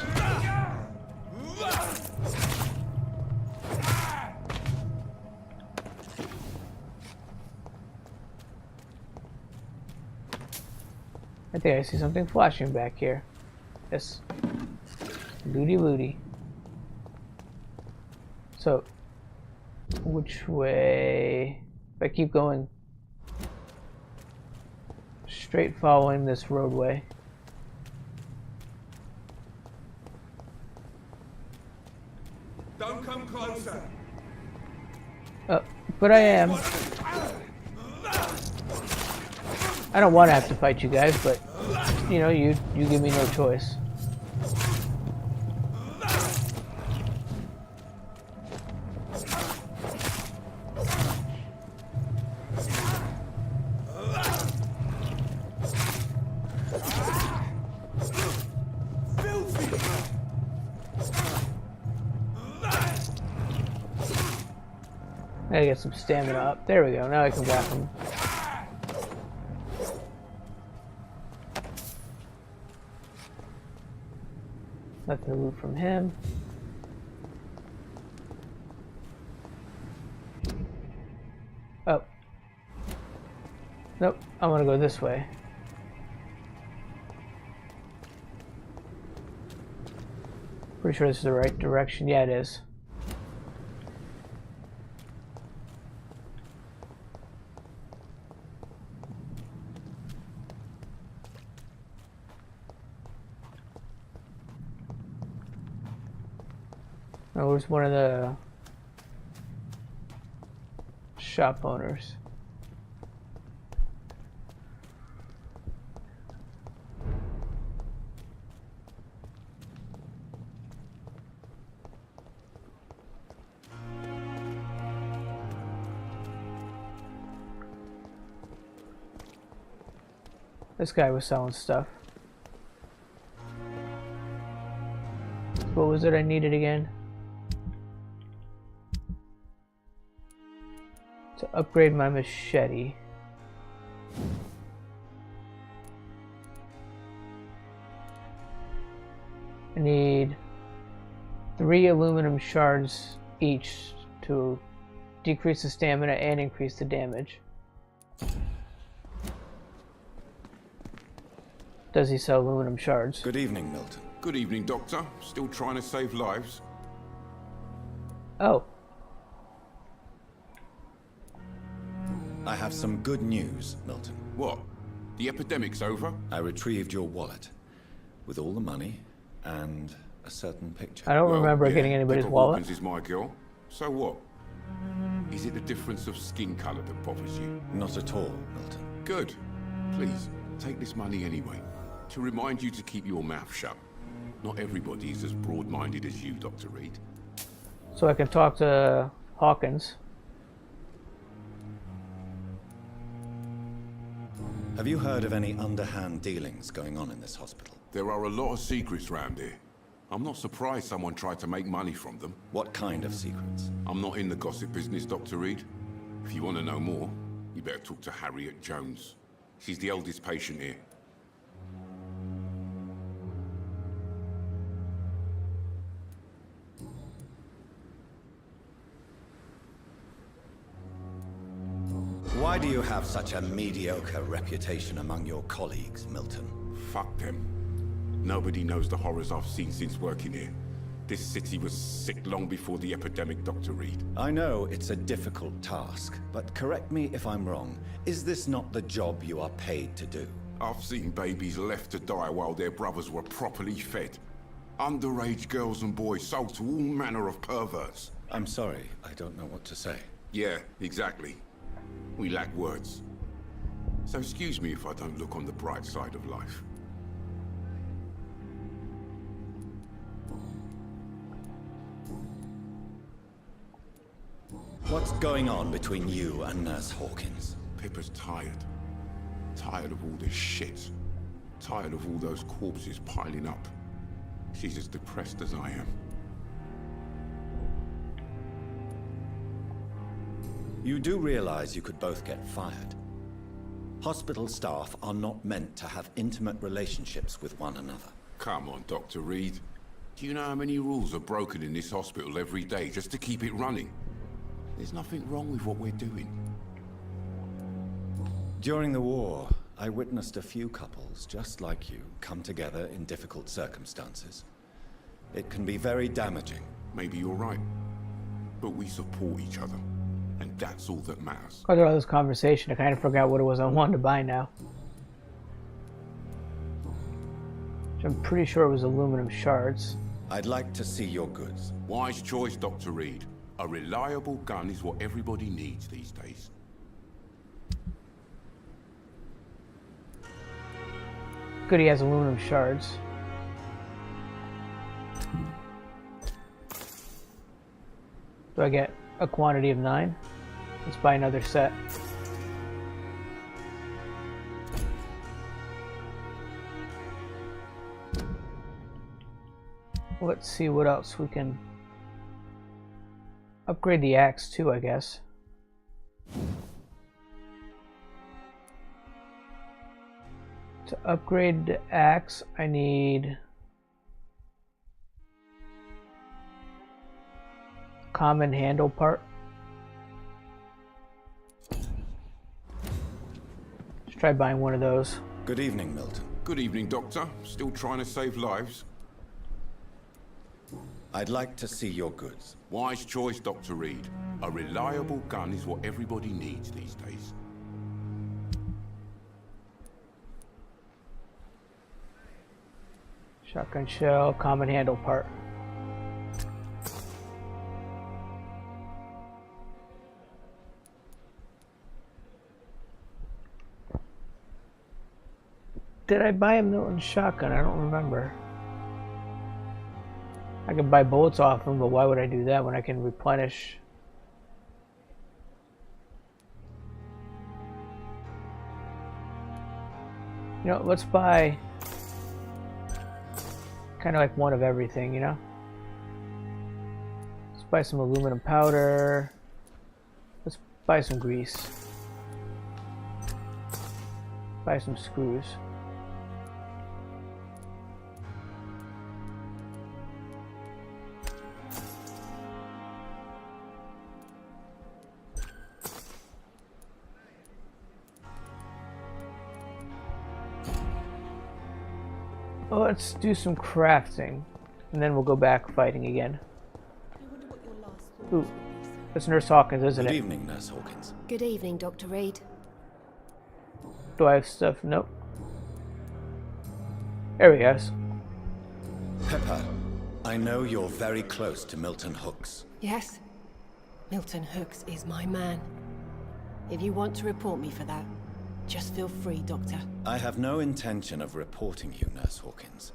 I think I see something flashing back here. Yes. Looty looty. So, which way? If I keep going straight following this roadway. Don't come closer. But I am. I don't want to have to fight you guys, but you know, you give me no choice. I gotta get some stamina up. There we go. Now I can whack him. Nothing to loot from him. Oh. Nope. I want to go this way. Pretty sure this is the right direction. Yeah, it is. Oh, where's one of the shop owners? This guy was selling stuff. What was it I needed again? To upgrade my machete. I need 3 aluminum shards each to decrease the stamina and increase the damage. Does he sell aluminum shards? Good evening, Milton. Good evening, Doctor. Still trying to save lives? Oh. I have some good news, Milton. What? The epidemic's over? I retrieved your wallet with all the money and a certain picture. I don't remember getting anybody's Pippa wallet. Hawkins is my girl. So what? Is it the difference of skin color that bothers you? Not at all, Milton. Good. Please, take this money anyway. To remind you to keep your mouth shut. Not everybody is as broad-minded as you, Dr. Reed. So I can talk to Hawkins. Have you heard of any underhand dealings going on in this hospital? There are a lot of secrets round here. I'm not surprised someone tried to make money from them. What kind of secrets? I'm not in the gossip business, Dr. Reed. If you want to know more, you better talk to Harriet Jones. She's the eldest patient here. Why do you have such a mediocre reputation among your colleagues, Milton? Fuck them. Nobody knows the horrors I've seen since working here. This city was sick long before the epidemic, Dr. Reed. I know it's a difficult task, but correct me if I'm wrong. Is this not the job you are paid to do? I've seen babies left to die while their brothers were properly fed. Underage girls and boys sold to all manner of perverts. I'm sorry, I don't know what to say. Yeah, exactly. We lack words. So excuse me if I don't look on the bright side of life. What's going on between you and Nurse Hawkins? Pippa's tired. Tired of all this shit. Tired of all those corpses piling up. She's as depressed as I am. You do realize you could both get fired. Hospital staff are not meant to have intimate relationships with one another. Come on, Dr. Reed. Do you know how many rules are broken in this hospital every day just to keep it running? There's nothing wrong with what we're doing. During the war, I witnessed a few couples just like you come together in difficult circumstances. It can be very damaging. Maybe you're right. But we support each other. And that's all that matters. After all this conversation, I kind of forgot what it was I wanted to buy now. Which I'm pretty sure it was aluminum shards. I'd like to see your goods. Wise choice, Dr. Reed. A reliable gun is what everybody needs these days. Good, he has aluminum shards. Do I get a quantity of 9? Let's buy another set. Let's see what else we can upgrade the axe too, I guess. To upgrade the axe, I need common handle part. Let's try buying one of those. Good evening, Milton. Good evening, Doctor. Still trying to save lives? I'd like to see your goods. Wise choice, Dr. Reed. A reliable gun is what everybody needs these days. Shotgun shell, common handle part. Did I buy a Milton shotgun? I don't remember. I could buy bullets off them, but why would I do that when I can replenish? You know, let's buy kind of like one of everything, you know? Let's buy some aluminum powder. Let's buy some grease. Buy some screws. Well, let's do some crafting, and then we'll go back fighting again. Ooh, that's Nurse Hawkins, isn't it? Good evening, Nurse Hawkins. Good evening, Dr. Reed. Do I have stuff? Nope. There we go. Pepper, I know you're very close to Milton Hooks. Yes? Milton Hooks is my man. If you want to report me for that, just feel free, Doctor. I have no intention of reporting you, Nurse Hawkins.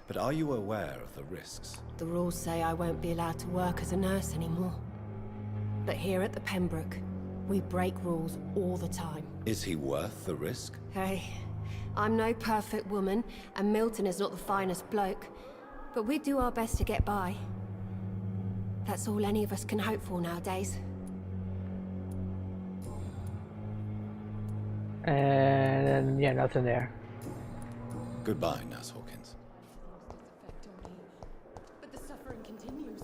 But are you aware of the risks? The rules say I won't be allowed to work as a nurse anymore. But here at the Pembroke, we break rules all the time. Is he worth the risk? Hey, I'm no perfect woman, and Milton is not the finest bloke. But we do our best to get by. That's all any of us can hope for nowadays. And yeah, nothing there. Goodbye, Nurse Hawkins. But the suffering continues.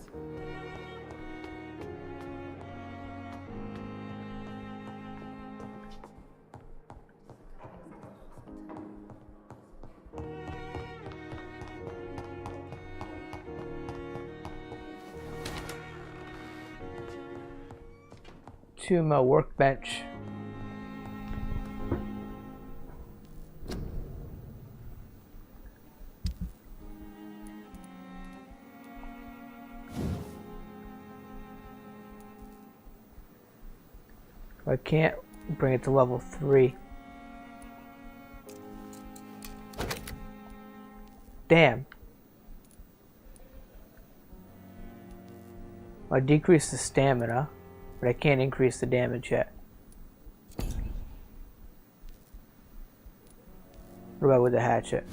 To my workbench. I can't bring it to level 3. Damn. I decreased the stamina, but I can't increase the damage yet. What about with the hatchet?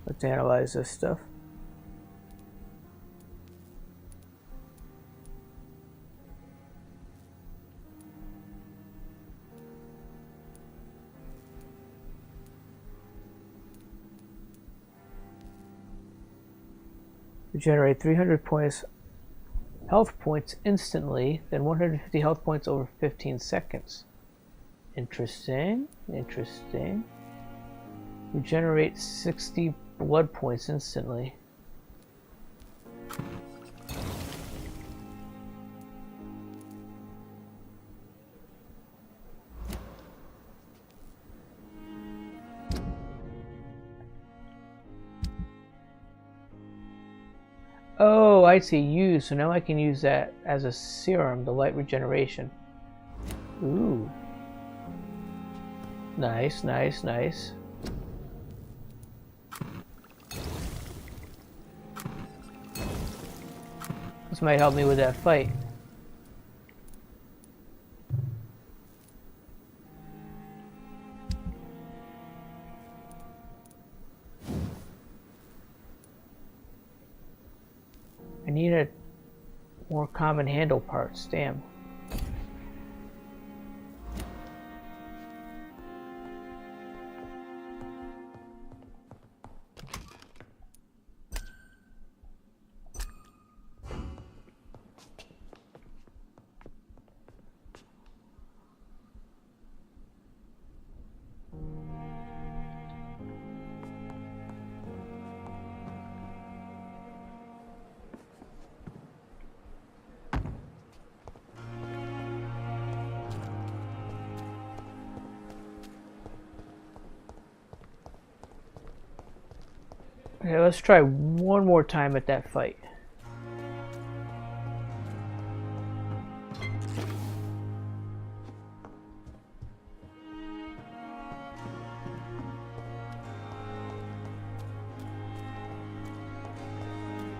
Let's analyze this stuff. Regenerate 300 points, health points instantly, then 150 health points over 15 seconds. Interesting. Interesting. Regenerate 60 blood points instantly. Oh, I see. Use. So now I can use that as a serum, the light regeneration. Ooh. Nice, nice, nice. This might help me with that fight. I need a more common handle parts, damn. Okay, let's try one more time at that fight.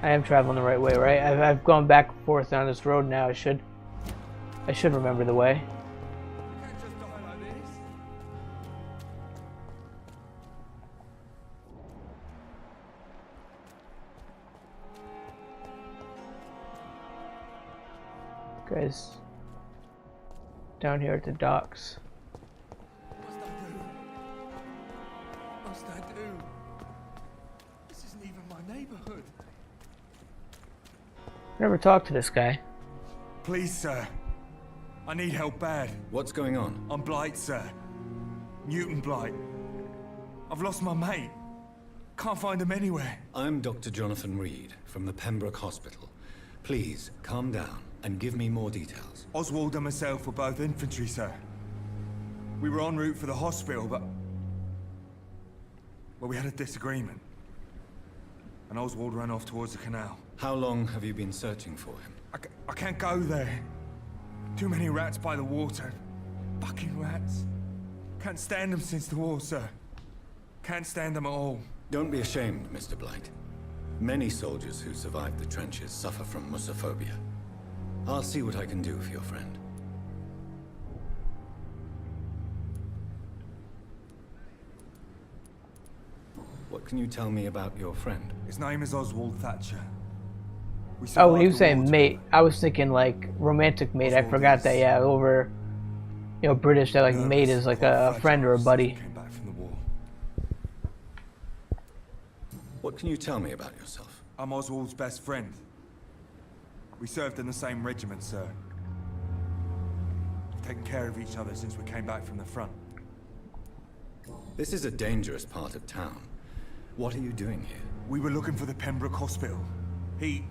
I am traveling the right way, right? I've gone back and forth down this road now. I should remember the way. Guys, down here at the docks. What must I do? This isn't even my neighborhood. Never talked to this guy. Please, sir. I need help bad. What's going on? I'm Blight, sir. Mutant Blight. I've lost my mate. Can't find him anywhere. I'm Dr. Jonathan Reed from the Pembroke Hospital. Please, calm down and give me more details. Oswald and myself were both infantry, sir. We were en route for the hospital, but... well, we had a disagreement. And Oswald ran off towards the canal. How long have you been searching for him? I can't go there. Too many rats by the water. Fucking rats. Can't stand them since the war, sir. Can't stand them at all. Don't be ashamed, Mr. Blight. Many soldiers who survived the trenches suffer from musophobia. I'll see what I can do for your friend. What can you tell me about your friend? His name is Oswald Thatcher. Oh, when he was saying mate, I was thinking like romantic mate. I forgot that, yeah, over, you know, British, that like mate is like a friend or a buddy. Came back from the war. What can you tell me about yourself? I'm Oswald's best friend. We served in the same regiment, sir. We've taken care of each other since we came back from the front. This is a dangerous part of town. What are you doing here? We were looking for the Pembroke Hospital. We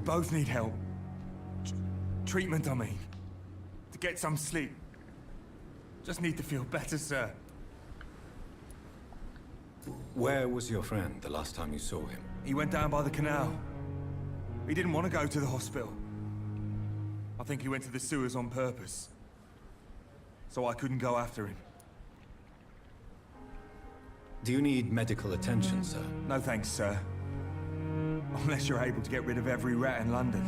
both need help. Treatment, I mean. To get some sleep. Just need to feel better, sir. Where was your friend the last time you saw him? He went down by the canal. He didn't want to go to the hospital. I think he went to the sewers on purpose. So I couldn't go after him. Do you need medical attention, sir? No thanks, sir. Unless you're able to get rid of every rat in London.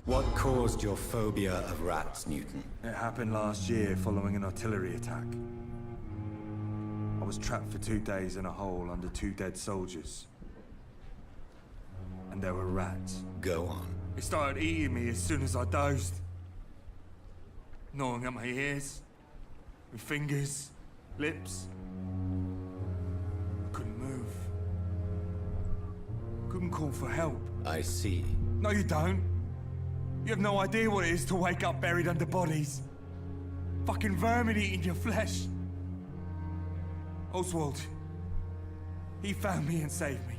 What caused your phobia of rats, Newton? It happened last year following an artillery attack. was trapped for 2 days in a hole under 2 dead soldiers. And there were rats. Go on. It started eating me as soon as I dozed. Gnawing at my ears, my fingers, lips. Couldn't move. Couldn't call for help. I see. No, you don't. You have no idea what it is to wake up buried under bodies. Fucking vermin eating your flesh. Oswald, he found me and saved me.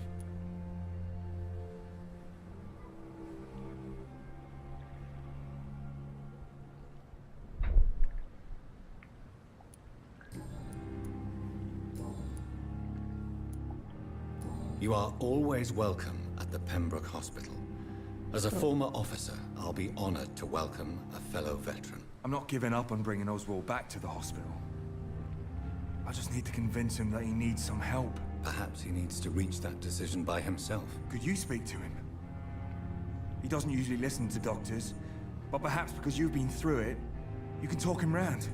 You are always welcome at the Pembroke Hospital. As a former officer, I'll be honored to welcome a fellow veteran. I'm not giving up on bringing Oswald back to the hospital. I just need to convince him that he needs some help. Perhaps he needs to reach that decision by himself. Could you speak to him? He doesn't usually listen to doctors, but perhaps because you've been through it, you can talk him round.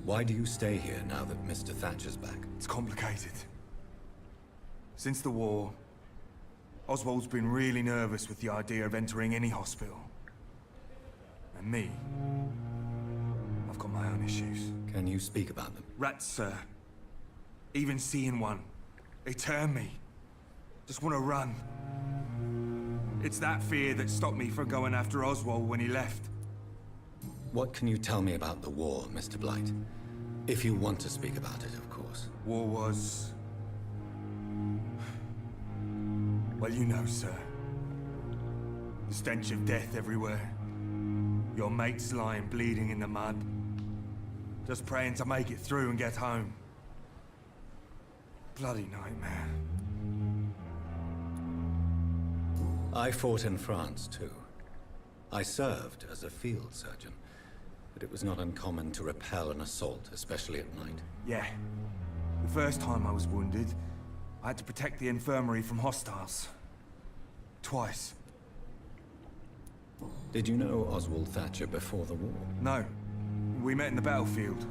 Why do you stay here now that Mr. Thatcher's back? It's complicated. Since the war, Oswald's been really nervous with the idea of entering any hospital. And me, I've got my own issues. Can you speak about them? Rats, sir. Even seeing one, they turn me. Just want to run. It's that fear that stopped me from going after Oswald when he left. What can you tell me about the war, Mr. Blight? If you want to speak about it, of course. War was... well, you know, sir. The stench of death everywhere. Your mates lying bleeding in the mud. Just praying to make it through and get home. Bloody nightmare. I fought in France, too. I served as a field surgeon, but it was not uncommon to repel an assault, especially at night. Yeah. The first time I was wounded, I had to protect the infirmary from hostiles. Twice. Did you know Oswald Thatcher before the war? No. We met in the battlefield.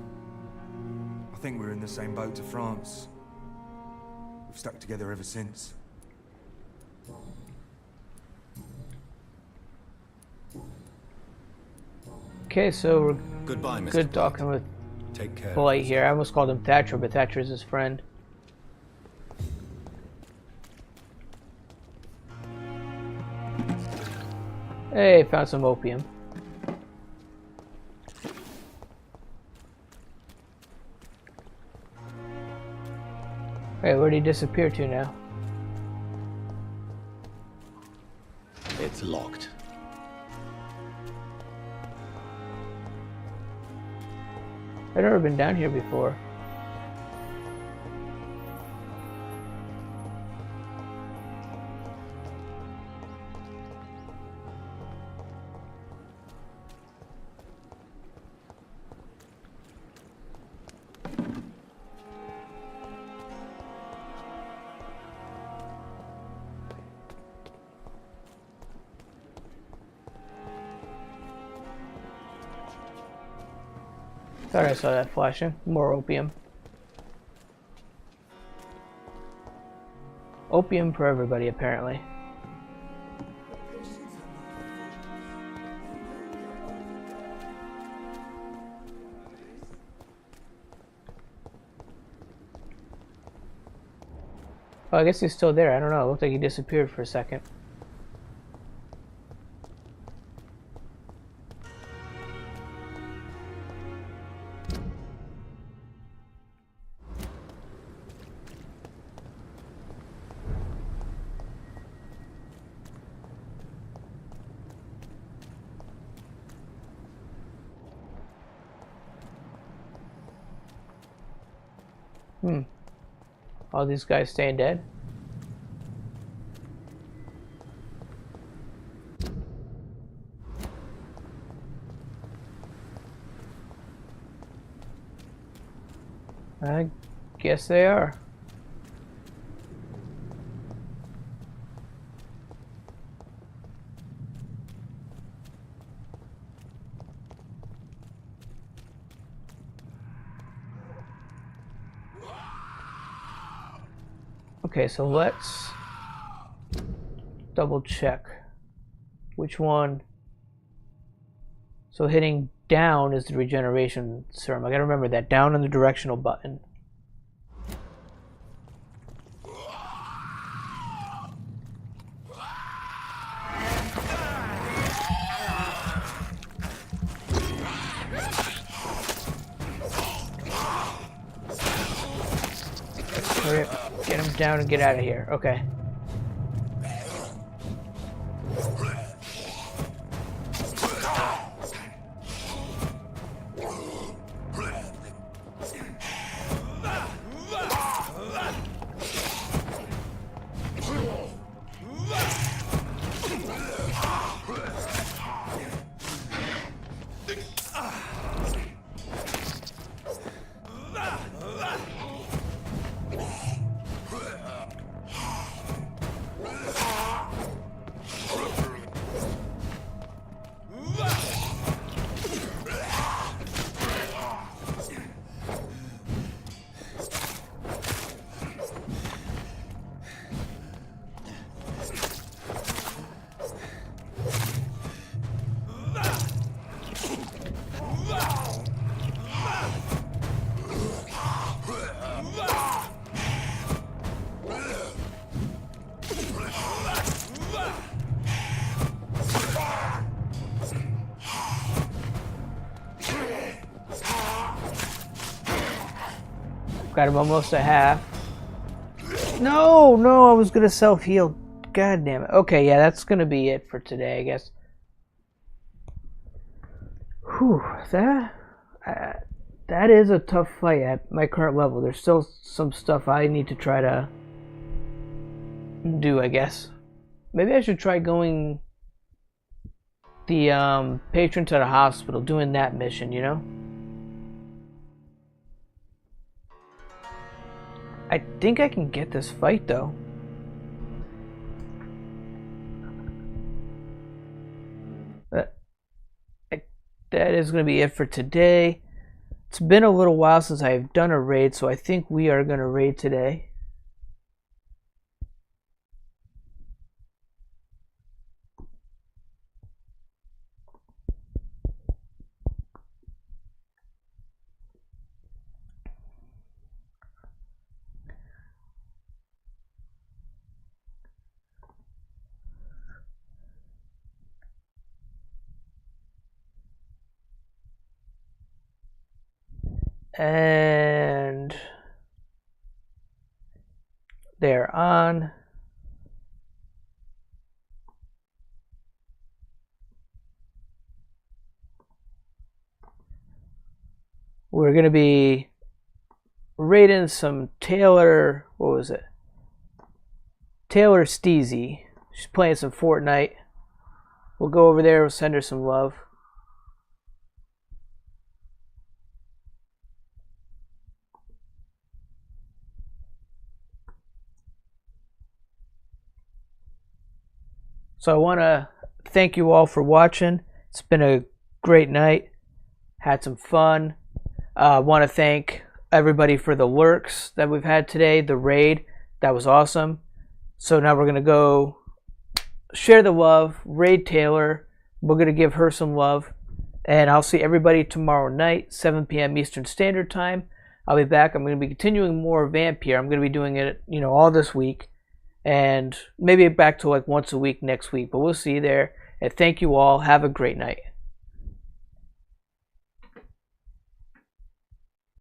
I think we were in the same boat to France. We've stuck together ever since. Okay, so we're Goodbye, Mr. good talking with Take care. Blight here. I almost called him Thatcher, but Thatcher is his friend. Hey, found some opium. Hey, where'd he disappear to now? It's locked. I've never been down here before. Thought I saw that flashing. More opium. Opium for everybody, apparently. Oh, I guess he's still there. I don't know. It looked like he disappeared for a second. All these guys staying dead? I guess they are. Okay, so let's double check which one. So hitting down is the regeneration serum. I gotta remember that. Down on the directional button. Hurry up. Get him down and get out of here. Okay. Got him almost at half. No, I was gonna self-heal. God damn it. Okay, yeah, that's gonna be it for today, I guess. Whew, that is a tough fight at my current level. There's still some stuff I need to try to do, I guess. Maybe I should try going the patron to the hospital, doing that mission, you know? I think I can get this fight though. That is going to be it for today. It's been a little while since I've done a raid, so I think we are going to raid today. And they're on. We're going to be raiding some Taylor, what was it? Taylor Steezy. She's playing some Fortnite. We'll go over there, we'll send her some love. So I want to thank you all for watching. It's been a great night. Had some fun. I want to thank everybody for the lurks that we've had today. The raid, that was awesome. So now we're going to go share the love. Raid Taylor. We're going to give her some love. And I'll see everybody tomorrow night, 7 p.m. Eastern Standard Time. I'll be back. I'm going to be continuing more Vampyr. I'm going to be doing it, all this week. And maybe back to like once a week next week, but we'll see you there. And thank you all. Have a great night.